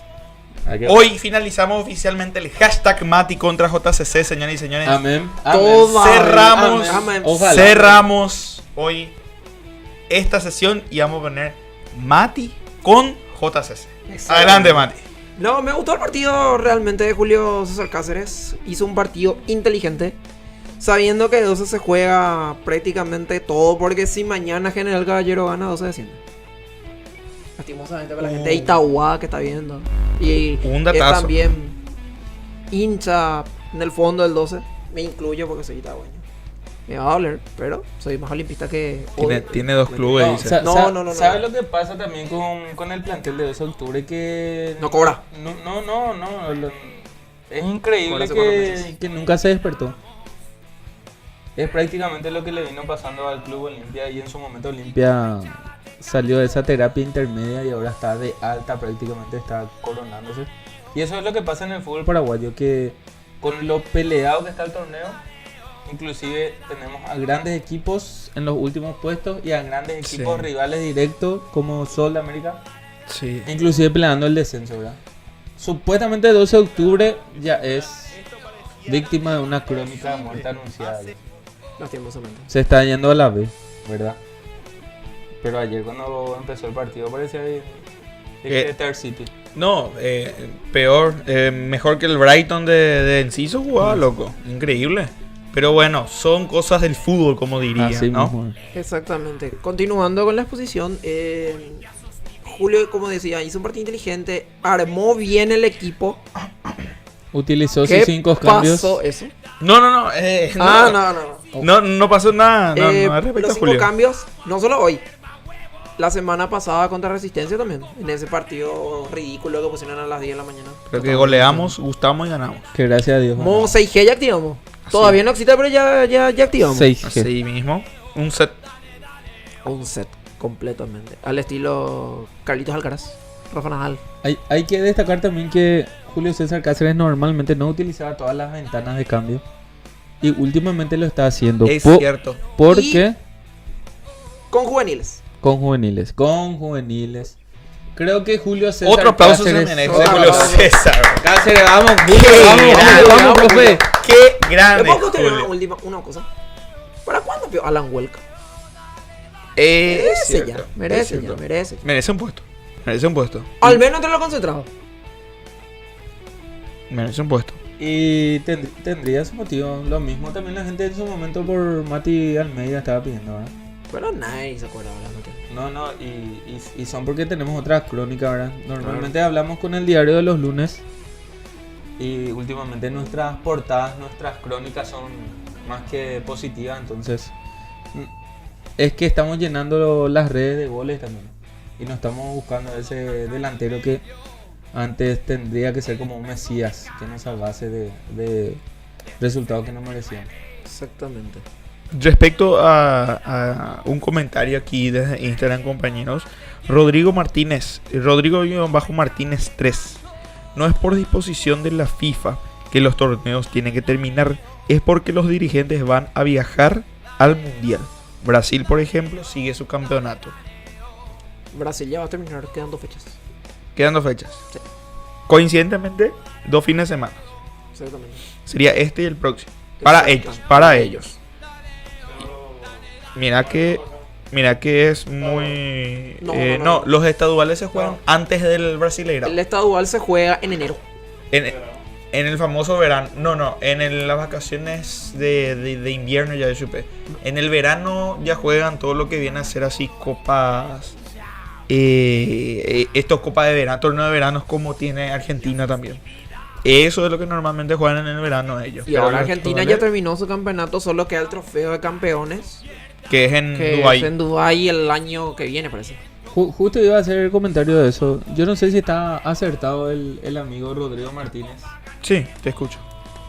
Hoy finalizamos oficialmente el hashtag Mati contra JCC, señores y señores. Amén. Cerramos hoy esta sesión y vamos a poner Mati con JCC. Adelante, Mati. No, me gustó el partido realmente de Julio César Cáceres. Hizo un partido inteligente, sabiendo que 12 se juega prácticamente todo, porque si mañana General Caballero gana, 12 desciende. Lastimosamente para la gente de Itagua que está viendo. Y un es datazo. también hincha en el fondo del 12. Me incluyo porque soy itagüeño. Me va a doler, pero soy más olimpista que... Tiene dos clubes, dice. No. ¿Sabes lo que pasa también con el plantel de 12 de octubre? Que no cobra. No. Es increíble que nunca se despertó. Es prácticamente lo que le vino pasando al Club Olimpia, y en su momento Olimpia salió de esa terapia intermedia y ahora está de alta, prácticamente está coronándose. Y eso es lo que pasa en el fútbol paraguayo, que con lo peleado que está el torneo, inclusive tenemos a grandes equipos en los últimos puestos y a grandes equipos rivales directos como Sol de América, inclusive peleando el descenso, ¿verdad? Supuestamente el 12 de octubre ya es víctima de una crónica de muerte anunciada. Lastimosamente. Se está yendo a la B, ¿verdad? Pero ayer cuando empezó el partido parecía de Third City. No, peor, mejor que el Brighton de Enciso jugaba, loco. Increíble. Pero bueno, son cosas del fútbol, como diría, ¿no? Mismo. Exactamente. Continuando con la exposición, Julio, como decía, hizo un partido inteligente, armó bien el equipo. Utilizó sus 5 cambios. ¿Qué pasó eso? No. No pasó nada. Los 5 cambios, no solo hoy. La semana pasada contra Resistencia también. En ese partido ridículo que pusieron a las 10 de la mañana. Pero que goleamos, gustamos y ganamos. Que gracias a Dios. 6G ya activamos. Todavía no existe, pero ya activamos. 6G. Así mismo. Un set completamente. Al estilo Carlitos Alcaraz, Rafa Nadal. Hay que destacar también que Julio César Cáceres normalmente no utilizaba todas las ventanas de cambio. Y últimamente lo está haciendo. Es cierto. Porque con juveniles. Con juveniles. Creo que Julio César otro aplauso Cáceres. se merece Julio César. Cáceres, vamos, vamos, profe. Qué grande. ¿Le puedo tener una cosa? ¿Para cuándo Alan Welk? Merece un puesto. Al menos entre los concentrados. Merece un puesto. Y tendría su motivo. Lo mismo también la gente en su momento por Mati Almeida estaba pidiendo, ¿verdad? Pero nadie se acuerda de No, y son porque tenemos otras crónicas, ¿verdad? Normalmente hablamos con el diario de los lunes y últimamente nuestras portadas, nuestras crónicas son más que positivas, entonces es que estamos llenando las redes de goles también y no estamos buscando ese delantero que antes tendría que ser como un Mesías que nos salvase de resultados que no merecían. Exactamente. Respecto a un comentario aquí desde Instagram, compañeros, Rodrigo Martínez 3, no es por disposición de la FIFA que los torneos tienen que terminar, es porque los dirigentes van a viajar al Mundial. Brasil, por ejemplo, sigue su campeonato. Brasil ya va a terminar, quedan 2 fechas. Sí. Coincidentemente, 2 fines de semana. Exactamente. Sería este y el próximo. Para ellos. Mira que es muy... No, los estaduales se juegan antes del Brasileirão. El estadual se juega en enero. En el famoso verano. No, en las vacaciones de invierno ya supe. En el verano ya juegan todo lo que viene a ser así copas... estos copas de verano, torneo de veranos como tiene Argentina también. Eso es lo que normalmente juegan en el verano ellos. Y ahora Argentina ya terminó su campeonato, solo queda el trofeo de campeones. Que es en Dubái. Es en Dubái el año que viene, parece. Justo iba a hacer el comentario de eso. Yo no sé si está acertado el amigo Rodrigo Martínez. Sí, te escucho.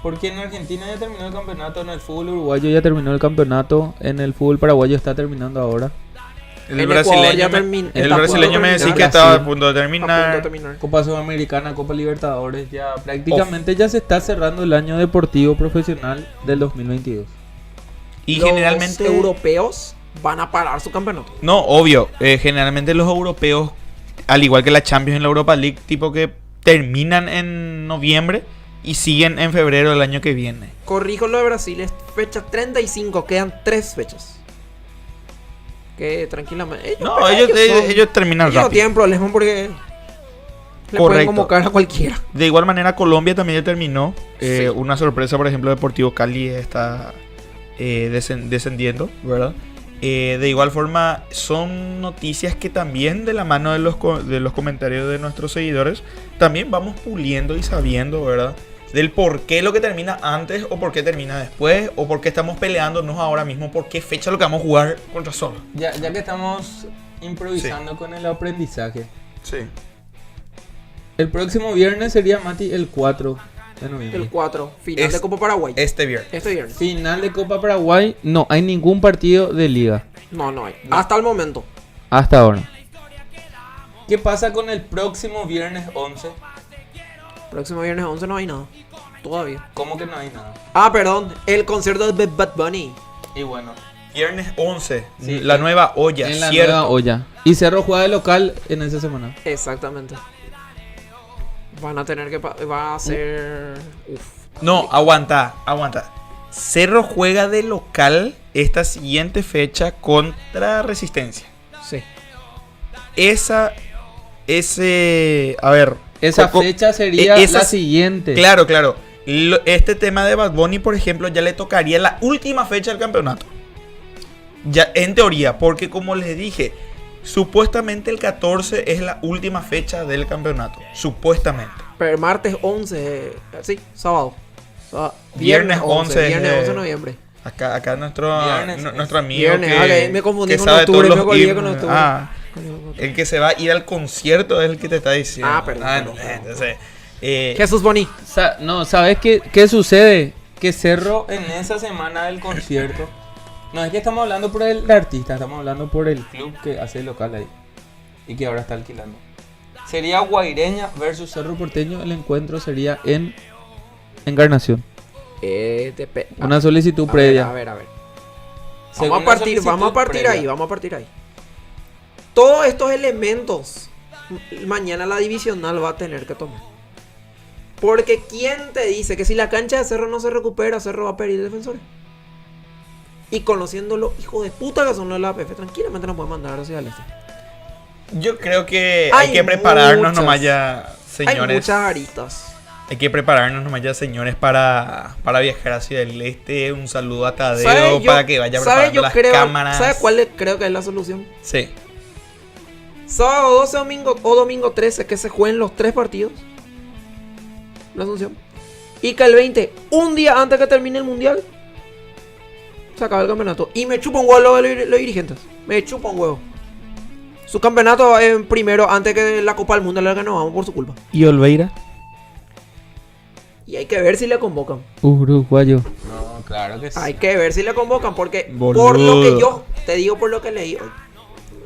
Porque en Argentina ya terminó el campeonato, en el fútbol uruguayo ya terminó el campeonato, en el fútbol paraguayo está terminando ahora. El brasileño me decía que estaba a punto de terminar. Copa Sudamericana, Copa Libertadores, ya prácticamente ya se está cerrando el año deportivo profesional del 2022. Y Los generalmente europeos van a parar su campeonato. No, obvio. Generalmente los europeos, al igual que la Champions en la Europa League, tipo que terminan en noviembre y siguen en febrero del año que viene. Corrijo lo de Brasil, es fecha 35, quedan 3 fechas. Que tranquilamente. Ellos terminan ellos no rápido. tienen problema porque le pueden convocar a cualquiera. De igual manera, Colombia también ya terminó. Una sorpresa, por ejemplo, Deportivo Cali está descendiendo, ¿verdad? De igual forma, son noticias que también de la mano de los comentarios de nuestros seguidores, también vamos puliendo y sabiendo, ¿verdad? Del por qué lo que termina antes o por qué termina después o por qué estamos peleándonos ahora mismo, por qué fecha lo que vamos a jugar contra Sol. Ya que estamos improvisando con el aprendizaje. Sí. El próximo viernes sería, Mati, el 4 de noviembre. El 4, final de Copa Paraguay. Este viernes. Final de Copa Paraguay, no hay ningún partido de liga. No hay. Hasta el momento. Hasta ahora. ¿Qué pasa con el próximo viernes 11? Próximo viernes 11 no hay nada. Todavía. ¿Cómo que no hay nada? Perdón. El concierto de Bad Bunny. Y bueno. Viernes 11. Sí, la nueva olla. En la ¿cierto? nueva olla. Y Cerro juega de local en esa semana. Exactamente. Van a tener que... Va a ser... No, aguanta. Cerro juega de local esta siguiente fecha contra Resistencia. Sí. Esa fecha sería la siguiente. Claro. Este tema de Bad Bunny, por ejemplo, ya le tocaría la última fecha del campeonato. Ya, en teoría, porque como les dije, supuestamente el 14 es la última fecha del campeonato. Supuestamente. Pero martes 11, sí, sábado. Viernes 11. Viernes 11 de noviembre. Acá nuestro amigo Viernes, me confundí con sabe octubre, todos me los olvidé con himnos. octubre. El que se va a ir al concierto es el que te está diciendo. Perdón. Entonces, Jesús Boni. ¿Sabes qué sucede? Que Cerro en esa semana del concierto, no es que estamos hablando por el artista, estamos hablando por el club que hace el local ahí y que ahora está alquilando. Sería Guaireña versus Cerro Porteño. El encuentro sería en Encarnación. Una solicitud previa. A ver. Vamos a partir ahí. Todos estos elementos mañana la divisional va a tener que tomar. Porque ¿quién te dice que si la cancha de Cerro no se recupera, Cerro va a pedir defensores? Y conociendo los hijos de puta que son los de la APF, tranquilamente nos pueden mandar hacia el este. Yo creo que hay que prepararnos nomás ya, señores. Hay muchas aritas. Hay que prepararnos nomás ya, señores, para viajar hacia el este. Un saludo a Tadeo para que vaya preparando las cámaras. ¿Sabe cuál creo que es la solución? Sí. Sábado 12 o domingo 13, que se jueguen los 3 partidos. La Asunción. Y que el 20, un día antes que termine el mundial, se acaba el campeonato. Y me chupa un huevo los dirigentes. Me chupa un huevo. Su campeonato en primero antes que la Copa del Mundo la ganamos por su culpa. ¿Y Olveira? Y hay que ver si le convocan. Uruguayo. No, claro que sí. Hay que ver si le convocan porque Boludo. Por lo que yo te digo, por lo que leí hoy.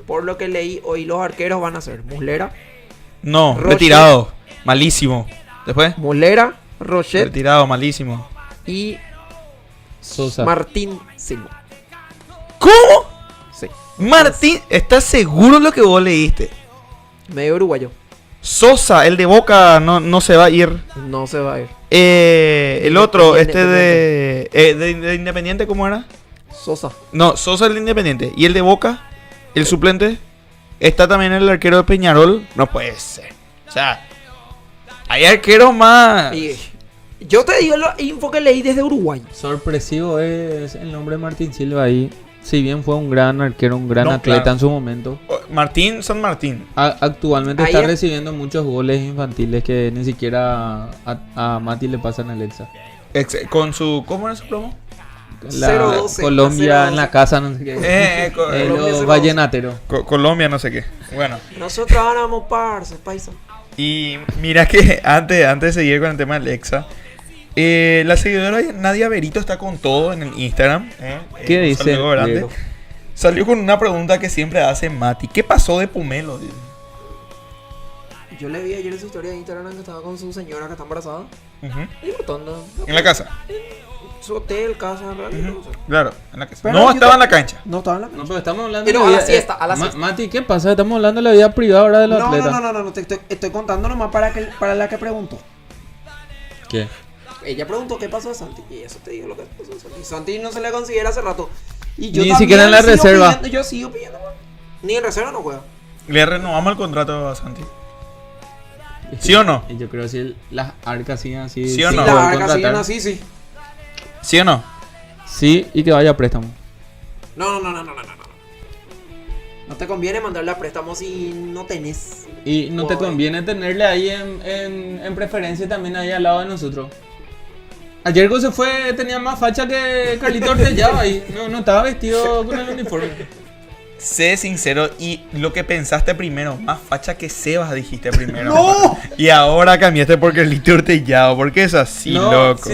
Por lo que leí hoy, los arqueros van a ser Muslera. No, Rochet, retirado. Malísimo. Después. Muslera, Rochet. Retirado, malísimo. Y Sosa. Martín Silva. ¿Cómo? Sí. Martín, ¿estás seguro lo que vos leíste? Medio uruguayo. Sosa, el de Boca, no se va a ir. No se va a ir. El otro, de Independiente, ¿cómo era? Sosa. No, Sosa el de Independiente. ¿Y el de Boca? ¿El suplente? ¿Está también el arquero de Peñarol? No puede ser. O sea, hay arqueros más. Yo te digo la info que leí desde Uruguay. Sorpresivo es el nombre de Martín Silva ahí. Si bien fue un gran arquero, un gran atleta en su momento. Martín San Martín. Actualmente está recibiendo muchos goles infantiles que ni siquiera a Mati le pasan a Alexa. Con su... ¿Cómo era su plomo? La 012, Colombia 012. En la casa, no sé qué. Los vallenateros. Colombia, no sé qué. Bueno. Nosotros ganamos parce, paisa. Y mira que antes de seguir con el tema de Alexa, La seguidora Nadia Berito está con todo en el Instagram. ¿Qué Un dice? saludo grande. Salió con una pregunta que siempre hace Mati. ¿Qué pasó de Pomelo? Dice. Yo le vi ayer en su historia de Instagram que estaba con su señora que está embarazada. Ujú. Disfrutando. ¿En la casa? Su hotel, casa, realmente. No sé. Claro, en la casa. Pero no yo estaba en la cancha. No estaba en la cancha. No, pero estamos hablando Pero de a la la vida, siesta, a la siesta. Mati, ¿qué pasa? Estamos hablando de la vida privada ahora del atleta. No, te estoy contando nomás para la que preguntó. ¿Qué? Ella preguntó qué pasó de Santi. Y eso te digo lo que pasó de Santi. Santi no se le considera hace rato. Y yo Ni también siquiera en la sigo reserva. pidiendo- yo sigo pidiendo. Ni en reserva no juega. Le renovamos el contrato a Santi. ¿Sí o no? Y yo creo que si las arcas siguen así. ¿Sí o sin no? poder Las arcas contratar. siguen así, sí. ¿Sí o no? Sí, y que vaya a préstamo. No. No te conviene mandarle a préstamo si no tenés. Y no te Joder. conviene tenerle ahí en preferencia también ahí al lado de nosotros. Ayer cuando se fue tenía más facha que Carlito Ortellado ahí. No estaba vestido con el uniforme. Sé sincero y lo que pensaste primero, más facha que Sebas dijiste primero. ¡No! Y ahora cambiaste por Carlito Ortellado, porque es así, loco.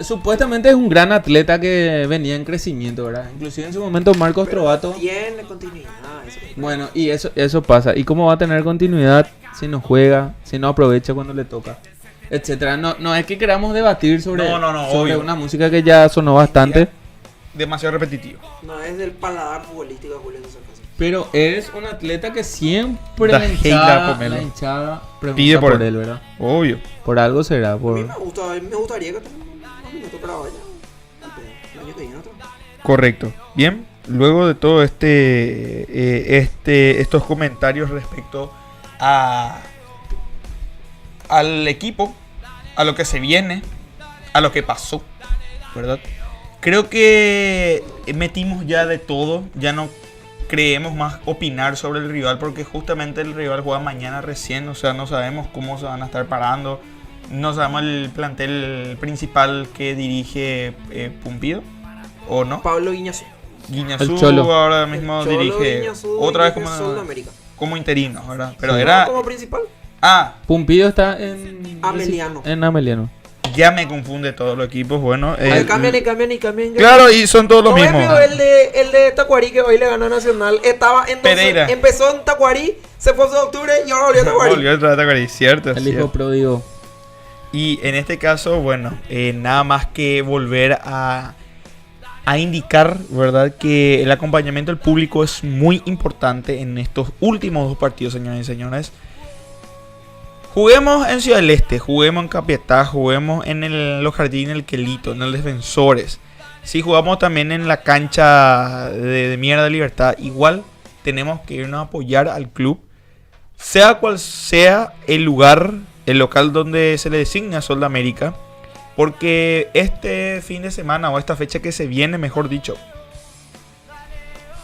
Supuestamente es un gran atleta que venía en crecimiento, ¿verdad? Inclusive en su momento Marcos Trovato. Tiene continuidad. Eso. Bueno, y eso pasa. ¿Y cómo va a tener continuidad si no juega, si no aprovecha cuando le toca, etcétera? No es que queramos debatir sobre obvio. una música que ya sonó bastante. Demasiado repetitivo. No es del paladar futbolístico de Julio César Casas. Pero es un atleta que siempre Da la hate a hinchada, Pomelo. pregunta Pide por por él. él, ¿verdad? Obvio. Por algo será. A mí Por... me gustaría que tenga unos minutos para vaya. El año que viene otro. Correcto. Bien, luego de todo estos comentarios respecto al equipo, a lo que se viene, a lo que pasó, ¿verdad? Creo que metimos ya de todo, ya no creemos más opinar sobre el rival porque justamente el rival juega mañana recién, o sea, no sabemos cómo se van a estar parando, no sabemos el plantel principal que dirige Pumpido, ¿o no? Pablo Guiñazú. Guiñazú El Cholo. ahora mismo Cholo dirige Guiñazú otra vez dirige Sudamérica. como interino, ¿verdad? Pero Sí. era... Como principal. Pumpido está en Ameliano. En Ameliano. Ya me confunde todos los equipos, bueno. Cambian. Claro, y son todos los ¿No ves, mismos. amigo, el de Tacuarí que hoy le ganó a Nacional? Estaba en Pereira. empezó en Tacuarí, se fue a octubre y ahora volvió a Tacuarí. Volvió otra vez a Tacuarí, cierto. El hijo cierto. pródigo. Y en este caso, bueno, nada más que volver a indicar, ¿verdad? Que el acompañamiento del público es muy importante en estos últimos dos partidos, señores y señores. Juguemos en Ciudad del Este, juguemos en Capiatá, juguemos en los Jardines del Quelito, en el Defensores. Si jugamos también en la cancha de Mierda de Libertad, igual tenemos que irnos a apoyar al club. Sea cual sea el lugar, el local donde se le designa Sol de América. Porque este fin de semana o esta fecha que se viene, mejor dicho,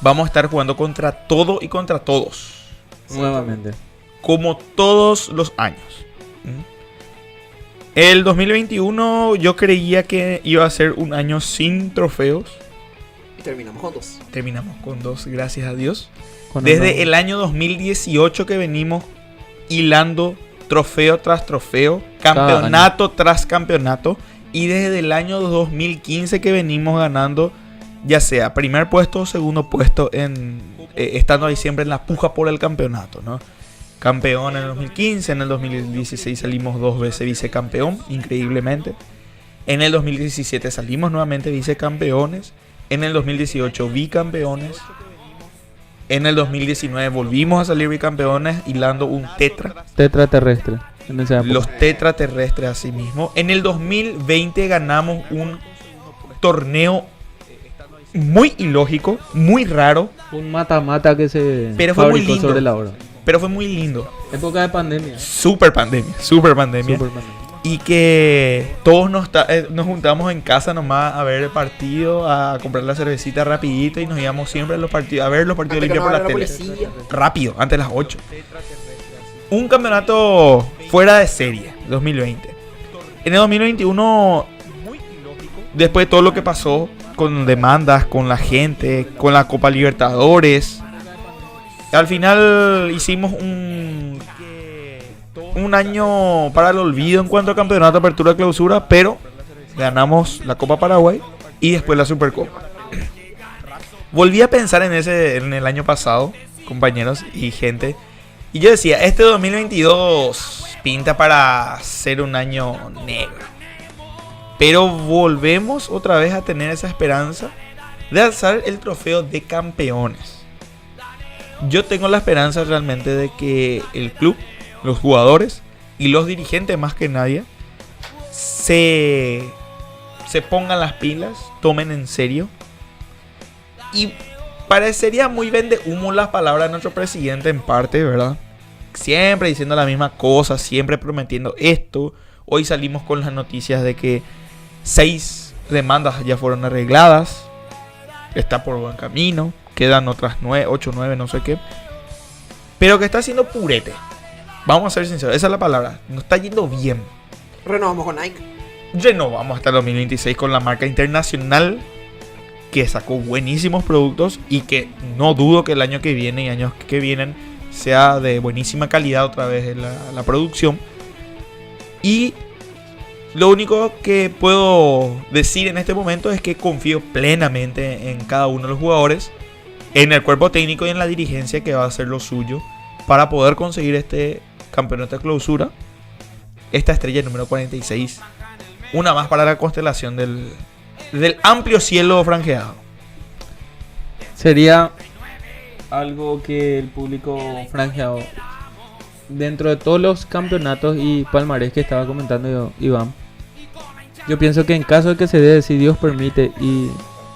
vamos a estar jugando contra todo y contra todos. Nuevamente. Como todos los años. El 2021 yo creía que iba a ser un año sin trofeos. Y terminamos con dos. Terminamos con dos, gracias a Dios. Con Desde uno. el año 2018 que venimos hilando trofeo tras trofeo, campeonato tras campeonato. Y desde el año 2015 que venimos ganando, ya sea primer puesto o segundo puesto, estando ahí siempre en la puja por el campeonato, ¿no? Campeón en el 2015, en el 2016 salimos dos veces vicecampeón, increíblemente. En el 2017 salimos nuevamente vicecampeones. En el 2018 bicampeones. En el 2019 volvimos a salir bicampeones hilando un Tetraterrestre. En esa época. los tetraterrestres así mismo. En el 2020 ganamos un torneo muy ilógico, muy raro. Un mata-mata que se Pero fue muy fabricó lindo. sobre la hora. Pero fue muy lindo. Época de pandemia. Super pandemia. Y que todos nos juntamos en casa nomás a ver el partido, a comprar la cervecita rapidito y nos íbamos siempre a los partidos, a ver los partidos Antes que limpios por no la hablara tele. la policía. Rápido, antes de las 8. Un campeonato fuera de serie, 2020. En el 2021, después de todo lo que pasó, con demandas, con la gente, con la Copa Libertadores, al final hicimos un año para el olvido en cuanto a campeonato, apertura, clausura, pero ganamos la Copa Paraguay y después la Supercopa. Volví a pensar en el año pasado, compañeros y gente, y yo decía, este 2022 pinta para ser un año negro. Pero volvemos otra vez a tener esa esperanza de alzar el trofeo de campeones. Yo tengo la esperanza realmente de que el club, los jugadores y los dirigentes más que nadie se pongan las pilas, tomen en serio. Y parecería muy vende humo las palabras de nuestro presidente en parte, ¿verdad? Siempre diciendo la misma cosa, siempre prometiendo esto. Hoy salimos con las noticias de que 6 demandas ya fueron arregladas. Está por buen camino. Quedan otras 8 o 9, no sé qué. Pero que está haciendo purete. Vamos a ser sinceros, esa es la palabra. No está yendo bien. Renovamos con Nike. Renovamos hasta el 2026 con la marca internacional, que sacó buenísimos productos y que no dudo que el año que viene y años que vienen sea de buenísima calidad otra vez la producción. Y lo único que puedo decir en este momento es que confío plenamente en cada uno de los jugadores, en el cuerpo técnico y en la dirigencia que va a hacer lo suyo para poder conseguir este campeonato de clausura, esta estrella número 46, una más para la constelación del amplio cielo franjeado. Sería algo que el público franjeado, dentro de todos los campeonatos y palmarés que estaba comentando Iván, yo pienso que en caso de que se dé, si Dios permite y...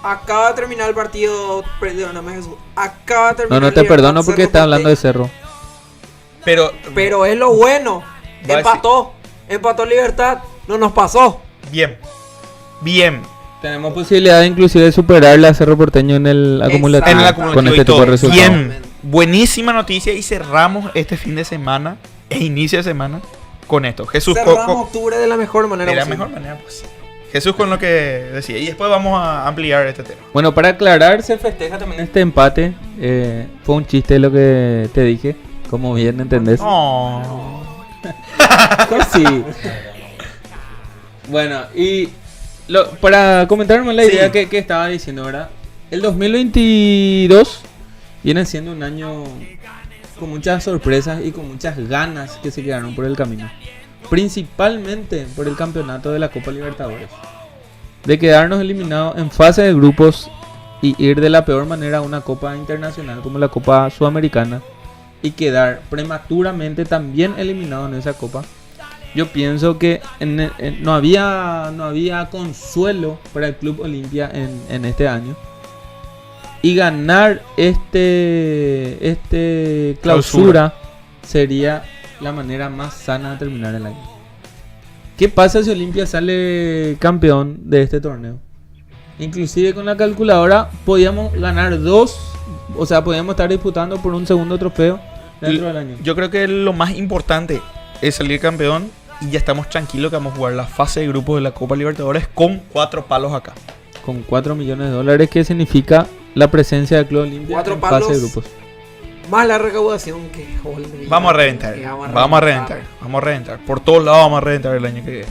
Acaba de terminar el partido, perdóname Jesús, acaba de terminar. No te perdono porque estás hablando de Cerro. Pero es lo bueno, empató Libertad, no nos pasó. Bien. Tenemos posibilidad de inclusive superarle a Cerro Porteño en el acumulativo, con este tipo de resultados. Bien, buenísima noticia y cerramos este fin de semana e inicio de semana con esto. Jesús, cerramos octubre de la mejor manera posible. De la mejor manera posible. Jesús con lo que decía y después vamos a ampliar este tema. Bueno, para aclarar, se festeja también este empate. Fue un chiste lo que te dije, como bien entendés. Pues sí. Bueno, y para comentarme la idea que estaba diciendo, ¿verdad? El 2022 viene siendo un año con muchas sorpresas y con muchas ganas que se quedaron por el camino. Principalmente por el campeonato de la Copa Libertadores. De quedarnos eliminados en fase de grupos y ir de la peor manera a una Copa Internacional como la Copa Sudamericana y quedar prematuramente también eliminados en esa Copa. Yo pienso que no había consuelo para el Club Olimpia en este año. Y ganar este clausura sería la manera más sana de terminar el año. ¿Qué pasa si Olimpia sale campeón de este torneo? Inclusive con la calculadora podíamos ganar 2, o sea, podíamos estar disputando por un segundo trofeo dentro del año. Yo creo que lo más importante es salir campeón y ya estamos tranquilos que vamos a jugar la fase de grupos de la Copa Libertadores con 4 palos acá. Con $4 millones, que significa la presencia del Club Olimpia en fase de grupos. Más la recaudación que... Vamos a reventar. Vamos a reventar. Por todos lados vamos a reventar el año que viene.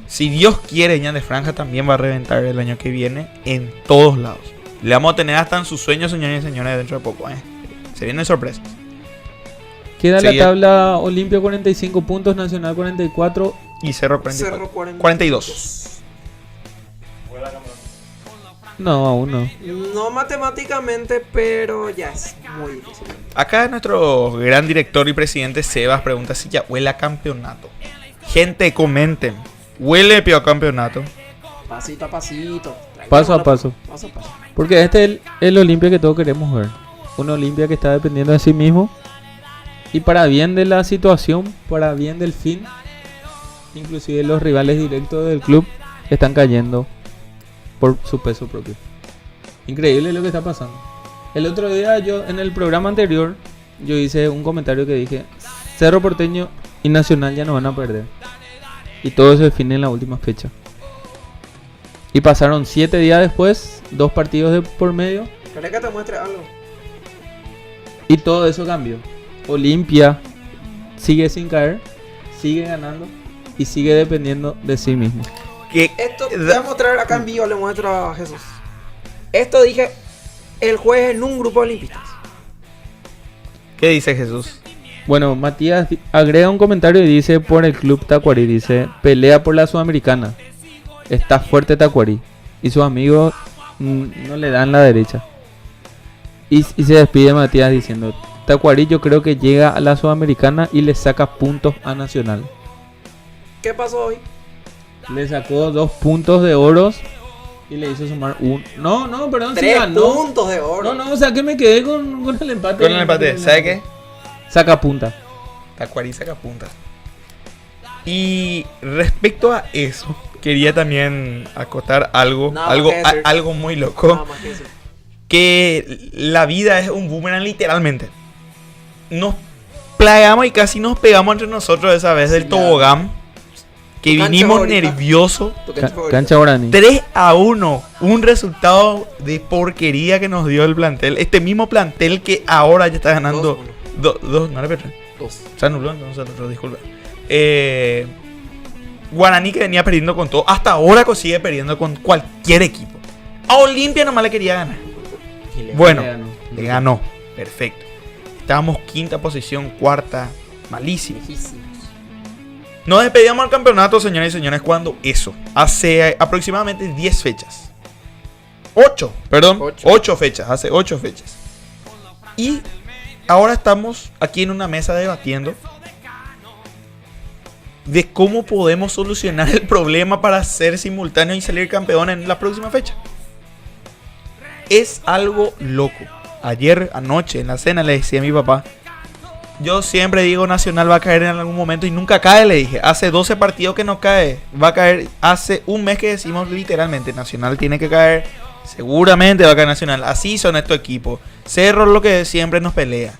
Si Dios quiere, Ñan de Franja también va a reventar el año que viene en todos lados. Le vamos a tener hasta en sus sueños, señores y señores, dentro de poco. Se vienen sorpresas. Queda la tabla: Olimpia 45 puntos, Nacional 44 y Cerro 42. No, aún no. No matemáticamente, pero ya es muy difícil. Acá nuestro gran director y presidente Sebas pregunta si ya huele a campeonato. Gente, comenten. ¿Huele a campeonato? Pasito a pasito. Paso a paso. Porque este es el Olimpia que todos queremos ver. Un Olimpia que está dependiendo de sí mismo. Y para bien de la situación, para bien del fin, inclusive los rivales directos del club están cayendo por su peso propio. Increíble lo que está pasando. El otro día yo, en el programa anterior, yo hice un comentario que dije: Cerro Porteño y Nacional ya no van a perder. Y todo se define en la última fecha. Y pasaron 7 días después, 2 partidos de por medio. ¿Querés que te muestre algo? Y todo eso cambió. Olimpia sigue sin caer, sigue ganando y sigue dependiendo de sí mismo. Esto, te voy a mostrar acá en vivo, le muestro a Jesús. Esto dije el jueves en un grupo de olimpistas. ¿Qué dice Jesús? Bueno, Matías agrega un comentario y dice por el club Tacuarí, dice, pelea por la Sudamericana. Está fuerte Tacuarí. Y sus amigos no le dan la derecha. Y se despide Matías diciendo, Tacuarí yo creo que llega a la Sudamericana y le saca puntos a Nacional. ¿Qué pasó hoy? Le sacó 2 puntos de oros y le hizo sumar un... No, perdón, 3 sí ganó. puntos de oro. No, o sea que me quedé con el empate. Con el empate, ¿sabe qué? Saca punta. Tacuarí saca punta. Y respecto a eso, quería también acotar algo muy loco. Que la vida es un boomerang literalmente. Nos plagamos y casi nos pegamos entre nosotros esa vez del tobogán. Que vinimos nerviosos. Cancha Guaraní. 3-1. Un resultado de porquería que nos dio el plantel. Este mismo plantel que ahora ya está ganando 2. No le perdí. 2. Se anuló, entonces, disculpa. Guaraní que venía perdiendo con todo. Hasta ahora sigue perdiendo con cualquier equipo. A Olimpia nomás le quería ganar. Bueno, le ganó. Perfecto. Estábamos quinta posición, cuarta. Malísimo. Nos despedíamos al campeonato, señores y señores, cuando eso. Hace aproximadamente 10 fechas. 8 fechas. Hace 8 fechas. Y ahora estamos aquí en una mesa debatiendo de cómo podemos solucionar el problema para ser simultáneo y salir campeón en la próxima fecha. Es algo loco. Ayer, anoche, en la cena le decía a mi papá, yo siempre digo Nacional va a caer en algún momento y nunca cae, le dije. Hace 12 partidos que no cae. Va a caer. Hace un mes que decimos literalmente Nacional tiene que caer. Seguramente va a caer Nacional. Así son estos equipos. Cerro lo que siempre nos pelea.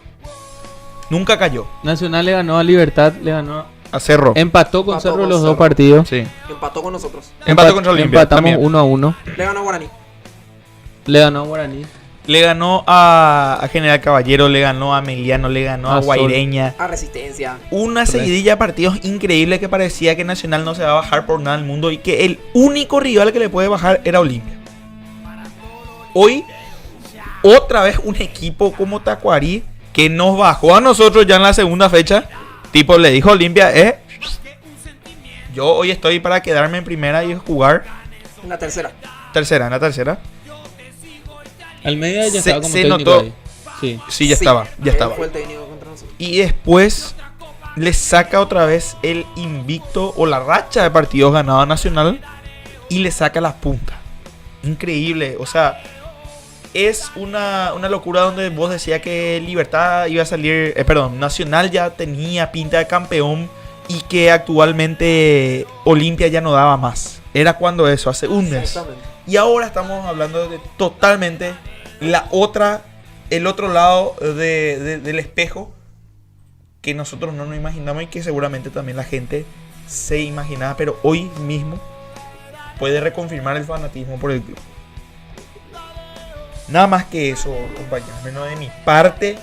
Nunca cayó. Nacional le ganó a Libertad, le ganó a Cerro. Empató con Cerro los 2 partidos. Sí. Empató con nosotros. Empató contra Olimpia. Empatamos 1-1. Le ganó a Guaraní. Le ganó a General Caballero, le ganó a Meliano, le ganó a Guaireña. A Resistencia. Una seguidilla de partidos increíble que parecía que Nacional no se va a bajar por nada del mundo y que el único rival que le puede bajar era Olimpia. Hoy, otra vez un equipo como Tacuarí que nos bajó a nosotros ya en la segunda fecha. Tipo, le dijo a Olimpia, yo hoy estoy para quedarme en primera y jugar. En la tercera. En la tercera. Almeida ya estaba como se técnico notó. Ahí. Sí, ya estaba. Fue el técnico contra nosotros. Y después le saca otra vez el invicto o la racha de partidos ganados a Nacional y le saca las puntas. Increíble. O sea, es una locura donde vos decías que Libertad iba a salir, Nacional ya tenía pinta de campeón y que actualmente Olimpia ya no daba más. Era cuando eso, hace un mes. Y ahora estamos hablando de totalmente el otro lado del espejo que nosotros no nos imaginamos y que seguramente también la gente se imaginaba, pero hoy mismo puede reconfirmar el fanatismo por el club. Nada más que eso, compañeros. Menos de mi parte,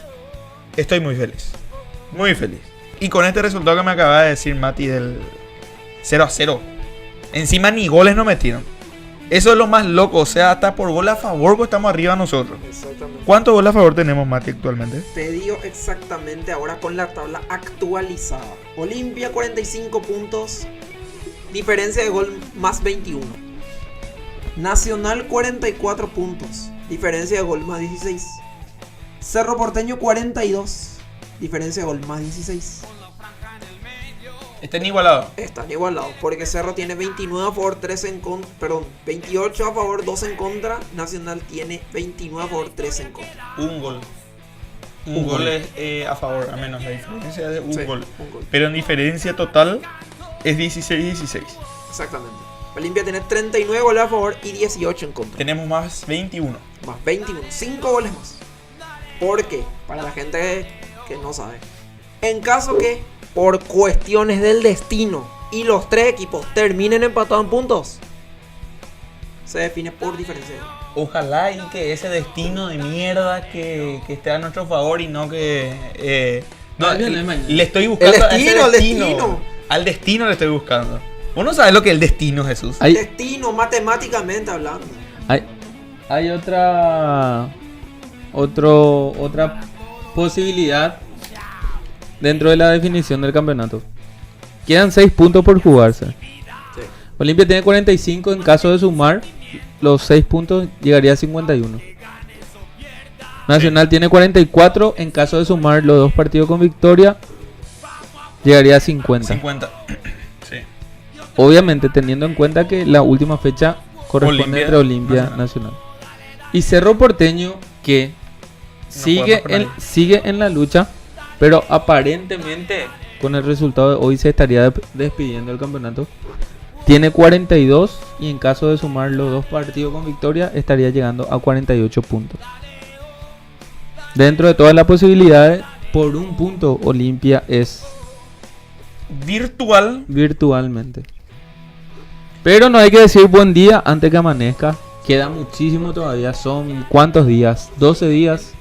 estoy muy feliz. Muy feliz. Y con este resultado que me acaba de decir Mati del 0-0. Encima ni goles no metieron. Eso es lo más loco. O sea, hasta por gol a favor estamos arriba nosotros. Exactamente. ¿Cuántos goles a favor tenemos, Mati, actualmente? Te digo exactamente ahora con la tabla actualizada. Olimpia 45 puntos. Diferencia de gol más 21. Nacional 44 puntos. Diferencia de gol más 16. Cerro Porteño 42. Diferencia de gol más 16. Están igualados. Están igualados. Porque Cerro tiene 29 a favor, 3 en contra. Perdón, 28 a favor, 2 en contra. Nacional tiene 29 a favor, 3 en contra. Un gol. Un gol es a favor, a menos la diferencia de un gol. Un gol. Pero en diferencia total es 16-16. Exactamente. Olimpia tiene 39 goles a favor y 18 en contra. Tenemos más 21. Más 21. 5 goles más. ¿Por qué? Para la gente que no sabe. En caso que, por cuestiones del destino, y los 3 equipos terminen empatados en puntos, se define por diferencia de gol. Ojalá y que ese destino de mierda que esté a nuestro favor y no que... le estoy buscando el destino. Al destino le estoy buscando. Vos no sabés lo que es el destino, Jesús. Destino, matemáticamente hablando. Hay otra posibilidad dentro de la definición del campeonato. Quedan 6 puntos por jugarse. Sí. Olimpia tiene 45, en caso de sumar los 6 puntos llegaría a 51. Nacional tiene 44, en caso de sumar los 2 partidos con victoria llegaría a 50. 50. Sí. Obviamente teniendo en cuenta que la última fecha corresponde entre Olimpia Nacional. Y Cerro Porteño que sigue en la lucha, pero aparentemente con el resultado de hoy se estaría despidiendo del campeonato. Tiene 42 y en caso de sumar los 2 partidos con victoria estaría llegando a 48 puntos. Dentro de todas las posibilidades, por un punto Olimpia es virtualmente. Pero no hay que decir buen día antes que amanezca. Queda muchísimo todavía. Son ¿cuántos días? 12 días.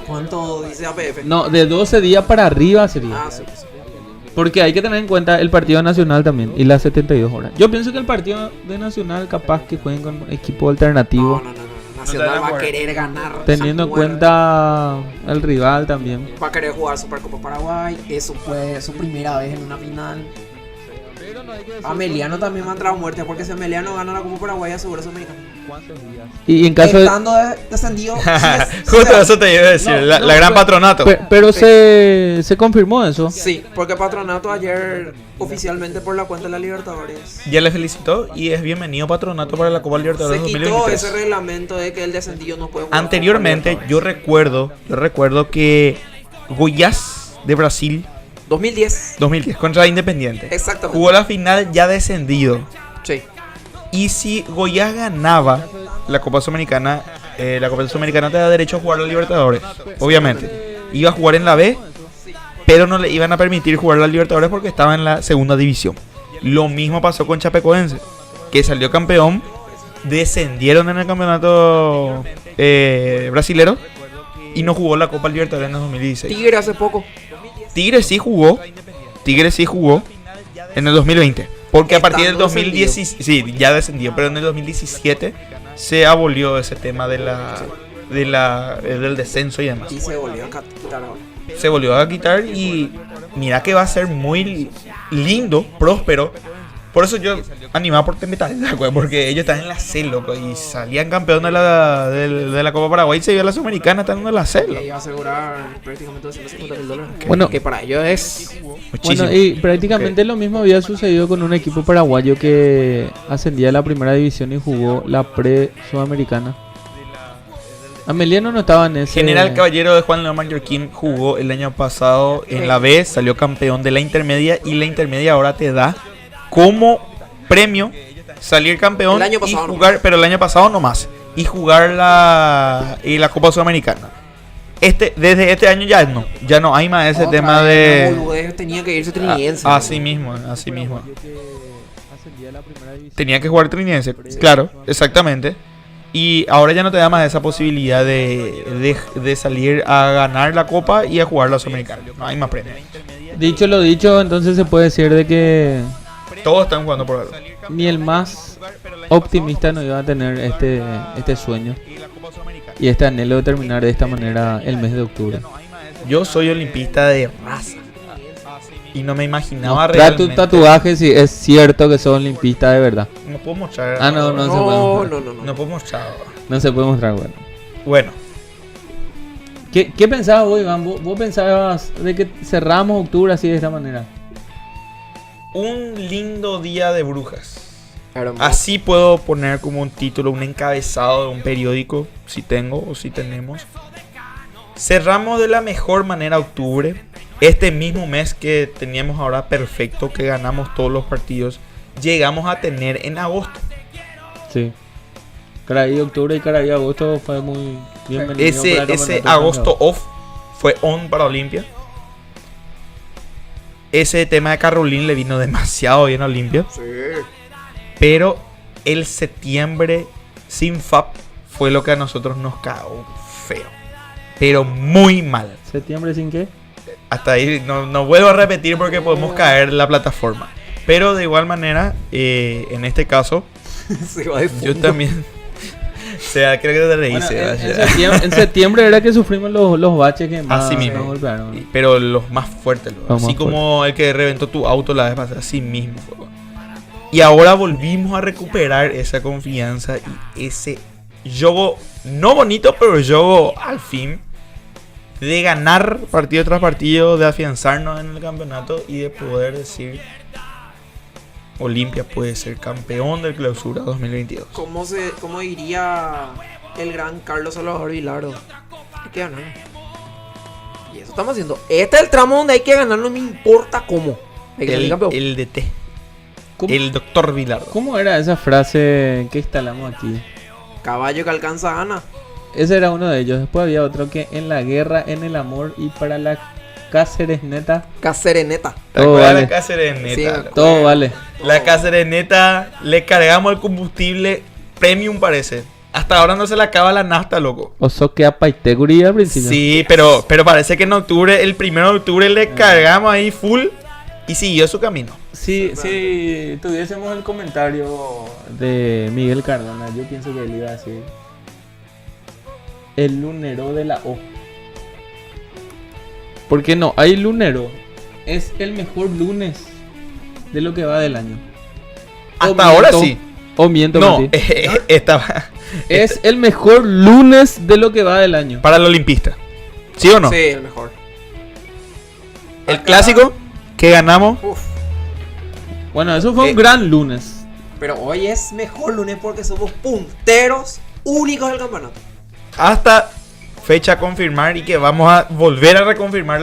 ¿Cuánto dice APF? No, de 12 días para arriba sería. Sí. Porque hay que tener en cuenta el partido nacional también y las 72 horas. Yo pienso que el partido de Nacional capaz que jueguen con equipo alternativo. No. Nacional va a querer ganar. Teniendo en cuenta el rival también. Va a querer jugar Supercopa Paraguay. Eso fue su primera vez en una final. Ameliano también me ha entrado muerte porque si Ameliano gana la Copa Paraguay asegura Sudamericana. Y en caso estando descendido. Justo eso te iba a decir, la gran Patronato. Pero se confirmó eso. Sí, porque Patronato ayer oficialmente por la cuenta de la Libertadores. Ya le felicitó y es bienvenido Patronato para la Copa Libertadores 2023. Se quitó ese reglamento de que el descendido no puede jugar. Anteriormente yo recuerdo que Goiás de Brasil 2010 contra Independiente. Exactamente. Jugó la final ya descendido. Sí. Y si Goiás ganaba la Copa Sudamericana, la Copa Sudamericana te da derecho a jugar a la Libertadores. Obviamente. Iba a jugar en la B, pero no le iban a permitir jugar a la Libertadores porque estaba en la segunda división. Lo mismo pasó con Chapecoense, que salió campeón, descendieron en el campeonato brasilero y no jugó la Copa Libertadores en el 2016. Tigre hace poco. Tigre sí jugó en el 2020. Porque a partir del 2017, sí, ya descendió, pero en el 2017 se abolió ese tema del descenso y demás. Y se volvió a quitar ahora. Se volvió a quitar y mira que va a ser muy lindo, próspero. Por eso yo animaba por Metal, porque ellos están en la C, loco, y salían campeón de la Copa Paraguay y se vio a la Sudamericana estando en la C. Y iba a asegurar prácticamente $250,000. Bueno, que para ellos es muchísimo. Bueno, y prácticamente lo mismo había sucedido con un equipo paraguayo que ascendía a la primera división y jugó la pre-sudamericana. Ameliano no estaba en ese. General Caballero de Juan León Mallorquín jugó el año pasado en la B, salió campeón de la intermedia y la intermedia ahora te da como premio salir campeón y jugar, pero el año pasado no más, y jugar la Copa Sudamericana. Desde este año ya no hay más ese tema de tenía que irse Trinidense. Así mismo. Tenía que jugar Trinidense, claro, exactamente. Y ahora ya no te da más esa posibilidad de salir a ganar la Copa y a jugar la Sudamericana. No hay más premios. Dicho lo dicho, entonces se puede decir de que todos están jugando por algo. Ni el más optimista no iba a tener este sueño y este anhelo de terminar de esta manera el mes de octubre. Yo soy olimpista de raza y no me imaginaba realmente. Tu tatuaje si es cierto que sos olimpista de verdad. No puedo mostrar. No se puede mostrar. No puedo mostrar. No se puede mostrar, bueno. ¿Qué pensabas vos, Iván? ¿Vos pensabas de que cerramos octubre así de esta manera? Un lindo día de brujas. Así puedo poner como un título, un encabezado de un periódico, si tengo o si tenemos. Cerramos de la mejor manera octubre. Este mismo mes que teníamos ahora perfecto, que ganamos todos los partidos, llegamos a tener en agosto. Sí. Caraí octubre y Caraí agosto fue muy bienvenido. Ese agosto off fue on para Olimpia. Ese tema de Carolín le vino demasiado bien a Olimpia. Sí. Pero el septiembre sin FAP fue lo que a nosotros nos cagó feo. Pero muy mal. ¿Septiembre sin qué? Hasta ahí no vuelvo a repetir porque podemos caer en la plataforma. Pero de igual manera, en este caso, yo también... O sea, creo que te reíste. En septiembre era que sufrimos los baches que más así mismo. nos golpearon. Pero los más fuertes. Los así más como el que reventó tu auto la vez pasada. Así mismo fue. Y ahora volvimos a recuperar esa confianza y ese juego, no bonito, pero juego al fin. De ganar partido tras partido, de afianzarnos en el campeonato y de poder decir... Olimpia puede ser campeón del Clausura 2022. ¿Cómo diría el gran Carlos Salvador Vilardo? Hay que ganar. Y eso estamos haciendo. Este es el tramo donde hay que ganar, no me importa cómo. Hay que salir campeón. El DT. El doctor Vilardo. ¿Cómo era esa frase que instalamos aquí? Caballo que alcanza gana. Ese era uno de ellos. Después había otro que en la guerra, en el amor y para la cacereneta. Cacereneta. Todo vale. La cacereneta. Sí, todo vale. La cacereneta le cargamos el combustible premium, parece. Hasta ahora no se le acaba la nafta, loco. O so que apaiteguri al principio. Sí, pero parece que en octubre, el 1 de octubre le cargamos ahí full y siguió su camino. Sí, si tuviésemos el comentario de Miguel Cardona, yo pienso que él iba a decir el lunero de la O. Porque no, hay lunero. Es el mejor lunes de lo que va del año. Hasta ahora sí. O miento, no, es el mejor lunes de lo que va del año. Para el olimpista. ¿Sí o no? Sí, el mejor. El clásico que ganamos. Uf. Bueno, eso fue un gran lunes. Pero hoy es mejor lunes porque somos punteros únicos del campeonato. Hasta fecha a confirmar y que vamos a volver a reconfirmar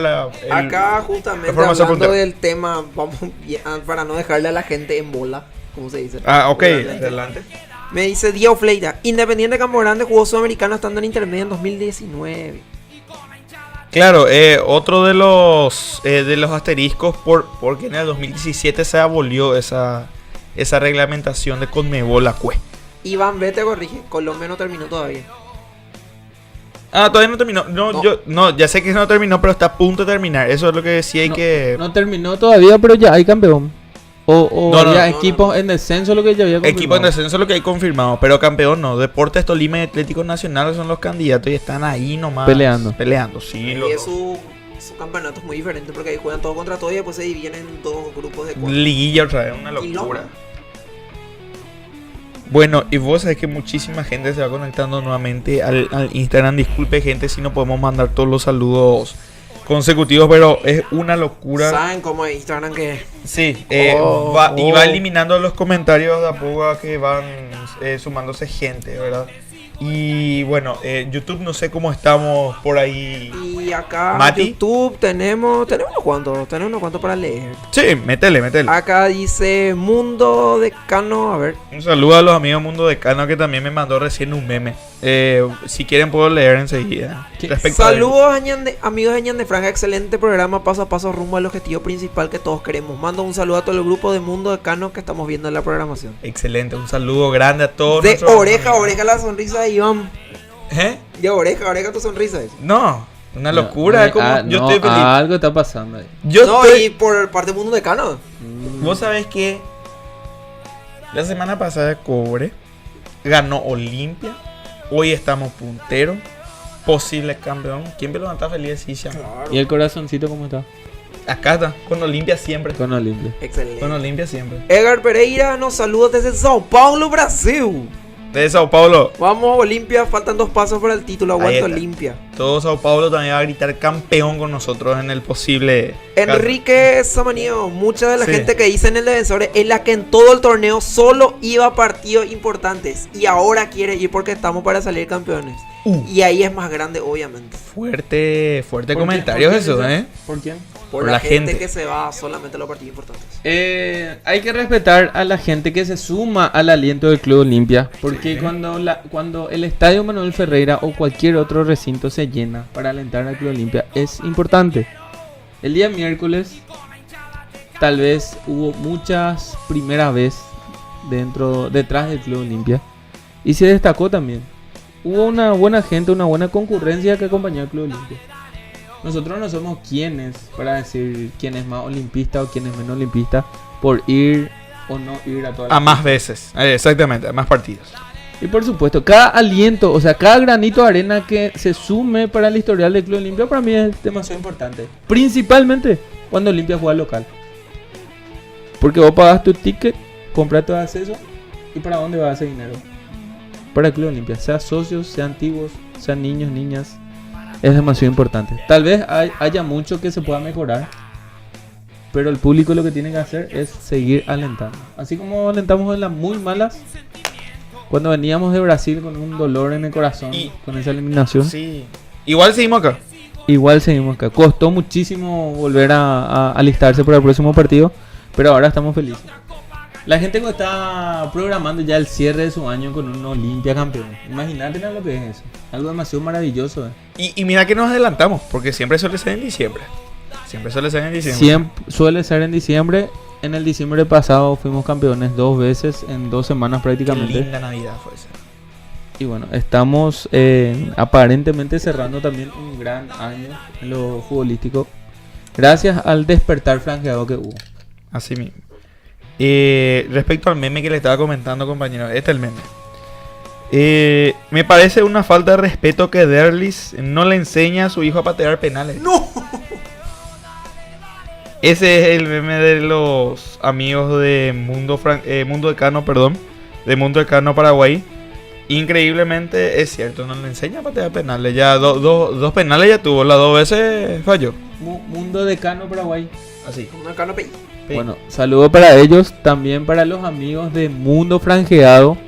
acá justamente hablando del tema, vamos para no dejarle a la gente en bola, como se dice. Ok, adelante. Me dice Diego Fleita, Independiente Campo Grande jugó Sudamericano estando en intermedio en 2019. Claro, otro de los asteriscos porque en el 2017 se abolió esa reglamentación de Conmebol la CUE. Iván B te corrige, Colombia no terminó todavía. Todavía no terminó. No, ya sé que no terminó, pero está a punto de terminar. Eso es lo que sí hay que... No terminó todavía, pero ya hay campeón. Equipos en descenso lo que ya había confirmado. Equipos en descenso lo que hay confirmado, pero campeón no. Deportes Tolima y Atlético Nacional son los candidatos y están ahí nomás. Peleando, sí. Y su campeonato es muy diferente porque ahí juegan todo contra todo y después se dividen en dos grupos de 4. Liguilla otra vez, una locura. Bueno, y vos sabés que muchísima gente se va conectando nuevamente al Instagram. Disculpe, gente, si no podemos mandar todos los saludos consecutivos, pero es una locura. ¿Saben cómo es Instagram que? Sí, va eliminando los comentarios de a poco que van sumándose gente, ¿verdad? Y bueno, YouTube no sé cómo estamos por ahí. Y acá Mati. YouTube tenemos unos cuantos para leer. Sí, métele. Acá dice Mundo Decano, a ver. Un saludo a los amigos Mundo Decano que también me mandó recién un meme. Si quieren puedo leer enseguida. Saludos amigos de Ñan de Franja, excelente programa, paso a paso rumbo al objetivo principal que todos queremos. Mando un saludo a todo el grupo de Mundo Decano que estamos viendo en la programación. Excelente, un saludo grande a todos. De oreja a oreja la sonrisa de Iván. De oreja a oreja tu sonrisa. No, una locura. Yo estoy feliz. Algo está pasando ahí. Y por parte de Mundo Decano. Vos sabés que la semana pasada Cobre ganó Olimpia. Hoy estamos punteros. Posible campeón. ¿Quién me lo está feliz? Sí, claro. ¿Y el corazoncito cómo está? Acá está, con Olimpia siempre. Con Olimpia. Excelente. Con Olimpia siempre. Edgar Pereira nos saluda desde Sao Paulo, Brasil. De Sao Paulo. Vamos Olimpia, faltan 2 pasos para el título, aguanta Olimpia. Todo Sao Paulo también va a gritar campeón con nosotros en el posible. Enrique Samaniego, mucha de la gente que dice en el Defensores es la que en todo el torneo solo iba a partidos importantes y ahora quiere ir porque estamos para salir campeones. Y ahí es más grande, obviamente. Fuerte comentarios eso, ¿Por quién? Por la gente que se va solamente a los partidos importantes. Hay que respetar a la gente que se suma al aliento del Club Olimpia. Porque cuando el Estadio Manuel Ferreira o cualquier otro recinto se llena para alentar al Club Olimpia, es importante. El día miércoles tal vez hubo muchas primeras veces detrás del Club Olimpia. Y se destacó también. Hubo una buena gente, una buena concurrencia que acompañó al Club Olimpia. nosotros no somos quienes para decir quién es más olimpista o quién es menos olimpista por ir o no ir a todas las más veces, exactamente, a más partidos. Y por supuesto, cada aliento, o sea, cada granito de arena que se sume para el historial del Club Olimpia para mí es demasiado importante. Principalmente cuando Olimpia juega local. Porque vos pagas tu ticket, compras tu acceso y ¿para dónde va ese dinero? Para el Club Olimpia, sea socios, sea antiguos, sean niños, niñas. Es demasiado importante. Tal vez haya mucho que se pueda mejorar, pero el público lo que tiene que hacer es seguir alentando. Así como alentamos en las muy malas, cuando veníamos de Brasil con un dolor en el corazón, con esa eliminación. Sí. Igual seguimos acá. Igual seguimos acá. Costó muchísimo volver a alistarse para el próximo partido, pero ahora estamos felices. La gente está programando ya el cierre de su año con un Olimpia campeón. Imagínate lo que es eso. Algo demasiado maravilloso. Y mira que nos adelantamos, porque siempre suele ser en diciembre. Siempre suele ser en diciembre. En el diciembre pasado fuimos campeones 2 veces en 2 semanas prácticamente. Qué linda Navidad fue esa. Y bueno, estamos aparentemente cerrando también un gran año en lo futbolístico. Gracias al despertar franqueado que hubo. Así mismo. Respecto al meme que le estaba comentando, compañero, este es el meme. Me parece una falta de respeto que Derlis no le enseña a su hijo a patear penales. ¡No! Ese es el meme de los amigos de Mundo Decano, de Mundo Decano Paraguay. Increíblemente es cierto, no le enseña a patear penales. Ya dos penales ya tuvo, las 2 veces falló. Mundo Decano Paraguay. Así. Mundo Decano Pi. Bueno, saludo para ellos, también para los amigos de Mundo Franjeado,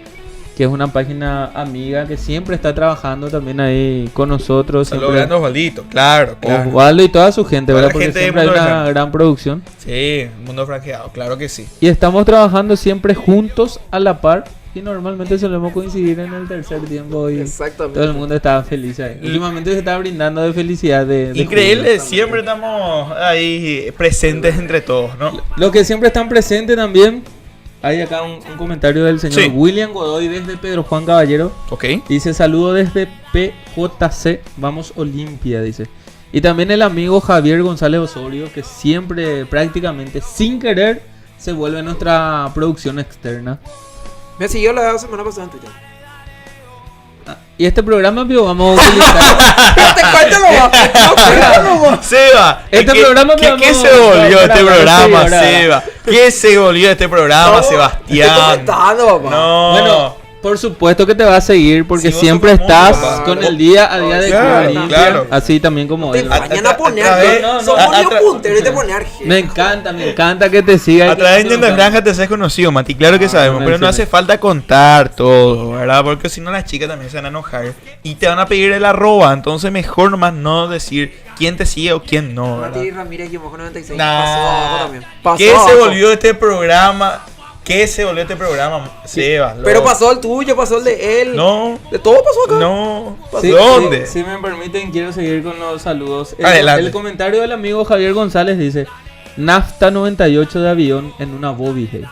que es una página amiga que siempre está trabajando también ahí con nosotros. Saludos a Osvaldito, claro. Osvaldo y toda su gente, toda ¿verdad? Porque siempre hay una gran producción. Sí, Mundo Franjeado, claro que sí. Y estamos trabajando siempre juntos a la par. Y normalmente solemos coincidir en el tercer tiempo y todo el mundo estaba feliz ahí. Últimamente se está brindando de felicidad. Increíble, siempre estamos ahí presentes entre todos, ¿no? Los que siempre están presentes también. Hay acá un comentario del señor William Godoy desde Pedro Juan Caballero. Dice, saludo desde PJC, vamos Olimpia, dice. Y también el amigo Javier González Osorio, que siempre prácticamente sin querer se vuelve nuestra producción externa. Me siguió la semana pasada en Twitter. Y este programa, tío, vamos a utilizar. Seba, programa ¿qué se volvió este programa, Seba? ¿Qué se volvió este programa, Sebastián? No. Bueno, por supuesto que te va a seguir porque siempre estás con el día a día de Olimpia, así también como él. Vayan a poner, somos los punteros y te ponen Argentina. Me encanta que te siga. A través de Nintendo Franja te seas conocido, Mati, claro que sabemos, pero no hace falta contar todo, ¿verdad? Porque si no las chicas también se van a enojar y te van a pedir el > entonces mejor nomás no decir quién te sigue o quién no, ¿verdad? Mati Ramírez, 96, pasó abajo también. ¿Qué se volvió este programa? ¿Qué se volvió este programa, Seba? Pero pasó el tuyo, pasó el de él. No. ¿De todo pasó acá? No. ¿Dónde? Si me permiten, quiero seguir con los saludos. El comentario del amigo Javier González dice: Nafta 98 de avión en una Bobby, hey.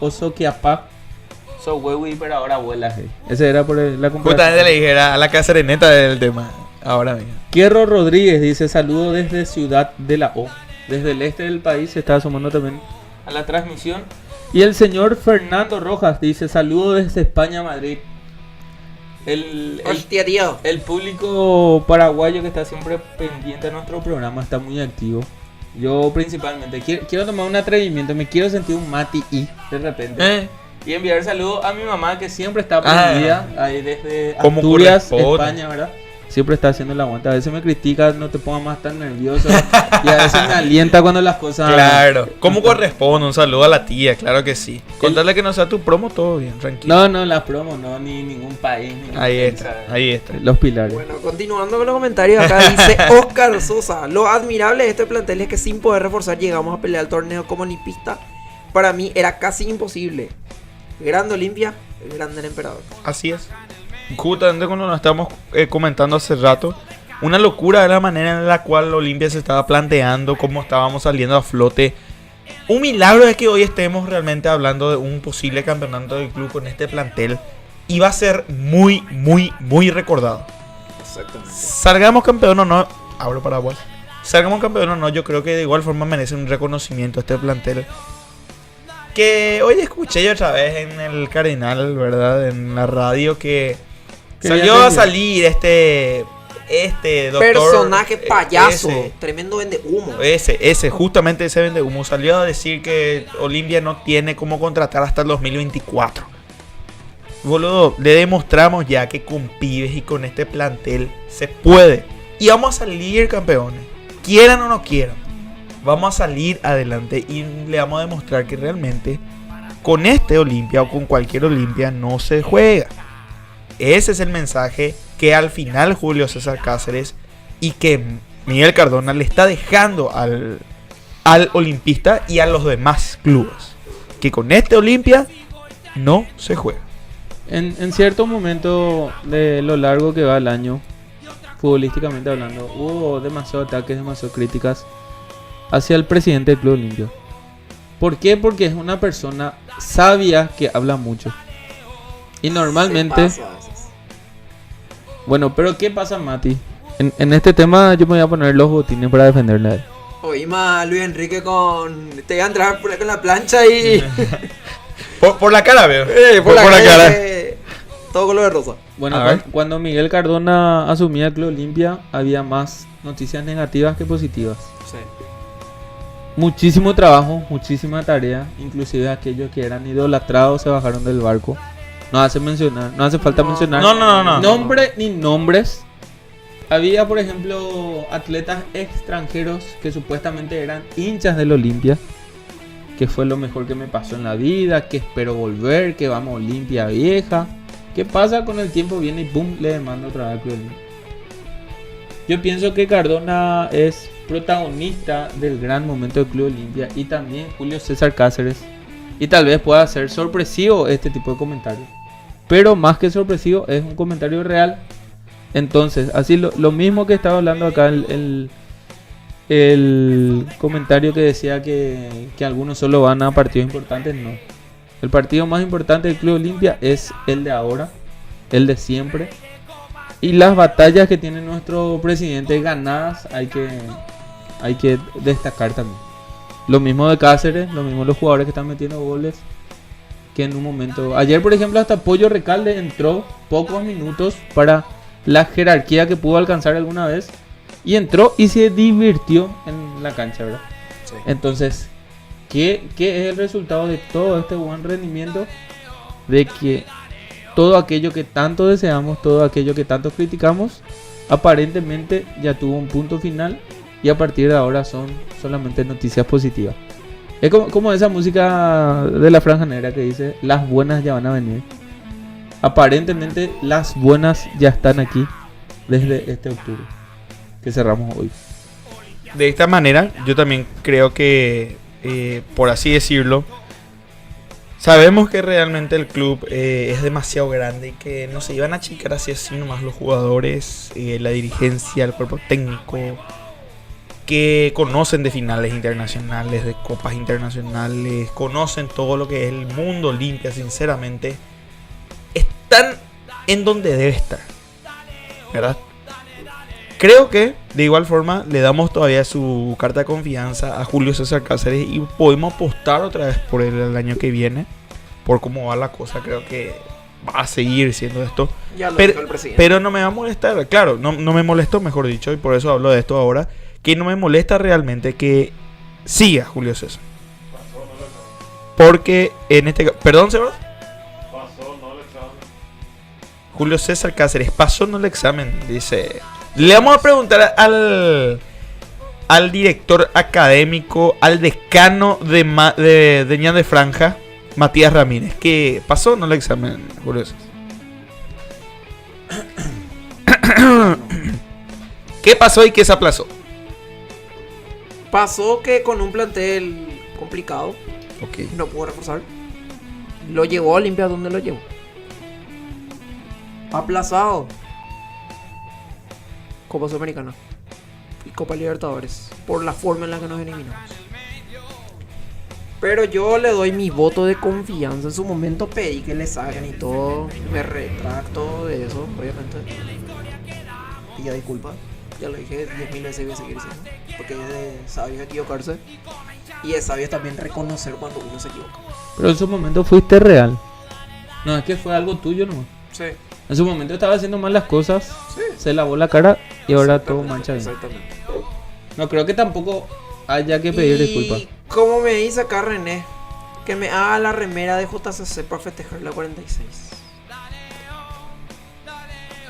Oso que apá. So huevo, pero ahora vuela, hey. Ese era por la comparación. Justamente le dijera a la casa sereneta del tema. Ahora mismo. Quiero Rodríguez dice: saludo desde Ciudad de la O. Desde el este del país se está asomando también a la transmisión. Y el señor Fernando Rojas dice: saludo desde España, Madrid. El público paraguayo que está siempre pendiente de nuestro programa está muy activo. Yo principalmente quiero tomar un atrevimiento, me quiero sentir un Mati I de repente. Y enviar saludos a mi mamá que siempre está prendida ahí desde Asturias, España, ¿verdad? Siempre está haciendo la aguanta. A veces me critica, no te pongas más tan nervioso. Y a veces me alienta cuando las cosas... Claro, ¿cómo corresponde? Un saludo a la tía, claro que sí. Contarle que no sea tu promo, todo bien, tranquilo. No, las promos no, ni ningún país. Ahí está. Los pilares. Bueno, continuando con los comentarios, acá dice Oscar Sosa: lo admirable de este plantel es que sin poder reforzar llegamos a pelear el torneo como olimpista. Para mí era casi imposible. Grande Olimpia, el grande el emperador. Así es. Justamente cuando nos estábamos comentando hace rato, una locura de la manera en la cual Olimpia se estaba planteando, cómo estábamos saliendo a flote. Un milagro es que hoy estemos realmente hablando de un posible campeonato del club con este plantel. Y va a ser muy, muy, muy recordado. Exactamente. Salgamos campeón o no, abro paraguas, salgamos campeón o no, yo creo que de igual forma merece un reconocimiento a este plantel. Que hoy escuché yo otra vez en el Cardinal, ¿verdad? En la radio que salió a salir este doctor, personaje payaso, tremendo vende humo. Justamente ese vende humo salió a decir que Olimpia no tiene cómo contratar hasta el 2024. Boludo, le demostramos ya que con pibes y con este plantel se puede. Y vamos a salir campeones, quieran o no quieran. Vamos a salir adelante y le vamos a demostrar que realmente con este Olimpia o con cualquier Olimpia no se juega. Ese es el mensaje que al final Julio César Cáceres y que Miguel Cardona le está dejando al olimpista y a los demás clubes. Que con este Olimpia no se juega. En cierto momento de lo largo que va el año, futbolísticamente hablando, hubo demasiados ataques, demasiadas críticas hacia el presidente del Club Olimpia. ¿Por qué? Porque es una persona sabia que habla mucho. Y normalmente... Bueno, pero ¿qué pasa, Mati? En este tema yo me voy a poner los botines para defenderle a él. Oí más Luis Enrique te iba a entrar con la plancha y... por la cara, veo. Por la cara. Todo color de rosa. Bueno, cuando Miguel Cardona asumía el Club Olimpia, había más noticias negativas que positivas. Sí. Muchísimo trabajo, muchísima tarea. Inclusive aquellos que eran idolatrados se bajaron del barco. No hace falta mencionar nombre ni nombres. Había, por ejemplo, atletas extranjeros que supuestamente eran hinchas del Olimpia, que fue lo mejor que me pasó en la vida, que espero volver, que vamos Olimpia vieja. ¿Qué pasa? Con el tiempo viene y pum, le demanda otra vez al Club Olimpia. Yo pienso que Cardona es protagonista del gran momento del Club Olimpia y también Julio César Cáceres. Y tal vez pueda ser sorpresivo este tipo de comentarios. Pero más que sorpresivo, es un comentario real. Entonces, así lo mismo que estaba hablando acá el comentario que decía que algunos solo van a partidos importantes, no. El partido más importante del Club Olimpia es el de ahora, el de siempre. Y las batallas que tiene nuestro presidente ganadas hay que destacar también. Lo mismo de Cáceres, lo mismo los jugadores que están metiendo goles. Que en un momento... Ayer, por ejemplo, hasta Pollo Recalde entró pocos minutos para la jerarquía que pudo alcanzar alguna vez. Y entró y se divirtió en la cancha, ¿verdad? Sí. Entonces, ¿qué es el resultado de todo este buen rendimiento? De que todo aquello que tanto deseamos, todo aquello que tanto criticamos, aparentemente ya tuvo un punto final. Y a partir de ahora son solamente noticias positivas. Es como esa música de la Franja Negra que dice, las buenas ya van a venir. Aparentemente las buenas ya están aquí desde este octubre que cerramos hoy. De esta manera, yo también creo que, por así decirlo, sabemos que realmente el club es demasiado grande y que no se iban a achicar así nomás los jugadores, la dirigencia, el cuerpo técnico, que conocen de finales internacionales, de copas internacionales, conocen todo lo que es el mundo Olimpia, sinceramente, están en donde debe estar, ¿verdad? Creo que de igual forma le damos todavía su carta de confianza a Julio César Cáceres y podemos apostar otra vez por él el año que viene, por cómo va la cosa. Creo que va a seguir siendo esto, pero no me va a molestar, claro, no me molestó, mejor dicho, y por eso hablo de esto ahora, que no me molesta realmente que siga Julio César. Porque en este caso... ¿Perdón, Sebas? Pasó no el examen. Julio César Cáceres pasó no el examen, dice. Le vamos a preguntar al director académico, al decano de Ñan de Franja, Matías Ramírez, que pasó no el examen, Julio César. ¿Qué pasó y qué se aplazó? Pasó que con un plantel complicado, no pudo reforzar. Lo llevó a Olimpia, ¿dónde lo llevó? Aplazado. Copa Sudamericana y Copa Libertadores, por la forma en la que nos eliminamos. Pero yo le doy mi voto de confianza. En su momento pedí que le saquen y todo. Me retracto de eso, obviamente. Pido disculpas. Ya lo dije 10.000 veces, voy a seguir diciendo. Porque es de sabios equivocarse. Y es sabio también reconocer cuando uno se equivoca. Pero en su momento fuiste real. No, es que fue algo tuyo nomás. Sí. En su momento estaba haciendo mal las cosas, se lavó la cara y ahora todo marcha bien. Exactamente. No creo que tampoco haya que pedir Y disculpas. como me dice acá René, que me haga la remera de JCC para festejar la 46.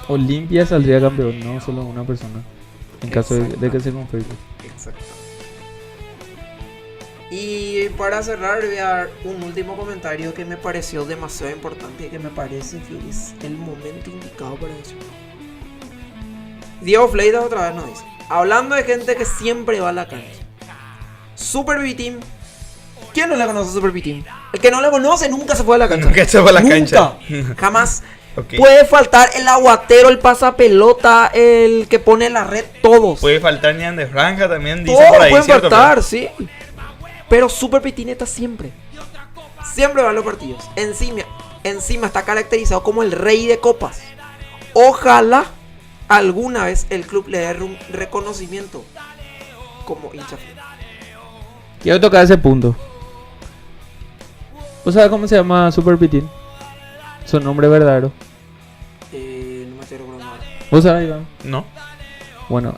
Olimpia saldría campeón, no solo una persona. En caso de que se confirme. Exacto. Y para cerrar voy a dar un último comentario que me pareció demasiado importante y que me parece que es el momento indicado para decirlo. Diego Fleitas otra vez nos dice: hablando de gente que siempre va a la cancha, Super B-Team. ¿Quién no le conoce a Super B-Team? El que no le conoce nunca se fue a la cancha. Nunca se fue a la cancha. Jamás. Okay. Puede faltar el aguatero, el pasapelota, el que pone la red, todos. Puede faltar Nian de Franja también, dice Todos por ahí, pueden ¿cierto? faltar, sí. Pero Super Pitín está siempre. Siempre va a los partidos. Encima está caracterizado como el rey de copas. Ojalá alguna vez el club le dé un reconocimiento como hincha fiel. Quiero tocar ese punto. ¿Vos sabés cómo se llama Super Pitín? Su nombre verdadero. No me estoy recordando ahora. ¿Vos sabés, Iván? No. Bueno,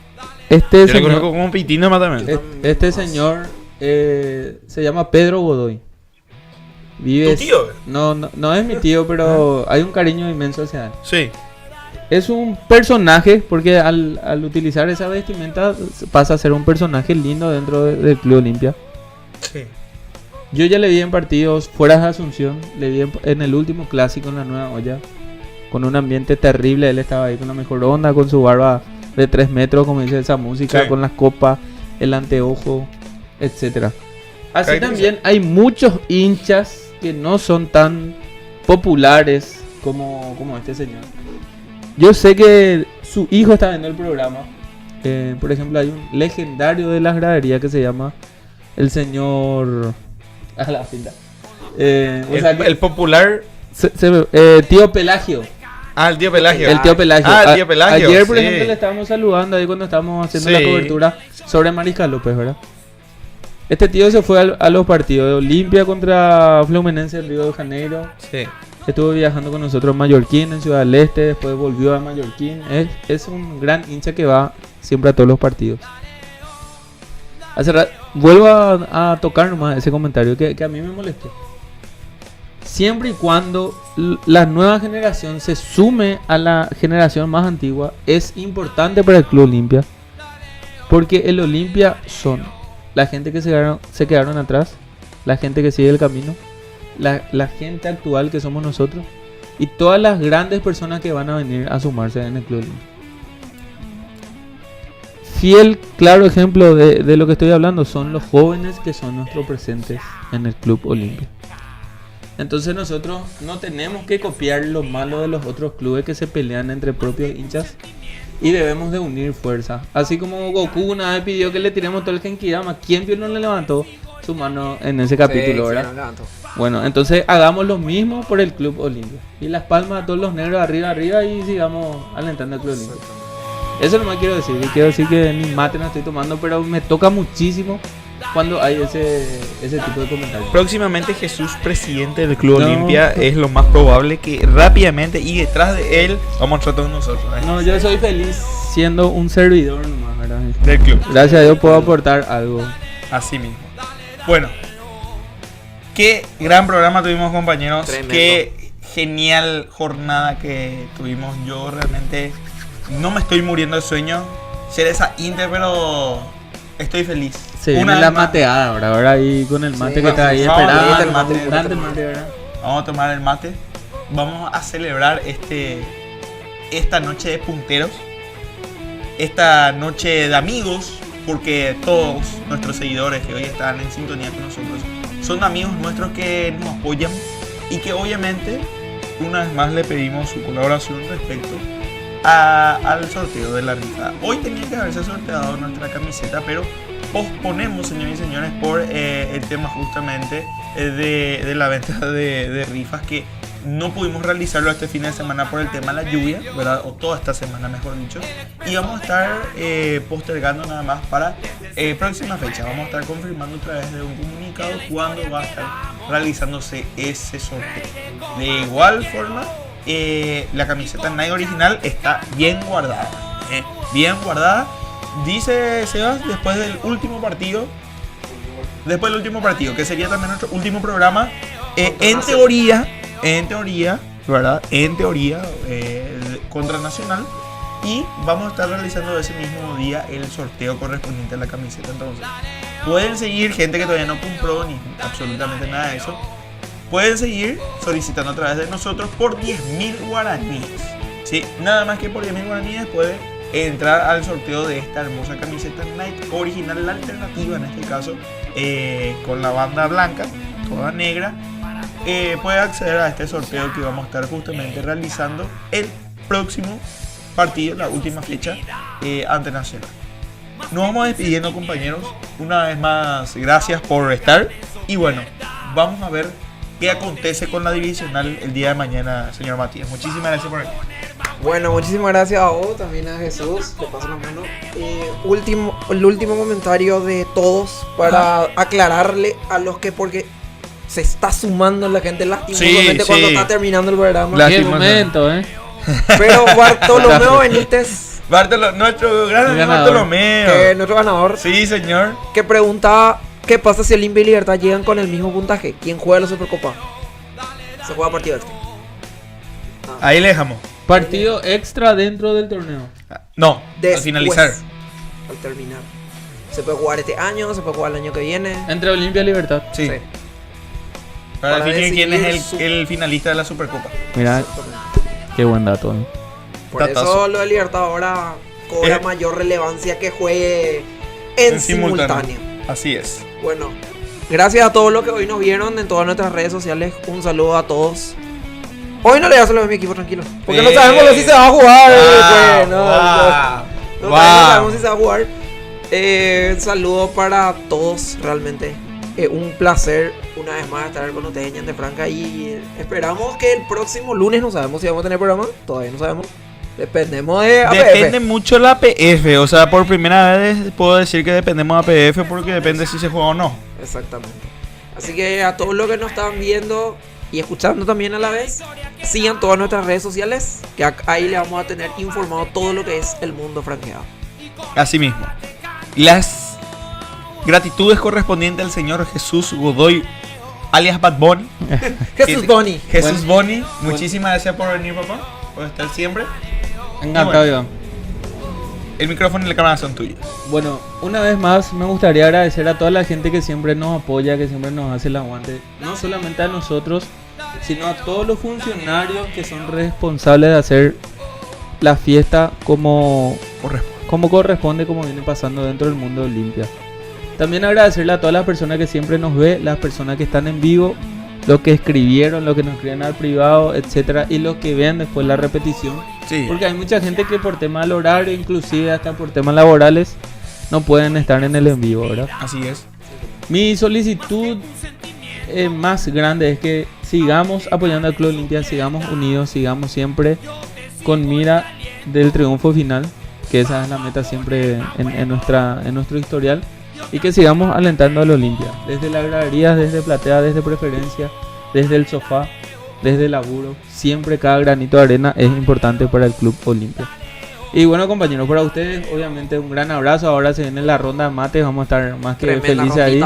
Yo le conozco como Pitín nomás también. Este señor se llama Pedro Godoy. Vive. ¿Tu tío? No es mi tío, pero hay un cariño inmenso hacia él. Sí. Es un personaje, porque al utilizar esa vestimenta pasa a ser un personaje lindo dentro del Club Olimpia. Sí. Yo ya le vi en partidos fuera de Asunción, le vi en el último clásico en la Nueva Olla, con un ambiente terrible. Él estaba ahí con la mejor onda, con su barba de 3 metros, como dice esa música, Sí. con las copas, el anteojo, etcétera. Así también hay muchos hinchas que no son tan populares como este señor. Yo sé que su hijo está viendo el programa. Por ejemplo, hay un legendario de las graderías que se llama el señor... Ah, la pinta. El popular... Tío Pelagio. Ah, el tío Pelagio. El tío Pelagio. Ah, el tío Pelagio. Ayer, por sí. ejemplo, le estábamos saludando ahí cuando estábamos haciendo Sí. la cobertura sobre Mariscal López, ¿verdad? Este tío se fue a los partidos de Olimpia contra Fluminense en Río de Janeiro. Sí. Estuvo viajando con nosotros en Mallorquín, en Ciudad del Este, después volvió a Mallorquín. Es un gran hincha que va siempre a todos los partidos. Vuelvo a tocar nomás ese comentario que a mí me molestó. Siempre y cuando la nueva generación se sume a la generación más antigua, es importante para el Club Olimpia. Porque el Olimpia son la gente que se quedaron atrás, la gente que sigue el camino, la gente actual que somos nosotros y todas las grandes personas que van a venir a sumarse en el Club Olimpia. Fiel, claro ejemplo de lo que estoy hablando son los jóvenes que son nuestros presentes en el Club Olimpia. Entonces nosotros no tenemos que copiar lo malo de los otros clubes que se pelean entre propios hinchas y debemos de unir fuerza. Así como Goku una vez pidió que le tiremos todo el Genkidama, ¿quién no le levantó su mano en ese capítulo, Sí, verdad? sí, levantó. Bueno, entonces hagamos lo mismo por el Club Olimpia. Y las palmas a todos los negros arriba y sigamos alentando al Club Olimpia. Eso no me quiero decir. Y quiero decir que ni mate no estoy tomando, pero me toca muchísimo cuando hay ese tipo de comentarios. Próximamente Jesús, presidente del Club Olimpia, es lo más probable que rápidamente y detrás de él vamos a estar todos nosotros. No, yo soy feliz siendo un servidor nomás, ¿verdad? Del club. Gracias a Dios puedo aportar algo. Así mismo. Bueno, qué gran programa tuvimos, compañeros. Tremendo. Qué genial jornada que tuvimos. Yo realmente no me estoy muriendo de sueño ser esa Inter, pero estoy feliz. Se viene la mateada ahora ahí con el mate que está ahí esperando. El mate, ¿Verdad? Vamos a tomar el mate. Vamos a celebrar esta noche de punteros. Esta noche de amigos. Porque todos nuestros seguidores que hoy están en sintonía con nosotros son amigos nuestros que nos apoyan. Y que obviamente una vez más le pedimos su colaboración respecto al sorteo de la rifa. Hoy tenía que haberse sorteado nuestra camiseta, pero posponemos, señores y señores, por el tema justamente de la venta de rifas, que no pudimos realizarlo este fin de semana por el tema de la lluvia, ¿verdad? O toda esta semana, mejor dicho. Y vamos a estar postergando nada más para próxima fecha. Vamos a estar confirmando a través de un comunicado cuándo va a estar realizándose ese sorteo. De igual forma, la camiseta Nike original está bien guardada. Bien guardada. Dice Sebas, después del último partido, que sería también nuestro último programa, en teoría, ¿verdad? En teoría, contra Nacional. Y vamos a estar realizando ese mismo día el sorteo correspondiente a la camiseta. Entonces, pueden seguir, gente que todavía no compró ni absolutamente nada de eso, pueden seguir solicitando a través de nosotros por 10.000 guaraníes. ¿Sí? Nada más que por 10.000 guaraníes pueden entrar al sorteo de esta hermosa camiseta Nike original, la alternativa en este caso, con la banda blanca, toda negra. Puede acceder a este sorteo que vamos a estar justamente realizando el próximo partido, la última fecha, ante Nacional. Nos vamos despidiendo, compañeros. Una vez más, gracias por estar. Y bueno, vamos a ver qué acontece con la divisional el día de mañana, señor Matías. Muchísimas gracias por venir. Bueno, muchísimas gracias a vos, también a Jesús, que pasa la mano. El último comentario de todos para aclararle a los que, porque se está sumando la gente lastimosamente cuando está terminando el programa. Qué momento, Pero Bartolomeo Benítez, nuestro gran Bartolomeo, nuestro ganador, sí señor, que preguntaba qué pasa si Olimpia y Libertad llegan con el mismo puntaje. ¿Quién juega la Supercopa? Se juega partido extra. Ahí le dejamos. Partido extra dentro del torneo. No, después, al finalizar. Al terminar. Se puede jugar este año, se puede jugar el año que viene. Entre Olimpia y Libertad. Sí. Para definir quién es el finalista de la Supercopa. Mira, qué buen dato. Por eso lo de Libertad ahora cobra mayor relevancia que juegue en simultáneo. Así es. Bueno, gracias a todos los que hoy nos vieron en todas nuestras redes sociales. Un saludo a todos. Hoy no le voy a saludar a mi equipo, tranquilo. Porque no sabemos si se va a jugar. No sabemos si se va a jugar. Un saludo para todos, realmente. Un placer una vez más estar con ustedes en Ñante Franca. Y esperamos que el próximo lunes, no sabemos si vamos a tener programa. Todavía no sabemos. Dependemos de APF. Depende mucho la APF. O sea, por primera vez puedo decir que dependemos de APF porque depende si se juega o no. Exactamente. Así que a todos los que nos están viendo y escuchando también a la vez, sigan todas nuestras redes sociales, que ahí le vamos a tener informado todo lo que es el mundo franqueado. Así mismo. Las gratitudes correspondientes al señor Jesús Godoy, alias Bad Bunny. Jesús Bunny. Jesús Bunny, muchísimas gracias por venir, papá, por estar siempre. Encantado, Iván. El micrófono y la cámara son tuyos. Bueno, una vez más me gustaría agradecer a toda la gente que siempre nos apoya, que siempre nos hace el aguante. No solamente a nosotros, sino a todos los funcionarios que son responsables de hacer la fiesta como corresponde, como viene pasando dentro del mundo de Olimpia. También agradecerle a todas las personas que siempre nos ven, las personas que están en vivo, los que escribieron, los que nos escriben al privado, etcétera, y los que ven después la repetición. Sí. Porque hay mucha gente que por tema del horario, inclusive hasta por temas laborales, no pueden estar en el en vivo, ¿verdad? Así es. Mi solicitud más grande es que sigamos apoyando al Club Olimpia, sigamos unidos, sigamos siempre con mira del triunfo final, que esa es la meta siempre en nuestro historial, y que sigamos alentando al Olimpia, desde la gradería, desde platea, desde preferencia, desde el sofá, desde el laburo. Siempre cada granito de arena es importante para el Club Olimpia. Y bueno, compañeros, para ustedes obviamente un gran abrazo. Ahora se viene la ronda de mates, vamos a estar más que felices ahí.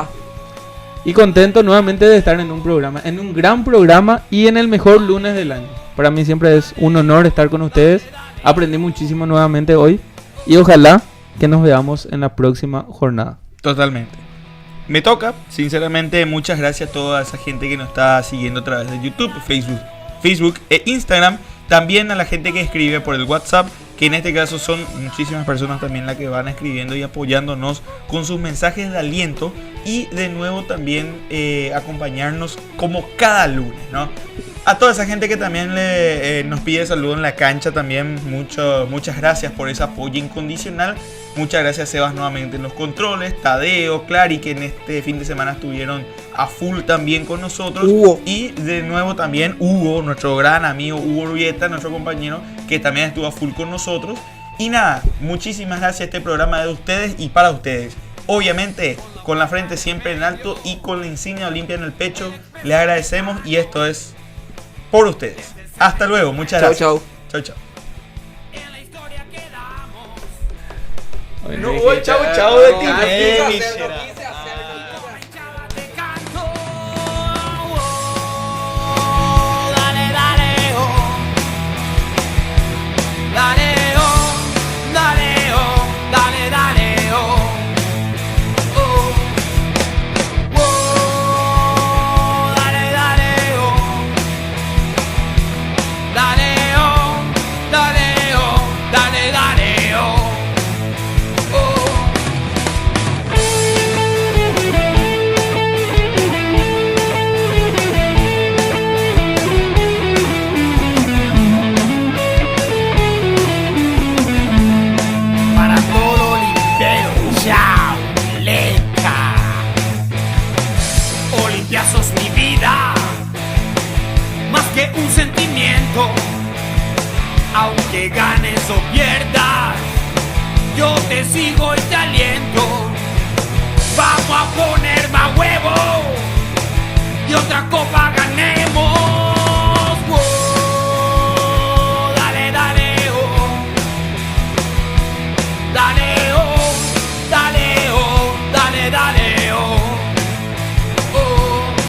Y contento nuevamente de estar en un programa, en un gran programa y en el mejor lunes del año. Para mí siempre es un honor estar con ustedes. Aprendí muchísimo nuevamente hoy y ojalá que nos veamos en la próxima jornada. Totalmente. Me toca, sinceramente, muchas gracias a toda esa gente que nos está siguiendo a través de YouTube, Facebook e Instagram. También a la gente que escribe por el WhatsApp, que en este caso son muchísimas personas también las que van escribiendo y apoyándonos con sus mensajes de aliento. Y de nuevo también acompañarnos como cada lunes, ¿no? A toda esa gente que también nos pide saludo en la cancha también, muchas gracias por ese apoyo incondicional. Muchas gracias, Sebas, nuevamente en los controles. Tadeo, Clary, que en este fin de semana estuvieron a full también con nosotros. Hugo. Y de nuevo también Hugo, nuestro gran amigo Hugo Urbieta, nuestro compañero, que también estuvo a full con nosotros. Y nada, muchísimas gracias a este programa de ustedes y para ustedes. Obviamente, con la frente siempre en alto y con la insignia Olimpia en el pecho, les agradecemos y esto es por ustedes. Hasta luego, muchas gracias. Chau. Chau, chau. No hubo chau chau de ti. Sos mi vida, más que un sentimiento. Aunque ganes o pierdas, yo te sigo y te aliento. Vamos a poner más huevos.